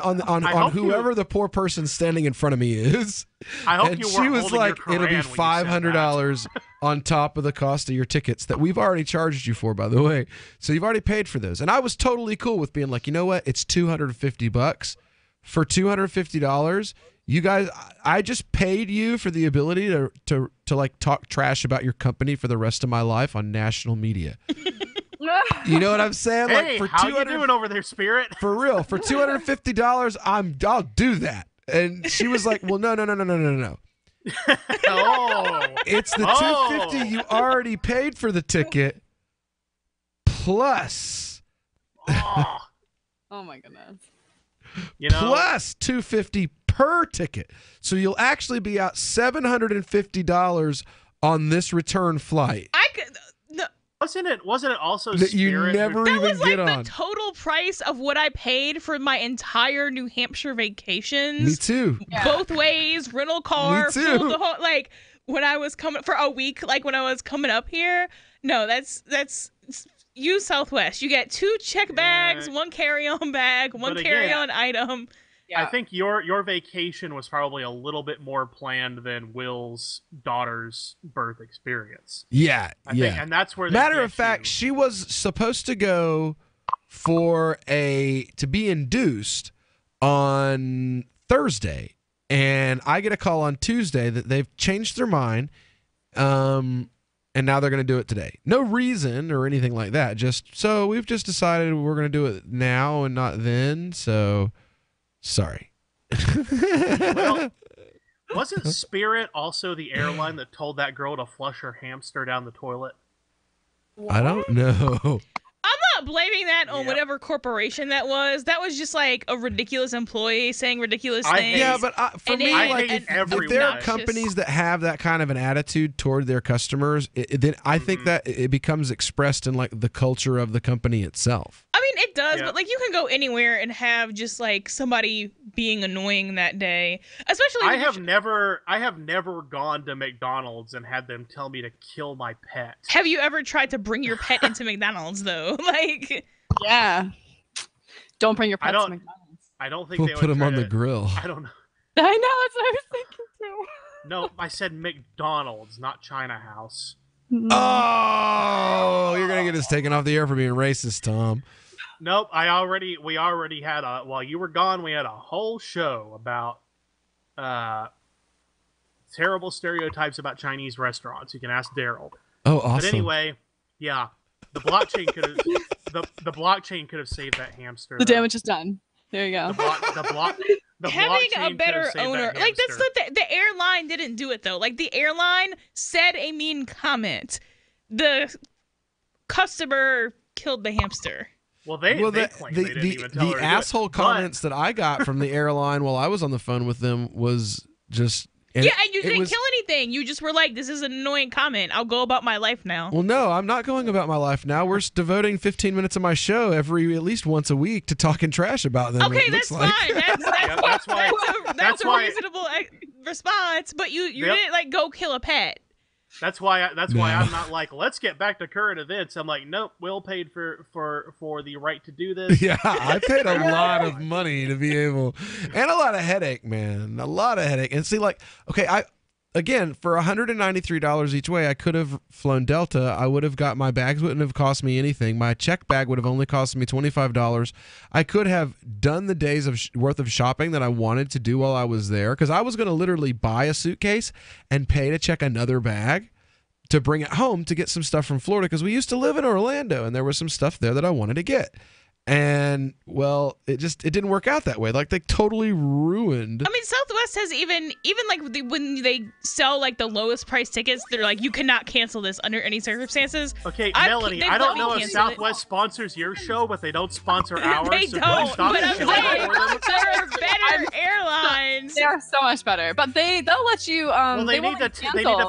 P: On whoever the poor person standing in front of me is.
O: I hope
P: and
O: you
P: she
O: were
P: was like, it'll be $500 on top of the cost of your tickets that we've already charged you for, by the way. So you've already paid for those. And I was totally cool with being like, you know what? It's $250. For $250, you guys, I just paid you for the ability to like talk trash about your company for the rest of my life on national media. You know what I'm saying?
O: Hey,
P: like for
O: how you doing over there, Spirit?
P: For real, for $250, I'll do that. And she was like, "Well, no.
O: Oh,
P: it's the $250 you already paid for the ticket, plus."
Q: Oh my goodness.
O: You know,
P: plus $250 per ticket. So you'll actually be out $750 on this return flight.
O: Wasn't it also
P: that you
O: Spirit
P: never
I: that
P: even
I: was like
P: get on?
I: the total price of what I paid for my entire New Hampshire vacations.
P: Me too.
I: Both ways, rental car,
P: Me too.
I: full the whole, like when I was coming for a week, like when I was coming up here. No, that's use Southwest. You get 2 check bags, 1 carry-on bag, 1 carry-on item.
O: I think your vacation was probably a little bit more planned than Will's daughter's birth experience.
P: Yeah,
O: I think, and that's where.
P: Matter of fact, she was supposed to go to be induced on Thursday, and I get a call on Tuesday that they've changed their mind, and now they're going to do it today. No reason or anything like that. We've just decided we're going to do it now and not then. So. Sorry.
O: Well, wasn't Spirit also the airline that told that girl to flush her hamster down the toilet?
P: I don't know.
I: I'm not blaming that on whatever corporation that was. That was just like a ridiculous employee saying ridiculous things.
P: Yeah, but for me, like, if there are companies that have that kind of an attitude toward their customers, then I think that it becomes expressed in like the culture of the company itself.
I: I mean, it does, but like you can go anywhere and have just like somebody being annoying that day. Especially
O: I have never gone to McDonald's and had them tell me to kill my pet.
I: Have you ever tried to bring your pet into McDonald's though? Like,
Q: yeah. Don't bring your pet to McDonald's.
O: I don't think
P: We'll
O: they would
P: put them on
O: try
P: the grill.
O: I don't know.
Q: I know, that's what I was thinking too.
O: No, I said McDonald's, not China House.
P: Oh, you're gonna get us taken off the air for being racist, Tom.
O: Nope, we already had while you were gone, we had a whole show about terrible stereotypes about Chinese restaurants. You can ask Daryl.
P: Oh, awesome.
O: But anyway, yeah, the blockchain could have the blockchain could have saved that hamster.
Q: The damage is done. There you go.
O: The
I: having a
O: blockchain
I: better
O: could've saved
I: owner,
O: that
I: like that's
O: hamster.
I: not the airline didn't do it though. Like the airline said a mean comment. The customer killed the hamster.
O: Well, they claim they didn't even tell her to do it.
P: asshole
O: But-
P: comments that I got from the airline while I was on the phone with them was just
I: And you didn't kill anything. You just were like, this is an annoying comment. I'll go about my life now.
P: Well, no, I'm not going about my life now. We're devoting 15 minutes of my show at least once a week to talking trash about them.
I: Okay, that's fine. That's a reasonable response. But you didn't like go kill a pet.
O: That's why I'm not like, let's get back to current events. I'm like, nope, Will paid for the right to do this.
P: Yeah, I paid a lot of money to be able, and a lot of headache, man, a lot of headache. And see, like, okay, again, for $193 each way, I could have flown Delta. I would have got my bags, wouldn't have cost me anything. My check bag would have only cost me $25. I could have done the days worth of shopping that I wanted to do while I was there, because I was going to literally buy a suitcase and pay to check another bag to bring it home to get some stuff from Florida, because we used to live in Orlando and there was some stuff there that I wanted to get. And well, it didn't work out that way. Like, they totally ruined.
I: I mean, Southwest has even like when they sell like the lowest price tickets, they're like, you cannot cancel this under any circumstances.
O: Okay, Melanie, I don't know if Southwest sponsors your show, but they don't sponsor ours.
I: They
O: so
I: don't.
O: stop
I: But I'm
O: shilling
I: saying
O: for them.
I: they're better airlines.
Q: They are so much better, but they'll let you.
O: Well, they need to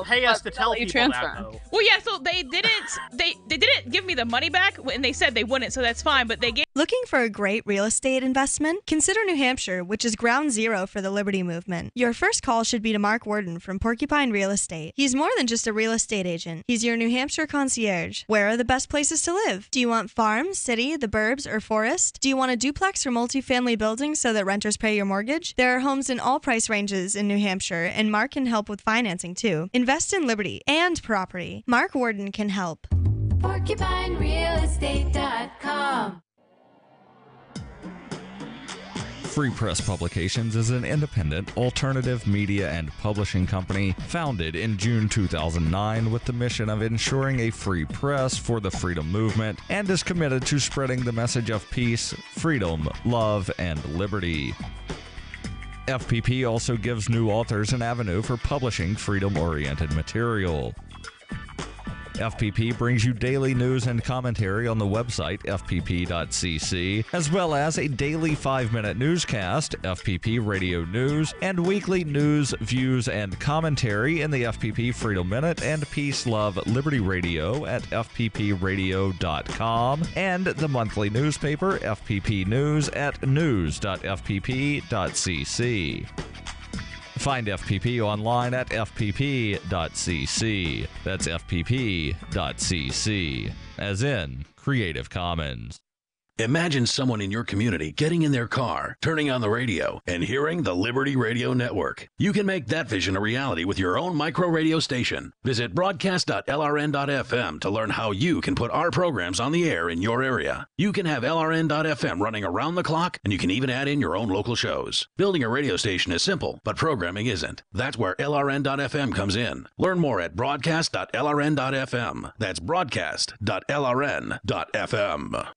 O: pay us to tell people
Q: transfer.
O: that, though.
I: Well, yeah. So they didn't give me the money back, and they said they wouldn't. So that's fine. But they gave.
D: Looking for a great real estate investment? Consider New Hampshire, which is ground zero for the Liberty Movement. Your first call should be to Mark Worden from Porcupine Real Estate. He's more than just a real estate agent. He's your New Hampshire concierge. Where are the best places to live? Do you want farm, city, the burbs, or forest? Do you want a duplex or multifamily building so that renters pay your mortgage? There are homes in all price ranges in New Hampshire, and Mark can help with financing too. Invest in Liberty and property. Mark Worden can help.
U: PorcupineRealEstate.com.
F: Free Press Publications is an independent, alternative media and publishing company founded in June 2009 with the mission of ensuring a free press for the freedom movement, and is committed to spreading the message of peace, freedom, love, and liberty. FPP also gives new authors an avenue for publishing freedom-oriented material. FPP brings you daily news and commentary on the website fpp.cc, as well as a daily 5-minute newscast, FPP Radio News, and weekly news, views, and commentary in the FPP Freedom Minute and Peace, Love, Liberty Radio at fppradio.com, and the monthly newspaper FPP News at news.fpp.cc. Find FPP online at fpp.cc. That's fpp.cc, as in Creative Commons.
C: Imagine someone in your community getting in their car, turning on the radio, and hearing the Liberty Radio Network. You can make that vision a reality with your own micro radio station. Visit broadcast.lrn.fm to learn how you can put our programs on the air in your area. You can have LRN.FM running around the clock, and you can even add in your own local shows. Building a radio station is simple, but programming isn't. That's where LRN.FM comes in. Learn more at broadcast.lrn.fm. That's broadcast.lrn.fm.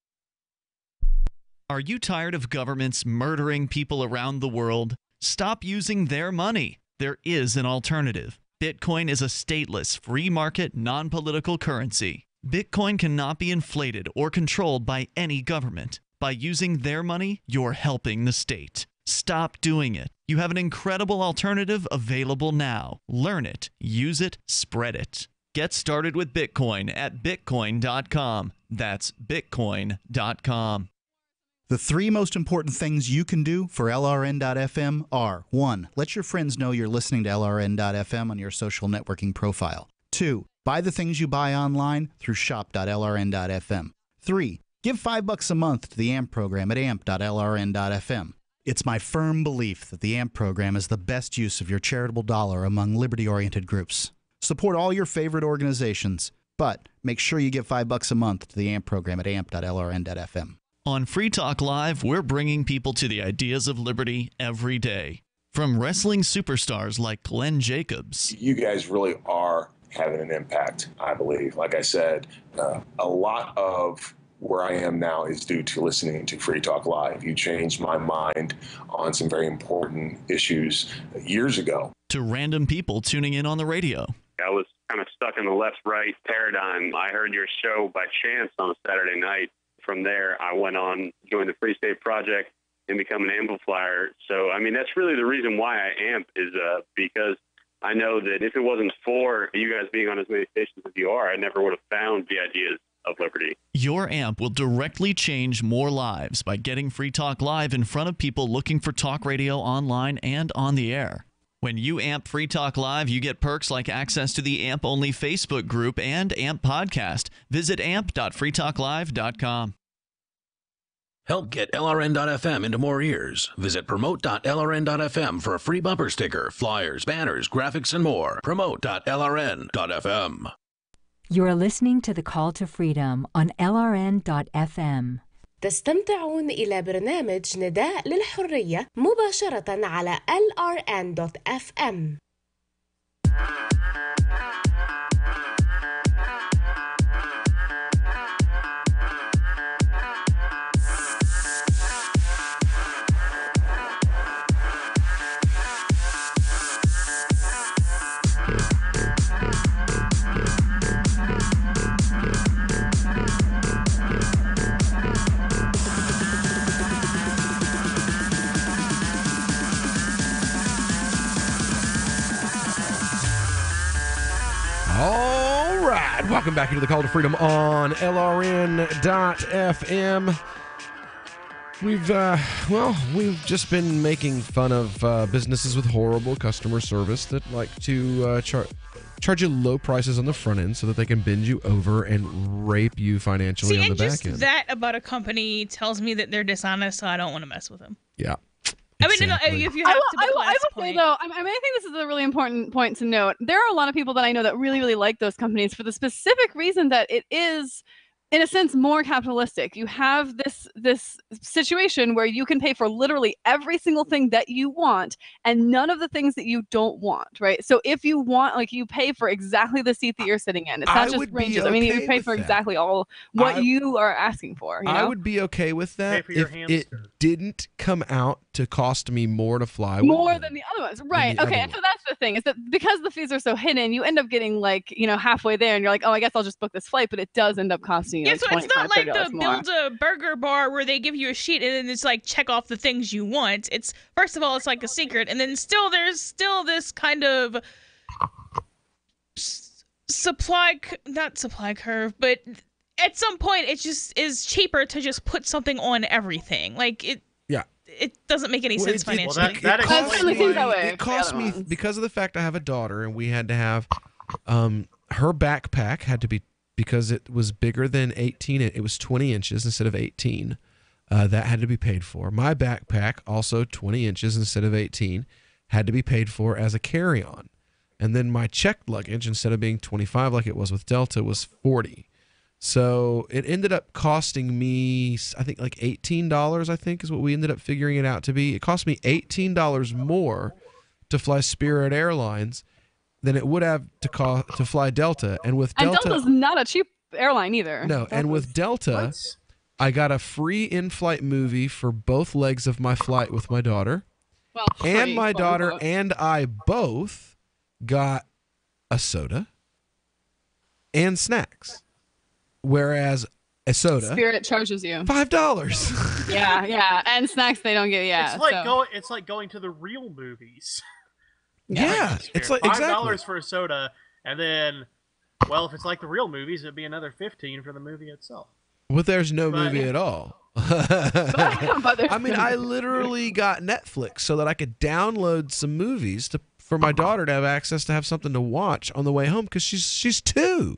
G: Are you tired of governments murdering people around the world? Stop using their money. There is an alternative. Bitcoin is a stateless, free market, non-political currency. Bitcoin cannot be inflated or controlled by any government. By using their money, you're helping the state. Stop doing it. You have an incredible alternative available now. Learn it, use it, spread it. Get started with Bitcoin at bitcoin.com. That's bitcoin.com.
E: The 3 most important things you can do for LRN.FM are: 1. Let your friends know you're listening to LRN.FM on your social networking profile. 2. Buy the things you buy online through shop.lrn.fm. 3. Give $5 a month to the AMP program at amp.lrn.fm. It's my firm belief that the AMP program is the best use of your charitable dollar among liberty-oriented groups. Support all your favorite organizations, but make sure you give $5 a month to the AMP program at amp.lrn.fm.
G: On Free Talk Live, we're bringing people to the ideas of liberty every day. From wrestling superstars like Glenn Jacobs.
N: You guys really are having an impact, I believe. Like I said, a lot of where I am now is due to listening to Free Talk Live. You changed my mind on some very important issues years ago.
G: To random people tuning in on the radio.
R: I was kind of stuck in the left-right paradigm. I heard your show by chance on a Saturday night. From there, I went on, joined the Free State Project, and become an amplifier. So, I mean, that's really the reason why I amp is because I know that if it wasn't for you guys being on as many stations as you are, I never would have found the ideas of liberty.
G: Your amp will directly change more lives by getting Free Talk Live in front of people looking for talk radio online and on the air. When you amp Free Talk Live, you get perks like access to the AMP-only Facebook group and AMP podcast. Visit amp.freetalklive.com.
C: Help get LRN.FM into more ears. Visit promote.lrn.fm for a free bumper sticker, flyers, banners, graphics, and more. Promote.lrn.fm.
T: You're listening to The Call to Freedom on LRN.FM.
U: تستمتعون إلى برنامج نداء للحرية مباشرة على LRN.FM.
P: Welcome back into the Call to Freedom on LRN.FM. We've just been making fun of businesses with horrible customer service that like to charge you low prices on the front end so that they can bend you over and rape you financially on the back end.
I: That about a company tells me that they're dishonest, so I don't want to mess with them.
P: Yeah.
I: I mean, if you have to
Q: I would say though, I think this is a really important point to note. There are a lot of people that I know that really, really like those companies for the specific reason that it is, in a sense, more capitalistic. You have this situation where you can pay for literally every single thing that you want and none of the things that you don't want, right? So if you want, like, you pay for exactly the seat that you're sitting in. It's not just ranges. I mean, you pay for exactly all what you are asking for. You know?
P: I would be okay with that if it didn't come out to cost me more to fly.
Q: More than the other ones, right? Okay, and so that's the thing, is that because the fees are so hidden, you end up getting like, halfway there, and you're like, oh, I guess I'll just book this flight, but it does end up costing you.
I: Yeah,
Q: Like
I: so it's not like the
Q: more.
I: Build a Burger bar where they give you a sheet and then it's like check off the things you want. It's first of all, it's like a secret, and then there's still this kind of not supply curve, but at some point it just is cheaper to just put something on everything. Like it.
P: Yeah.
I: It doesn't make any sense financially.
P: It cost me because of the fact I have a daughter, and we had to have her backpack had to be, because it was bigger than 18. It was 20 inches instead of 18. That had to be paid for. My backpack, also 20 inches instead of 18, had to be paid for as a carry-on. And then my checked luggage, instead of being 25 like it was with Delta, was 40. So it ended up costing me, I think, like $18, I think, is what we ended up figuring it out to be. It cost me $18 more to fly Spirit Airlines than it would have to fly Delta. And with Delta,
Q: Delta's not a cheap airline either.
P: No, and with Delta, I got a free in-flight movie for both legs of my flight with my daughter.
Q: Well,
P: and my daughter and I both got a soda and snacks. Whereas a soda,
Q: Spirit charges you
P: $5.
Q: yeah, and snacks they don't get. Yeah,
O: it's like going to the real movies.
P: Yeah, it's like
O: $5 for a soda, and then, well, if it's like the real movies, it'd be another $15 for the movie itself.
P: Well, there's no movie at all. I mean, I literally got Netflix so that I could download some movies for my daughter to have access to have something to watch on the way home, because she's 2.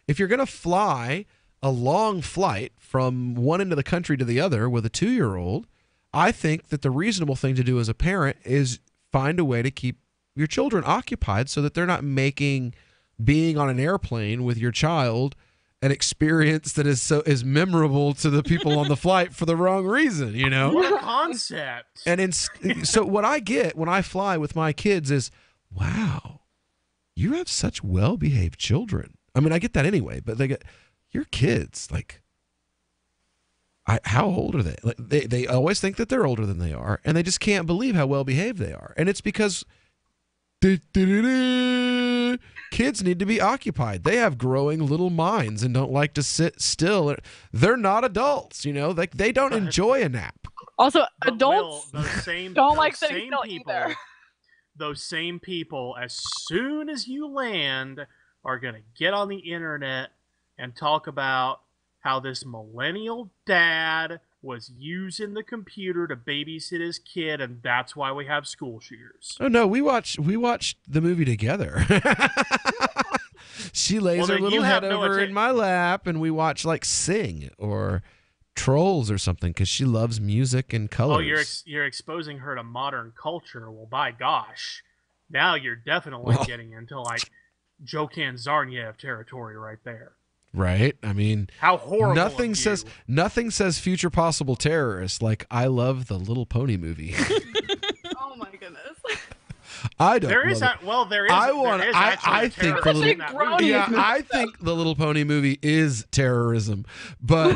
P: If you're going to fly a long flight from one end of the country to the other with a 2-year-old, I think that the reasonable thing to do as a parent is find a way to keep your children occupied so that they're not making being on an airplane with your child an experience that is memorable to the people on the flight for the wrong reason,
O: What a concept.
P: And so what I get when I fly with my kids is, wow, you have such well-behaved children. I mean, I get that anyway, but they get your kids. Like, how old are they? Like, they always think that they're older than they are, and they just can't believe how well behaved they are. And it's because kids need to be occupied. They have growing little minds and don't like to sit still. They're not adults, Like, they don't enjoy a nap.
Q: Also, adults don't like
O: sitting
Q: still either.
O: Those same people, as soon as you land, are going to get on the internet and talk about how this millennial dad was using the computer to babysit his kid, and that's why we have school shooters.
P: Oh no, we watched the movie together. She lays her little head over in my lap, and we watch like Sing or Trolls or something, because she loves music and colors.
O: Oh, you're exposing her to modern culture. Well, by gosh, now you're definitely getting into like Jokan Zarniev territory right there.
P: Right? I mean,
O: how horrible.
P: Nothing says future possible terrorist like I love the Little Pony movie.
Q: Oh my goodness.
P: I don't.
O: There is
P: love it.
O: Well, there is.
P: I think the Little, I think the Little Pony movie is terrorism, but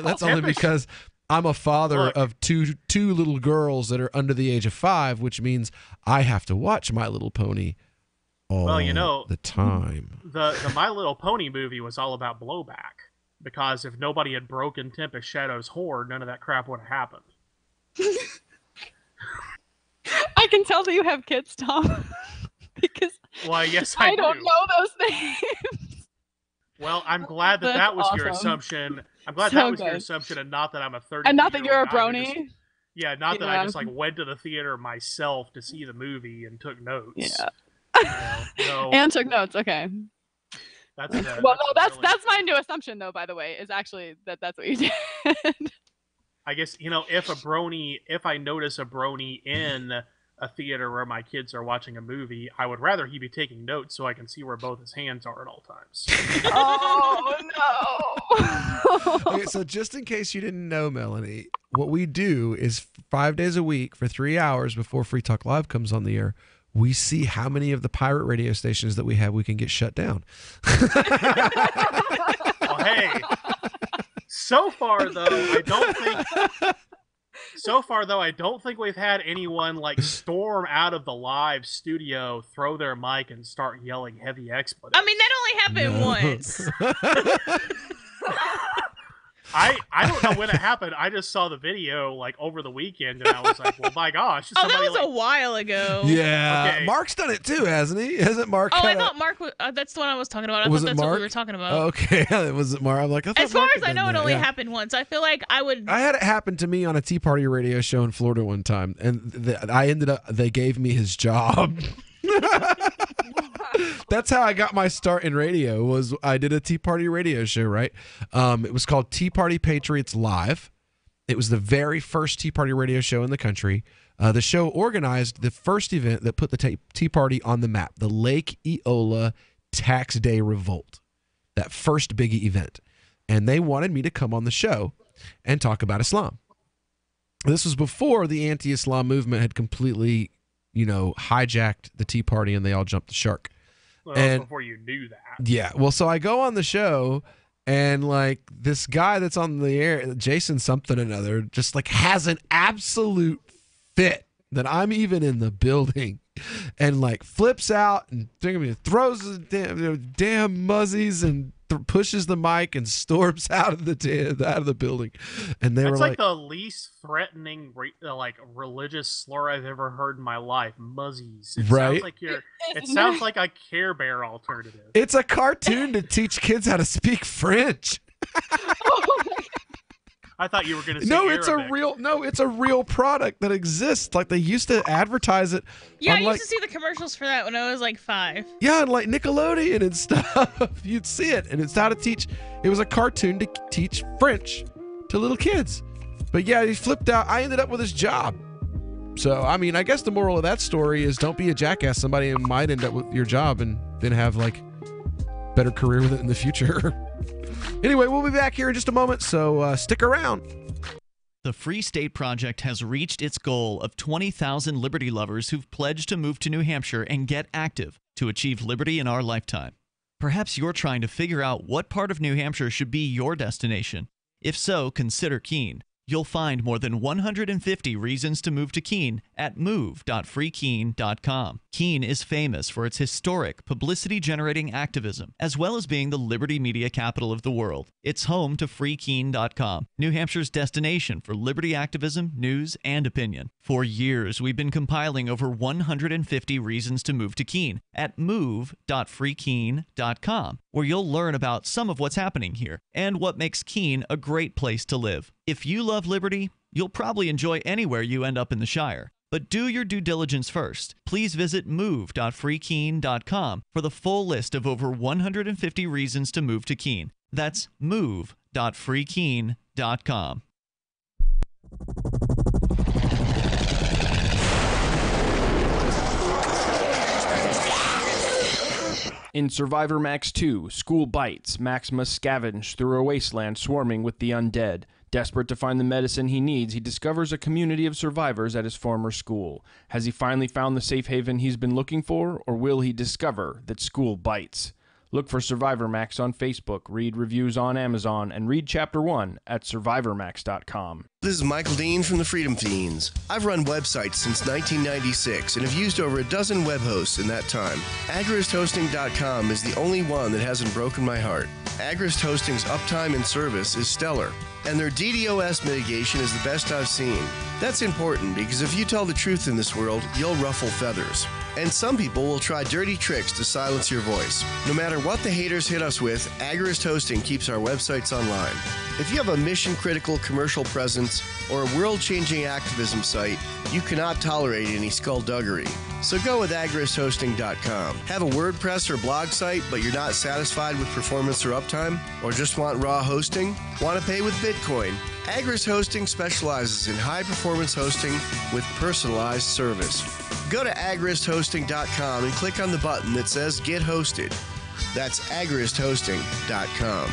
P: that's only because I'm a father of two little girls that are under the age of 5, which means I have to watch My Little Pony all the time.
O: The My Little Pony movie was all about blowback, because if nobody had broken Tempest Shadow's hoard, none of that crap would have happened.
Q: I can tell that you have kids, Tom, because
O: yes,
Q: I don't know those names.
O: Well, I'm glad that was your
Q: awesome.
O: assumption. I'm glad
Q: So
O: that was your
Q: good.
O: assumption, and not that I'm a 30.
Q: And not that you're a brony.
O: Not that I
Q: Yeah.
O: just like went to the theater myself to see the movie and took notes.
Q: Yeah.
O: No,
Q: And took notes. Okay.
O: that's
Q: Well, no, that's my new assumption though. By the way, is actually that's what you did.
O: I guess, if I notice a brony in a theater where my kids are watching a movie, I would rather he be taking notes so I can see where both his hands are at all times.
Q: Oh no.
P: Okay, so just in case you didn't know, Melanie, what we do is 5 days a week for 3 hours before Free Talk Live comes on the air, we see how many of the pirate radio stations that we have we can get shut down.
O: Oh, hey. So far though, I don't think we've had anyone like storm out of the live studio, throw their mic, and start yelling heavy expletives.
I: I mean, that only happened once.
O: I don't know when it happened. I just saw the video like over the weekend, and I was like, "Well, my gosh!"
I: Oh, that was a while ago.
P: Yeah,
O: Okay.
P: Mark's done it too, hasn't he? Hasn't Mark?
I: Oh, I
P: kinda-
I: thought Mark was. That's the one I was talking about. I
P: Was
I: thought
P: it
I: that's what
P: Mark?
I: we were talking about.
P: Okay, was it Mark? I'm like, I thought
I: As far
P: Mark
I: as
P: had
I: I know,
P: done
I: it
P: that,
I: only
P: yeah.
I: happened once. I feel like I would.
P: I had it happen to me on a Tea Party radio show in Florida one time, and they gave me his job. That's how I got my start in radio. Was I did a Tea Party radio show, right? It was called Tea Party Patriots Live. It was the very first Tea Party radio show in the country. The show organized the first event that put the Tea Party on the map, the Lake Eola Tax Day Revolt, that first big event. And they wanted me to come on the show and talk about Islam. This was before the anti-Islam movement had completely, hijacked the Tea Party and they all jumped the shark.
O: Well,
P: And-
O: before you knew that.
P: Yeah. Well, so I go on the show and like this guy that's on the air, Jason something or another, just like has an absolute fit that I'm even in the building and like flips out and throws the damn muzzies and pushes the mic and storms out of the building. And they
O: That's
P: were
O: like the least threatening religious slur I've ever heard in my life. Muzzies. It
P: Right?
O: Sounds like it sounds like a Care Bear alternative.
P: it's a cartoon to teach kids how to speak French.
O: I thought you were going to say
P: No,
O: Arabic.
P: it's a real product that exists. Like they used to advertise it.
I: Yeah,
P: on,
I: I
P: like,
I: used to see the commercials for that when I was like 5.
P: yeah, and like Nickelodeon and stuff. You'd see it, and it's how to teach. It was a cartoon to teach French to little kids. But yeah, he flipped out. I ended up with his job. So I mean, I guess the moral of that story is don't be a jackass. Somebody might end up with your job and then have like better career with it in the future. Anyway, we'll be back here in just a moment, so stick around.
G: The Free State Project has reached its goal of 20,000 liberty lovers who've pledged to move to New Hampshire and get active to achieve liberty in our lifetime. Perhaps you're trying to figure out what part of New Hampshire should be your destination. If so, consider Keene. You'll find more than 150 reasons to move to Keene at move.freekeene.com. Keene is famous for its historic, publicity-generating activism, as well as being the liberty media capital of the world. It's home to freekeene.com, New Hampshire's destination for liberty activism, news, and opinion. For years, we've been compiling over 150 reasons to move to Keene at move.freekeene.com, where you'll learn about some of what's happening here and what makes Keene a great place to live. If you love liberty, you'll probably enjoy anywhere you end up in the Shire. But do your due diligence first. Please visit move.freekeene.com for the full list of over 150 reasons to move to Keene. That's move.freekeene.com.
B: In Survivor Max 2, School Bites, Max must scavenge through a wasteland swarming with the undead. Desperate to find the medicine he needs, he discovers a community of survivors at his former school. Has he finally found the safe haven he's been looking for, or will he discover that school bites? Look for Survivor Max on Facebook, read reviews on Amazon, and read Chapter 1 at survivormax.com.
H: This is Michael Dean from the Freedom Fiends. I've run websites since 1996 and have used over a dozen web hosts in that time. AgristHosting.com is the only one that hasn't broken my heart. Agrist Hosting's uptime and service is stellar, and their DDoS mitigation is the best I've seen. That's important because if you tell the truth in this world, you'll ruffle feathers. And some people will try dirty tricks to silence your voice. No matter what the haters hit us with, Agorist Hosting keeps our websites online. If you have a mission-critical commercial presence or a world-changing activism site, you cannot tolerate any skullduggery. So go with agoristhosting.com. Have a WordPress or blog site, but you're not satisfied with performance or uptime? Or just want raw hosting? Want to pay with Bitcoin? Agorist Hosting specializes in high-performance hosting with personalized service. Go to agoristhosting.com and click on the button that says Get Hosted. That's agoristhosting.com.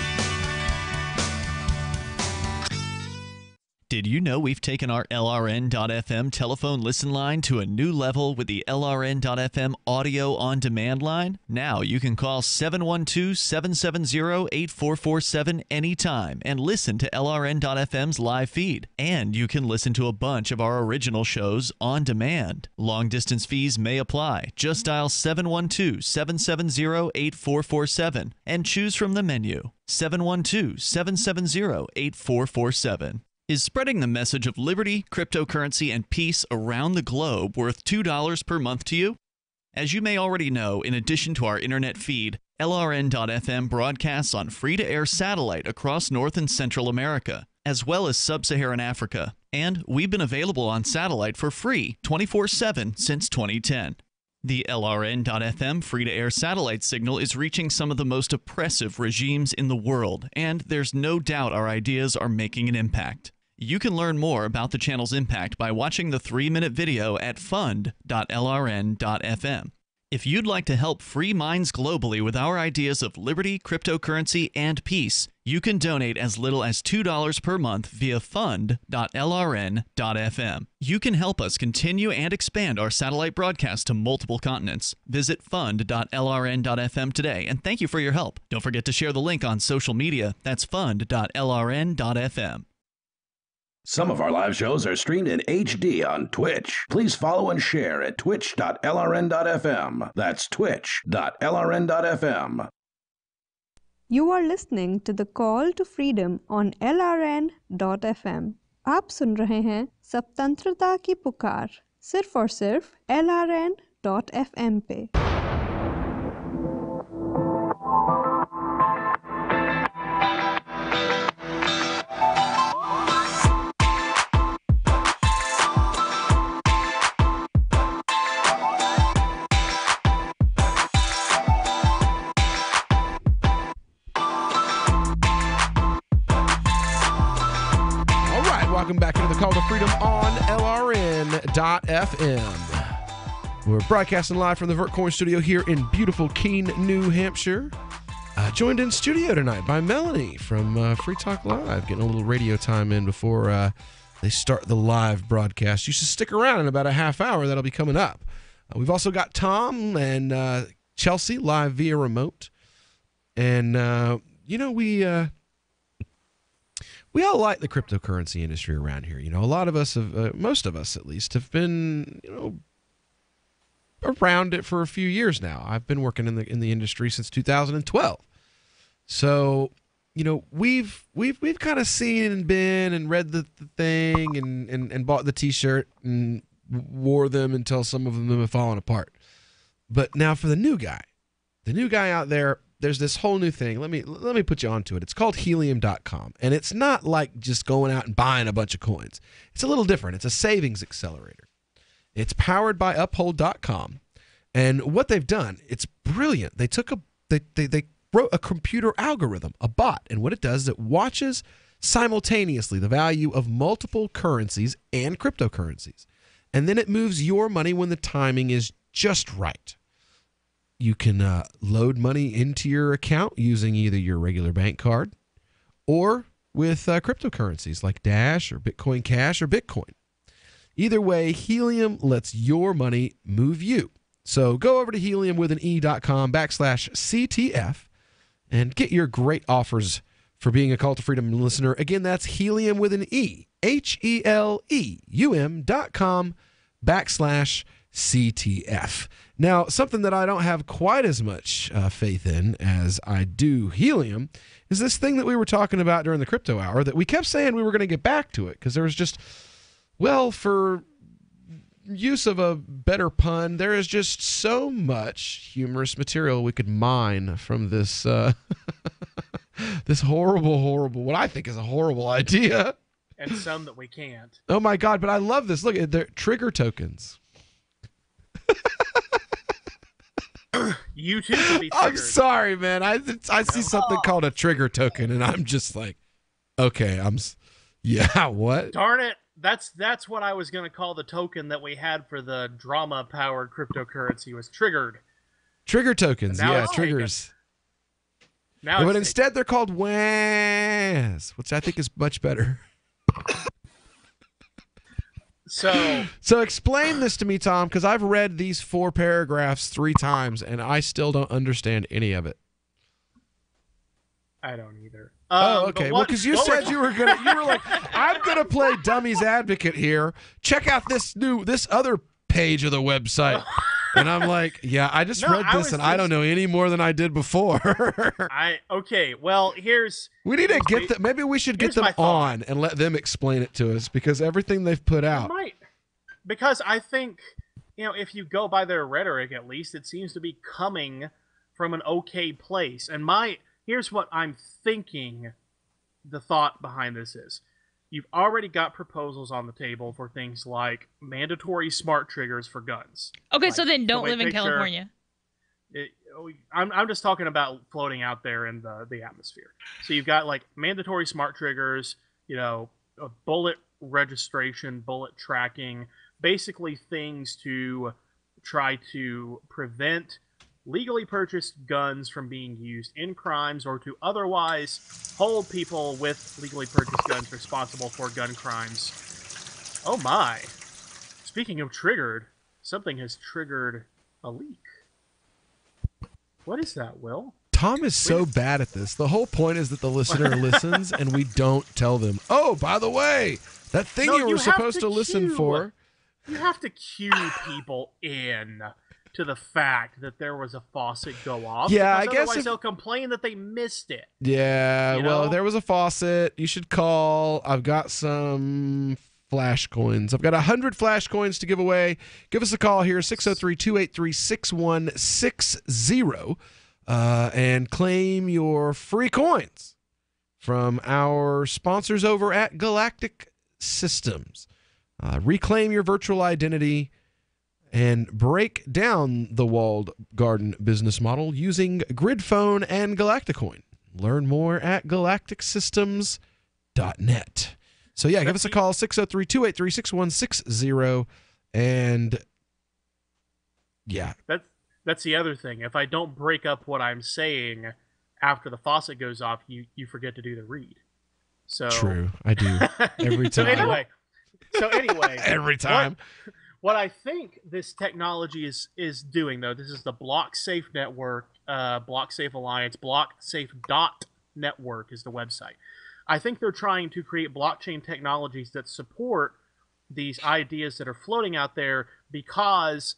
G: Did you know we've taken our LRN.FM telephone listen line to a new level with the LRN.FM audio on demand line? Now you can call 712-770-8447 anytime and listen to LRN.FM's live feed. And you can listen to a bunch of our original shows on demand. Long distance fees may apply. Just dial 712-770-8447 and choose from the menu. 712-770-8447. Is spreading the message of liberty, cryptocurrency, and peace around the globe worth $2 per month to you? As you may already know, in addition to our internet feed, LRN.FM broadcasts on free-to-air satellite across North and Central America, as well as Sub-Saharan Africa. And we've been available on satellite for free 24/7 since 2010. The LRN.FM free-to-air satellite signal is reaching some of the most oppressive regimes in the world, and there's no doubt our ideas are making an impact. You can learn more about the channel's impact by watching the 3-minute video at fund.lrn.fm. If you'd like to help free minds globally with our ideas of liberty, cryptocurrency, and peace, you can donate as little as $2 per month via fund.lrn.fm. You can help us continue and expand our satellite broadcast to multiple continents. Visit fund.lrn.fm today, and thank you for your help. Don't forget to share the link on social media. That's fund.lrn.fm.
C: Some of our live shows are streamed in HD on Twitch. Please follow and share at twitch.lrn.fm. That's twitch.lrn.fm.
J: You are listening to the Call to Freedom on LRN.FM. आप सुन रहे हैं स्वतंत्रता की पुकार सिर्फ और सिर्फ LRN.FM पे।
P: Welcome back into the Call to Freedom on LRN.FM. We're broadcasting live from the Vertcoin studio here in beautiful Keene, New Hampshire. Joined in studio tonight by Melanie from Free Talk Live, getting a little radio time in before they start the live broadcast. You should stick around in about a half hour. That'll be coming up. We've also got Tom and Chelsea live via remote. And, we all like the cryptocurrency industry around here. You know, a lot of us have, most of us at least, have been, around it for a few years now. I've been working in the industry since 2012. So, we've kind of seen and been and read the thing and bought the T-shirt and wore them until some of them have fallen apart. But now for the new guy out there, there's this whole new thing. Let me put you onto it. It's called Helium.com, and it's not like just going out and buying a bunch of coins. It's a little different. It's a savings accelerator. It's powered by Uphold.com, and what they've done, it's brilliant. They wrote a computer algorithm, a bot, and what it does is it watches simultaneously the value of multiple currencies and cryptocurrencies, and then it moves your money when the timing is just right. You can load money into your account using either your regular bank card or with cryptocurrencies like Dash or Bitcoin Cash or Bitcoin. Either way, Helium lets your money move you. So go over to heliumwithane.com/CTF and get your great offers for being a Call to Freedom listener. Again, that's Helium with an E, HELEUM.com/CTF. Now, something that I don't have quite as much faith in as I do Helium is this thing that we were talking about during the crypto hour that we kept saying we were going to get back to it because there was just, for use of a better pun, there is just so much humorous material we could mine from this this horrible, what I think is a horrible idea.
O: And some that we can't.
P: Oh my God, but I love this. Look, they're trigger tokens.
O: You too can be triggered.
P: I'm sorry, man. I see something called a trigger token, and I'm just like, okay, yeah, what?
O: Darn it. That's what I was going to call the token that we had for the drama-powered cryptocurrency was triggered.
P: Trigger tokens, yeah, triggers.
O: Now
P: but instead they're called WAS, which I think is much better. So explain this to me, Tom, because I've read these 4 paragraphs 3 times, and I still don't understand any of it.
O: I don't either.
P: Oh, okay. Well, because you said you were like, I'm gonna play dummy's advocate here. Check out this other page of the website, and I'm like, yeah, I just read this, and I don't know any more than I did before.
O: Okay. Well,
P: we need to get them. Maybe we should get them on and let them explain it to us because everything they've put out.
O: Because I think if you go by their rhetoric, at least it seems to be coming from an okay place, and here's what I'm thinking the thought behind this is. You've already got proposals on the table for things like mandatory smart triggers for guns.
I: Okay, so then don't live in California.
O: I'm just talking about floating out there in the atmosphere. So you've got like mandatory smart triggers, a bullet registration, bullet tracking, basically things to try to prevent legally purchased guns from being used in crimes or to otherwise hold people with legally purchased guns responsible for gun crimes. Oh my. Speaking of triggered, something has triggered a leak. What is that, Will?
P: Tom is so bad at this. The whole point is that the listener listens and we don't tell them, oh, by the way, that thing you were supposed to listen for.
O: You have to cue people in to the fact that there was a faucet go off.
P: Yeah, I guess
O: otherwise they'll complain that they missed it.
P: Yeah, well, there was a faucet. You should call. I've got some Flash coins. I've got 100 Flash coins to give away. Give us a call here, 603-283-6160, and claim your free coins from our sponsors over at Galactic Systems. Reclaim your virtual identity and break down the walled garden business model using GridPhone and Galacticoin. Learn more at galacticsystems.net. So yeah, give us a call, 603-283-6160, and yeah.
O: That's the other thing. If I don't break up what I'm saying after the faucet goes off, you forget to do the read. So
P: true, I do every time.
O: So anyway,
P: every time.
O: What I think this technology is doing, though, this is the BlockSafe Network, BlockSafe Alliance, BlockSafe.network is the website. I think they're trying to create blockchain technologies that support these ideas that are floating out there because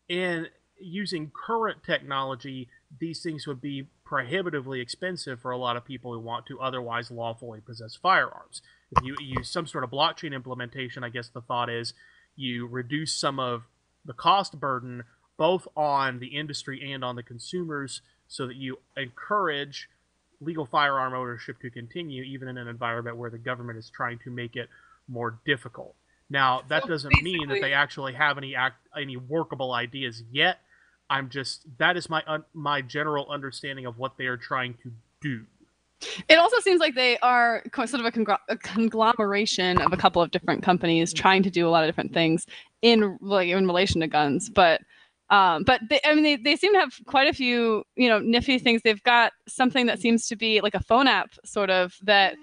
O: in using current technology, these things would be prohibitively expensive for a lot of people who want to otherwise lawfully possess firearms. If you use some sort of blockchain implementation, I guess the thought is you reduce some of the cost burden both on the industry and on the consumers so that you encourage legal firearm ownership to continue even in an environment where the government is trying to make it more difficult. Now, that doesn't mean that they actually have any workable ideas yet. That is my general understanding of what they are trying to do.
Q: It also seems like they are sort of a conglomeration of a couple of different companies trying to do a lot of different things in relation to guns. But they seem to have quite a few nifty things. They've got something that seems to be like a phone app sort of that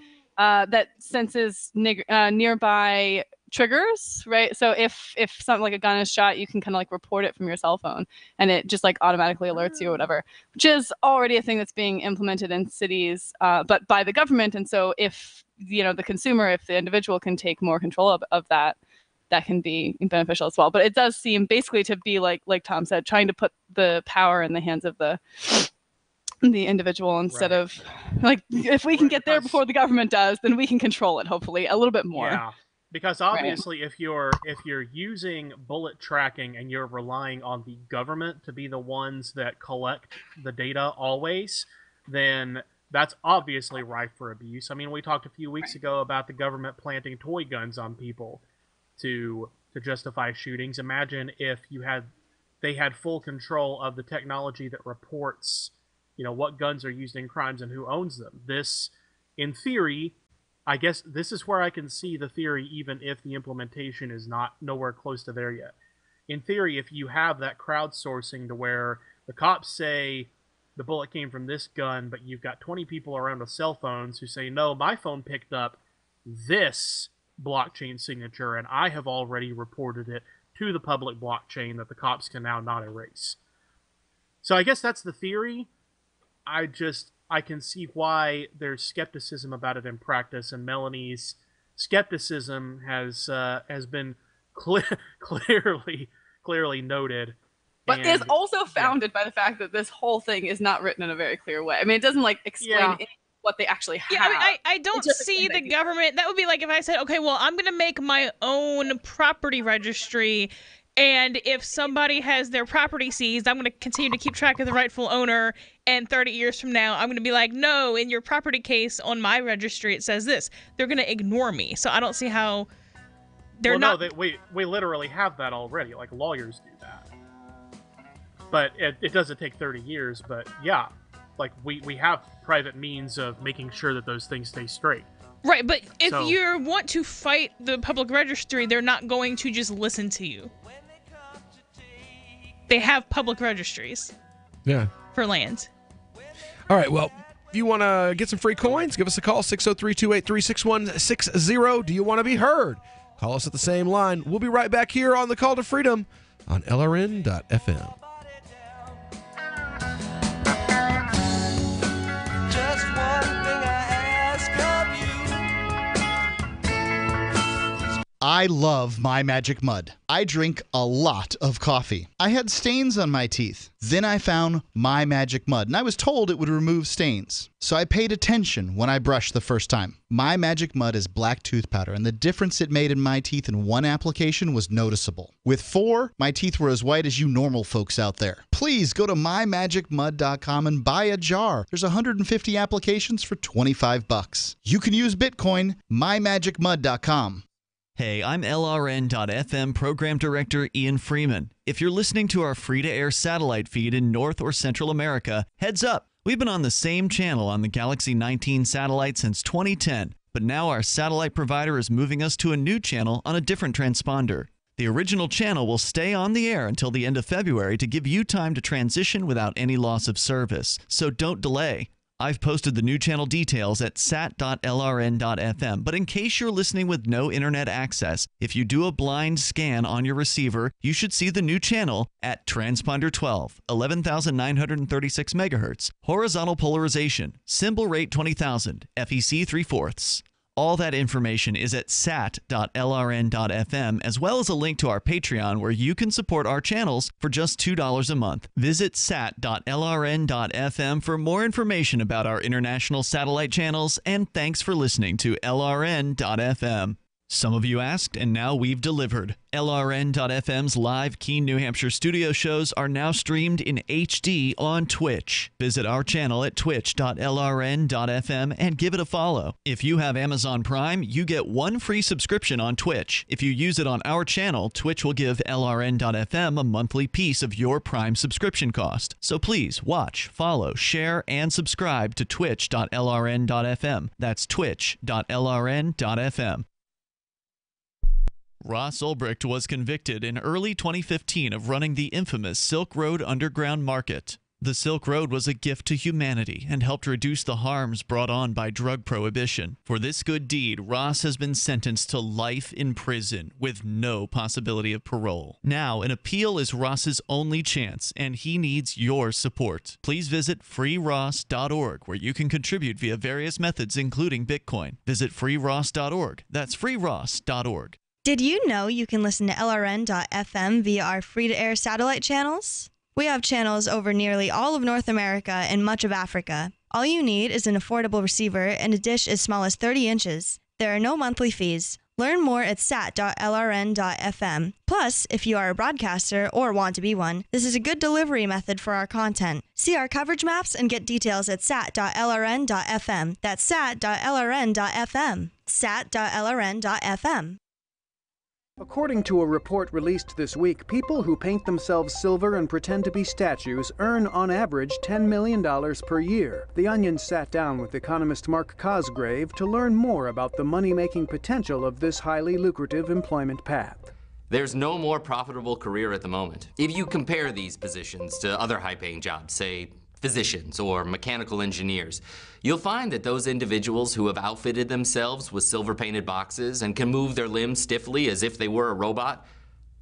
Q: senses nearby triggers, right? So if something like a gun is shot, you can kind of like report it from your cell phone and it just like automatically alerts you or whatever, which is already a thing that's being implemented in cities, but by the government. And so if the consumer, if the individual can take more control of that can be beneficial as well. But it does seem basically to be like Tom said, trying to put the power in the hands of the individual instead of like, if we can get there before the government does, then we can control it hopefully a little bit more.
O: Yeah. Because obviously, if you're using bullet tracking and you're relying on the government to be the ones that collect the data always, then that's obviously rife for abuse. I mean, we talked a few weeks ago about the government planting toy guns on people to justify shootings. Imagine if they had full control of the technology that reports, what guns are used in crimes and who owns them. This, in theory, I guess this is where I can see the theory, even if the implementation is nowhere close to there yet. In theory, if you have that crowdsourcing to where the cops say the bullet came from this gun, but you've got 20 people around with cell phones who say, no, my phone picked up this blockchain signature, and I have already reported it to the public blockchain that the cops can now not erase. So I guess that's the theory. I can see why there's skepticism about it in practice, and Melanie's skepticism has been clearly noted.
Q: But is also founded by the fact that this whole thing is not written in a very clear way. I mean, it doesn't explain what they actually have.
I: Yeah, I mean, I don't see the government. That would be like if I said, okay, well, I'm going to make my own property registry, and if somebody has their property seized, I'm going to continue to keep track of the rightful owner, and 30 years from now, I'm going to be like, no, in your property case on my registry, it says this. They're going to ignore me. So I don't see how they're not.
O: No, we literally have that already. Like, lawyers do that. But it doesn't take 30 years, but yeah. Like, we have private means of making sure that those things stay straight.
I: Right, but if you want to fight the public registry, they're not going to just listen to you. They have public registries.
P: Yeah.
I: For land.
P: All right, well, if you want to get some free coins, give us a call, 603-283-6160. Do you want to be heard? Call us at the same line. We'll be right back here on the Call to Freedom on LRN.FM.
E: I love My Magic Mud. I drink a lot of coffee. I had stains on my teeth. Then I found My Magic Mud, and I was told it would remove stains. So I paid attention when I brushed the first time. My Magic Mud is black tooth powder, and the difference it made in my teeth in one application was noticeable. With 4, my teeth were as white as you normal folks out there. Please go to mymagicmud.com and buy a jar. There's 150 applications for $25. You can use Bitcoin, mymagicmud.com.
G: Hey, I'm LRN.FM Program Director Ian Freeman. If you're listening to our free-to-air satellite feed in North or Central America, heads up! We've been on the same channel on the Galaxy 19 satellite since 2010, but now our satellite provider is moving us to a new channel on a different transponder. The original channel will stay on the air until the end of February to give you time to transition without any loss of service, so don't delay. I've posted the new channel details at sat.lrn.fm, but in case you're listening with no internet access, if you do a blind scan on your receiver, you should see the new channel at transponder 12, 11,936 megahertz, horizontal polarization, symbol rate 20,000, FEC 3/4. All that information is at sat.lrn.fm, as well as a link to our Patreon where you can support our channels for just $2 a month. Visit sat.lrn.fm for more information about our international satellite channels, and thanks for listening to LRN.FM. Some of you asked, and now we've delivered. LRN.FM's live Keene, New Hampshire studio shows are now streamed in HD on Twitch. Visit our channel at twitch.lrn.fm and give it a follow. If you have Amazon Prime, you get 1 free subscription on Twitch. If you use it on our channel, Twitch will give LRN.FM a monthly piece of your Prime subscription cost. So please watch, follow, share, and subscribe to twitch.lrn.fm. That's twitch.lrn.fm. Ross Ulbricht was convicted in early 2015 of running the infamous Silk Road Underground Market. The Silk Road was a gift to humanity and helped reduce the harms brought on by drug prohibition. For this good deed, Ross has been sentenced to life in prison with no possibility of parole. Now, an appeal is Ross's only chance, and he needs your support. Please visit freeross.org, where you can contribute via various methods, including Bitcoin. Visit freeross.org. That's freeross.org.
D: Did you know you can listen to LRN.FM via our free-to-air satellite channels? We have channels over nearly all of North America and much of Africa. All you need is an affordable receiver and a dish as small as 30 inches. There are no monthly fees. Learn more at sat.lrn.fm. Plus, if you are a broadcaster or want to be one, this is a good delivery method for our content. See our coverage maps and get details at sat.lrn.fm. That's sat.lrn.fm. sat.lrn.fm.
K: According to a report released this week, people who paint themselves silver and pretend to be statues earn, on average, $10 million per year. The Onion sat down with economist Mark Cosgrave to learn more about the money-making potential of this highly lucrative employment path.
L: There's no more profitable career at the moment. If you compare these positions to other high-paying jobs, say physicians or mechanical engineers, you'll find that those individuals who have outfitted themselves with silver-painted boxes and can move their limbs stiffly as if they were a robot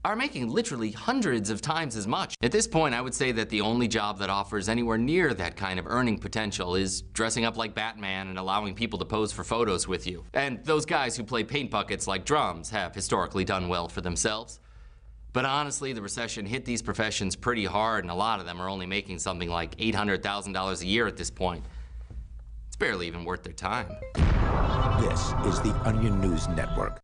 L: are making literally hundreds of times as much. At this point, I would say that the only job that offers anywhere near that kind of earning potential is dressing up like Batman and allowing people to pose for photos with you. And those guys who play paint buckets like drums have historically done well for themselves. But honestly, the recession hit these professions pretty hard, and a lot of them are only making something like $800,000 a year at this point. It's barely even worth their time.
V: This is the Onion News Network.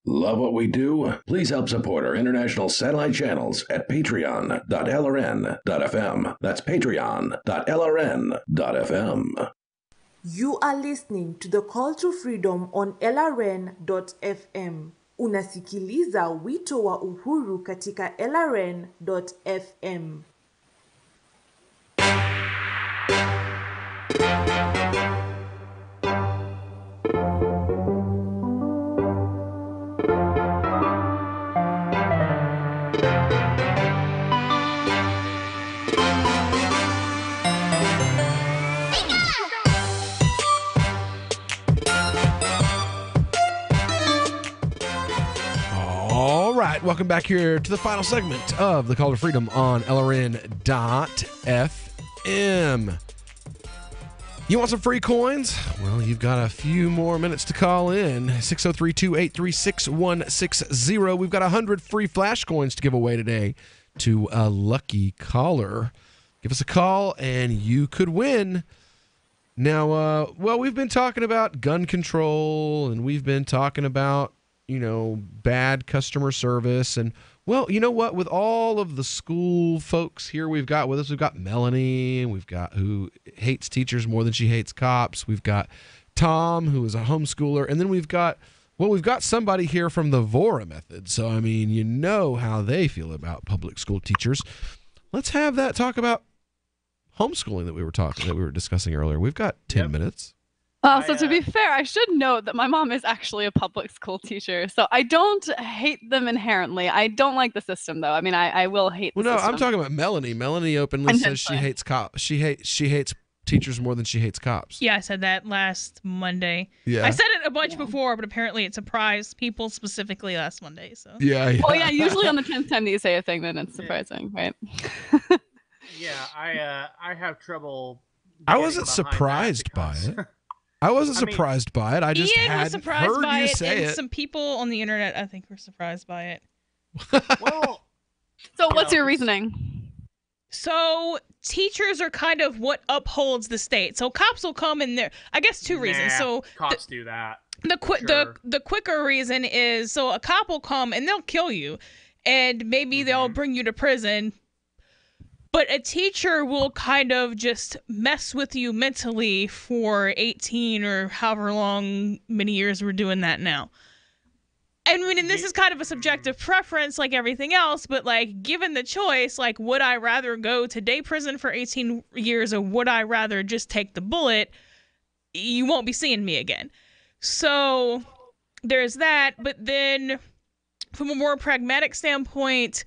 C: Love what we do? Please help support our international satellite channels at patreon.lrn.fm. That's patreon.lrn.fm.
M: You are listening to the Call to Freedom on LRN.fm. Unasikiliza wito wa uhuru katika LRN.fm.
P: All right, welcome back here to the final segment of the Call to Freedom on LRN.fm. You want some free coins? Well, you've got a few more minutes to call in. 603-283-6160. We've got 100 free flash coins to give away today to a lucky caller. Give us a call and you could win. Now, we've been talking about gun control and we've been talking about bad customer service. And, well, you know what? With all of the school folks here we've got with us, we've got Melanie, we've got who hates teachers more than she hates cops. We've got Tom, who is a homeschooler. And then we've got somebody here from the Vora method. So, I mean, you know how they feel about public school teachers. Let's have that talk about homeschooling that we were discussing earlier. We've got 10 minutes.
Q: So to be fair, I should note that my mom is actually a public school teacher, so I don't hate them inherently. I don't like the system, though. I mean, I will hate the system.
P: I'm talking about Melanie. Melanie openly says she hates cops. She hates teachers more than she hates cops.
I: Yeah, I said that last Monday.
P: Yeah.
I: I said it a bunch before, but apparently it surprised people specifically last Monday. So.
P: Yeah.
Q: Well, yeah. Usually on the 10th time that you say a thing, then it's surprising, right?
O: Yeah, I have trouble.
P: I wasn't surprised by it. I wasn't surprised by it. I just hadn't heard you say it.
I: Some people on the internet, I think, were surprised by it.
O: Well,
Q: so what's your reasoning?
I: So teachers are kind of what upholds the state. So cops will come in there. I guess two reasons. So
O: cops do that.
I: The quicker reason is so a cop will come and they'll kill you, and maybe they'll bring you to prison. But a teacher will kind of just mess with you mentally for 18 or however many years we're doing that now. I mean, and this is kind of a subjective preference like everything else, but like given the choice, like would I rather go to day prison for 18 years or would I rather just take the bullet? You won't be seeing me again. So there's that. But then from a more pragmatic standpoint,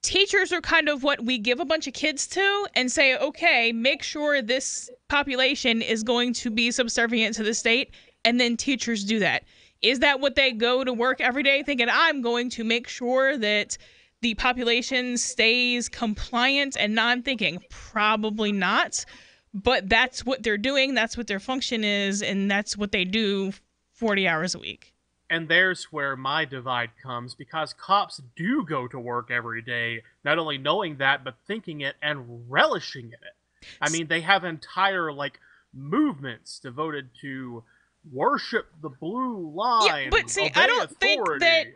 I: teachers are kind of what we give a bunch of kids to and say, okay, make sure this population is going to be subservient to the state. And then teachers do that. Is that what they go to work every day thinking, I'm going to make sure that the population stays compliant and non-thinking? Probably not. But that's what they're doing. That's what their function is. And that's what they do 40 hours a week.
O: And there's where my divide comes, because cops do go to work every day, not only knowing that, but thinking it and relishing in it. I mean, they have entire, movements devoted to, worship the blue line.
I: Yeah, but see,
O: obey
I: I don't think
O: authority.
I: that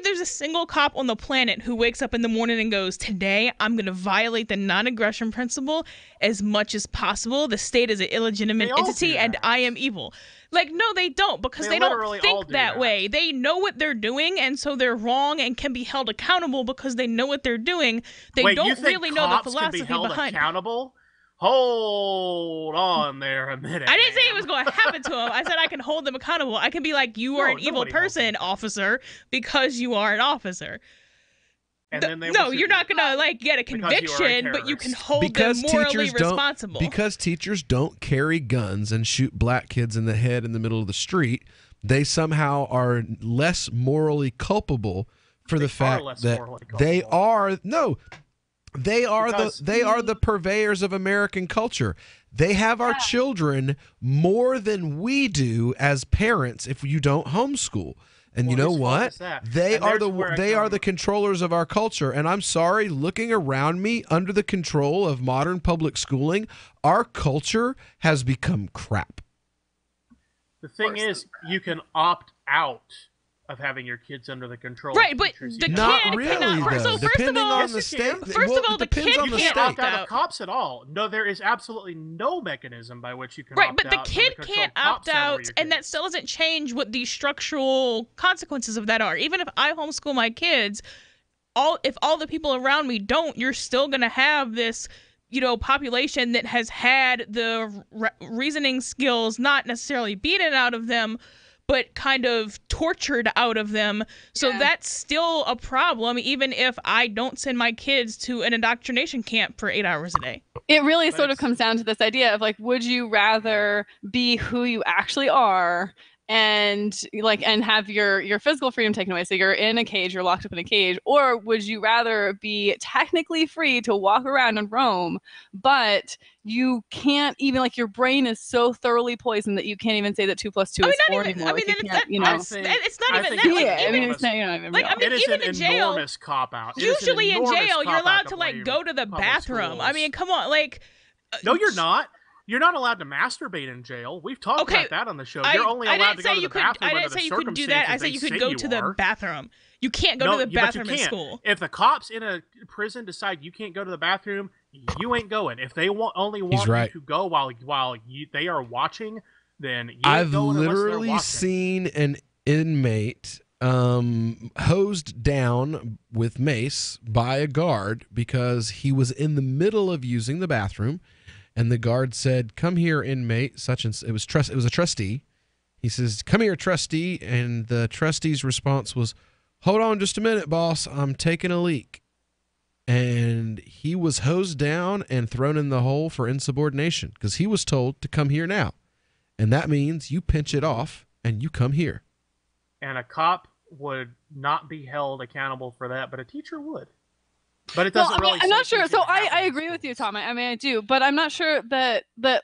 I: there's a single cop on the planet who wakes up in the morning and goes, today I'm going to violate the non-aggression principle as much as possible. The state is an illegitimate entity and I am evil. Like, no, they don't, because they don't think that way. They know what they're doing, and so they're wrong and can be held accountable because they know what they're doing. They don't really know the philosophy
O: can be held
I: behind
O: accountable? Hold on there a minute.
I: I didn't say it was going to happen to them. I said I can hold them accountable. I can be like, you are an evil person, officer, because you are an officer.
O: And then
I: you're not going to get a conviction, but you can hold them morally responsible.
P: Because teachers don't carry guns and shoot black kids in the head in the middle of the street, they somehow are less morally culpable for the fact that they are the purveyors of American culture. They have our children more than we do as parents if you don't homeschool. And you know what? They are the controllers of our culture. And I'm sorry, looking around me under the control of modern public schooling, our culture has become crap.
O: The thing is, you can opt out of having your kids under the control.
I: Right, but
O: teachers.
I: the
P: Not
I: kid
P: really,
I: cannot.
P: though.
I: So first
P: Depending
I: of all,
P: on the state.
I: First of all, the kid
O: You can't opt out
I: out.
O: of cops at all. No, there is absolutely no mechanism by which you can
I: Right,
O: opt
I: but the
O: out
I: kid
O: from the
I: can't
O: control
I: opt
O: cops over
I: out,
O: your
I: and that still doesn't change what the structural consequences of that are. Even if I homeschool my kids, if all the people around me don't, you're still going to have this, population that has had the reasoning skills not necessarily beaten out of them, but kind of tortured out of them. So that's still a problem, even if I don't send my kids to an indoctrination camp for 8 hours a day.
Q: It really sort of comes down to this idea of would you rather be who you actually are and have your physical freedom taken away, so you're in a cage, you're locked up in a cage, or would you rather be technically free to walk around and roam, but you can't even, your brain is so thoroughly poisoned that you can't even say that 2 + 2 is 4 anymore.
I: It's not even that.
O: It is
I: even
O: an
I: in jail,
O: enormous cop-out.
I: Usually in jail, you're allowed to go to the bathroom. I mean, come on,
O: No, you're not. You're not allowed to masturbate in jail. We've talked about that on the show. You're only allowed to go to the bathroom
I: I didn't say you could do that. I said you could go to the bathroom. You can't go to the bathroom in school.
O: If the cops in a prison decide you can't go to the bathroom, you ain't going. If they only want you to go while they are watching, then you ain't going unless they're watching.
P: I've literally seen an inmate hosed down with mace by a guard because he was in the middle of using the bathroom. And the guard said, "Come here, inmate." It was a trustee. He says, "Come here, trustee." And the trustee's response was, "Hold on just a minute, boss. I'm taking a leak." And he was hosed down and thrown in the hole for insubordination because he was told to come here now. And that means you pinch it off and you come here.
O: And a cop would not be held accountable for that, but a teacher would. But it doesn't really.
Q: I'm not sure. So I agree with you, Tom. I mean, I do, but I'm not sure that
P: the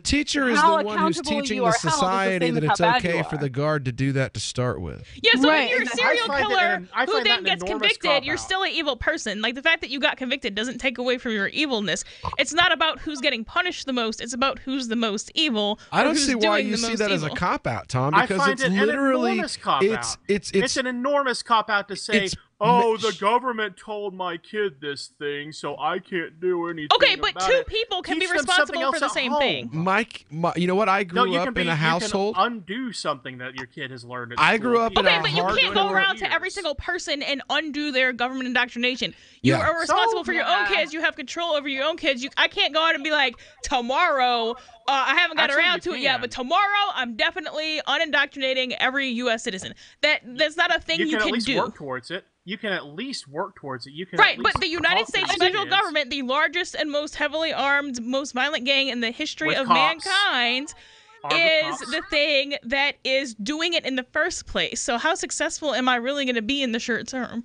P: teacher is the one who's teaching the society that it's okay for the guard to do that to start with.
I: Yeah, so if you're a serial killer who then gets convicted, you're still an evil person. The fact that you got convicted doesn't take away from your evilness. It's not about who's getting punished the most. It's about who's the most evil.
P: I don't see why you see that as a cop out, Tom. Because it's literally
O: an enormous cop out. It's an enormous cop out to say, "Oh, the government told my kid this thing, so I can't do anything."
I: Okay, but two people can be responsible for the same thing.
P: Mike, you know what? I grew up in a household.
O: You can undo something that your kid has learned.
P: I grew up in a hardcore.
I: Okay, but you can't go around to every single person and undo their government indoctrination. You are responsible for your own kids. You have control over your own kids. I can't go out and be like, tomorrow, I haven't got around to it yet, but tomorrow I'm definitely unindoctrinating every U.S. citizen. That's not a thing you can
O: at least
I: do.
O: Work towards it. You can at least work towards it. You can
I: but the United States federal government, the largest and most heavily armed, most violent gang in the history of mankind, is the thing that is doing it in the first place. So how successful am I really going to be in the short term?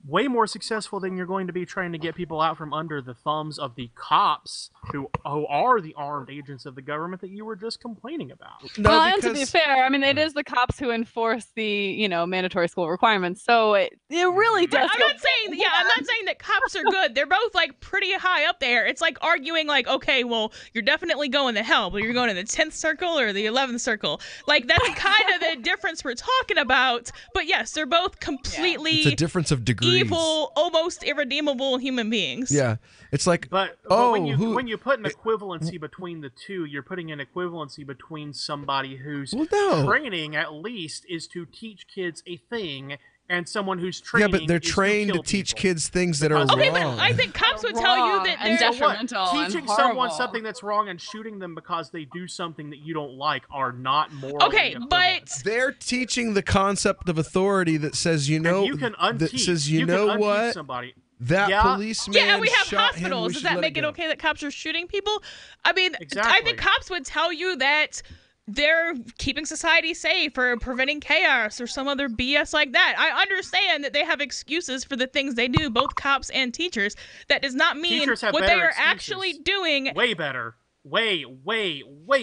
O: way more successful than you're going to be trying to get people out from under the thumbs of the cops who are the armed agents of the government that you were just complaining about.
Q: Well, and to be fair, I mean, it is the cops who enforce the, mandatory school requirements. So it really does.
I: I'm not saying that cops are good. They're both like pretty high up there. It's like arguing like, okay, well, you're definitely going to hell, but you're going to the 10th circle or the 11th circle. Like, that's kind of the difference we're talking about. But yes, they're both completely
P: It's a difference of degrees.
I: evil, almost irredeemable human beings.
P: Yeah. It's like,
O: but when you put an equivalency between the two, you're putting an equivalency between somebody whose training, at least, is to teach kids a thing, and someone who's training.
P: Yeah, but they're trained to teach kids things that are wrong.
I: Okay, but I think cops would tell you that
Q: and
I: they're
Q: detrimental
O: teaching
Q: and
O: someone
Q: horrible.
O: something that's wrong and shooting them because they do something that you don't like are not morally equivalent.
I: But
P: they're teaching the concept of authority that says,
O: you can unteach.
P: That says,
O: you can unteach
P: what?
O: somebody.
P: That policeman
I: and we have
P: shot
I: hospitals.
P: him.
I: Does that make it okay that cops are shooting people? I mean, I think cops would tell you that they're keeping society safe or preventing chaos or some other BS like that. I understand that they have excuses for the things they do, both cops and teachers. That does not mean what they are actually doing.
O: Way better. Way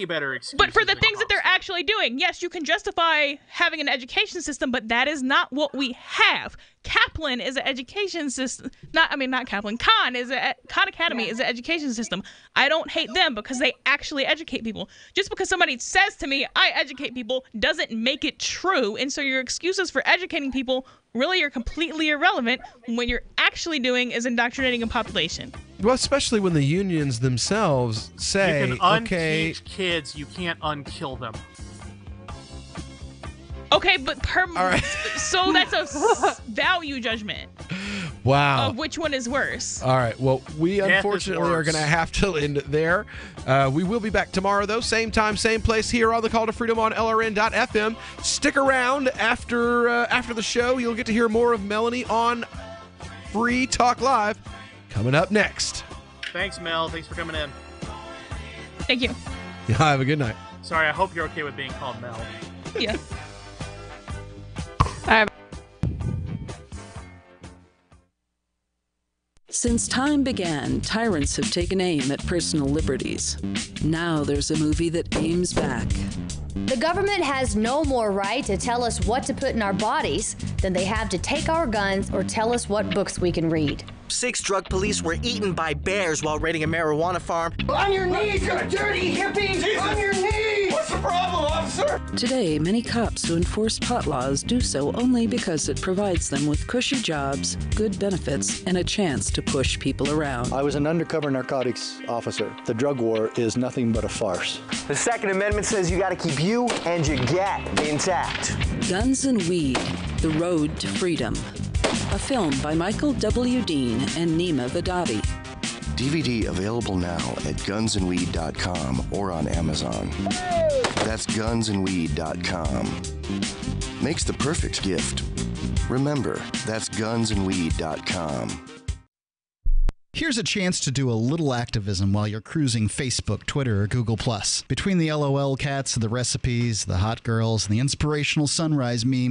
O: better excuses.
I: But for the things that they're actually doing, yes, you can justify having an education system, but that is not what we have. Kaplan is an education system. Not Kaplan. Khan Academy is an education system. I don't hate them because they actually educate people. Just because somebody says to me, I educate people, doesn't make it true. And so your excuses for educating people really are completely irrelevant when what you're actually doing is indoctrinating a population.
P: Well, especially when the unions themselves say,
O: you can unteach kids, you can't unkill them.
I: Okay, but so that's a value judgment.
P: Wow.
I: Of which one is worse.
P: All right. Well, we unfortunately are going to have to end it there. We will be back tomorrow, though. Same time, same place here on the Call to Freedom on LRN.FM. Stick around after the show. You'll get to hear more of Melanie on Free Talk Live coming up next.
O: Thanks, Mel. Thanks for coming in.
I: Thank you.
P: Yeah, have a good night.
O: Sorry, I hope you're okay with being called Mel.
I: Yeah.
A: Since time began, tyrants have taken aim at personal liberties. Now there's a movie that aims back.
S: The government has no more right to tell us what to put in our bodies than they have to take our guns or tell us what books we can read.
W: 6 drug police were eaten by bears while raiding a marijuana farm.
X: On your knees, you dirty hippies! Jesus. On your knees! What's the problem, officer?
A: Today, many cops who enforce pot laws do so only because it provides them with cushy jobs, good benefits, and a chance to push people around.
Y: I was an undercover narcotics officer. The drug war is nothing but a farce.
W: The Second Amendment says you gotta keep you and your gat intact.
A: Guns and Weed, The Road to Freedom. A film by Michael W. Dean and Nima Vadadi.
H: DVD available now at gunsandweed.com or on Amazon. That's gunsandweed.com. Makes the perfect gift. Remember, that's gunsandweed.com.
E: Here's a chance to do a little activism while you're cruising Facebook, Twitter, or Google+. Between the LOL cats, the recipes, the hot girls, and the inspirational sunrise meme,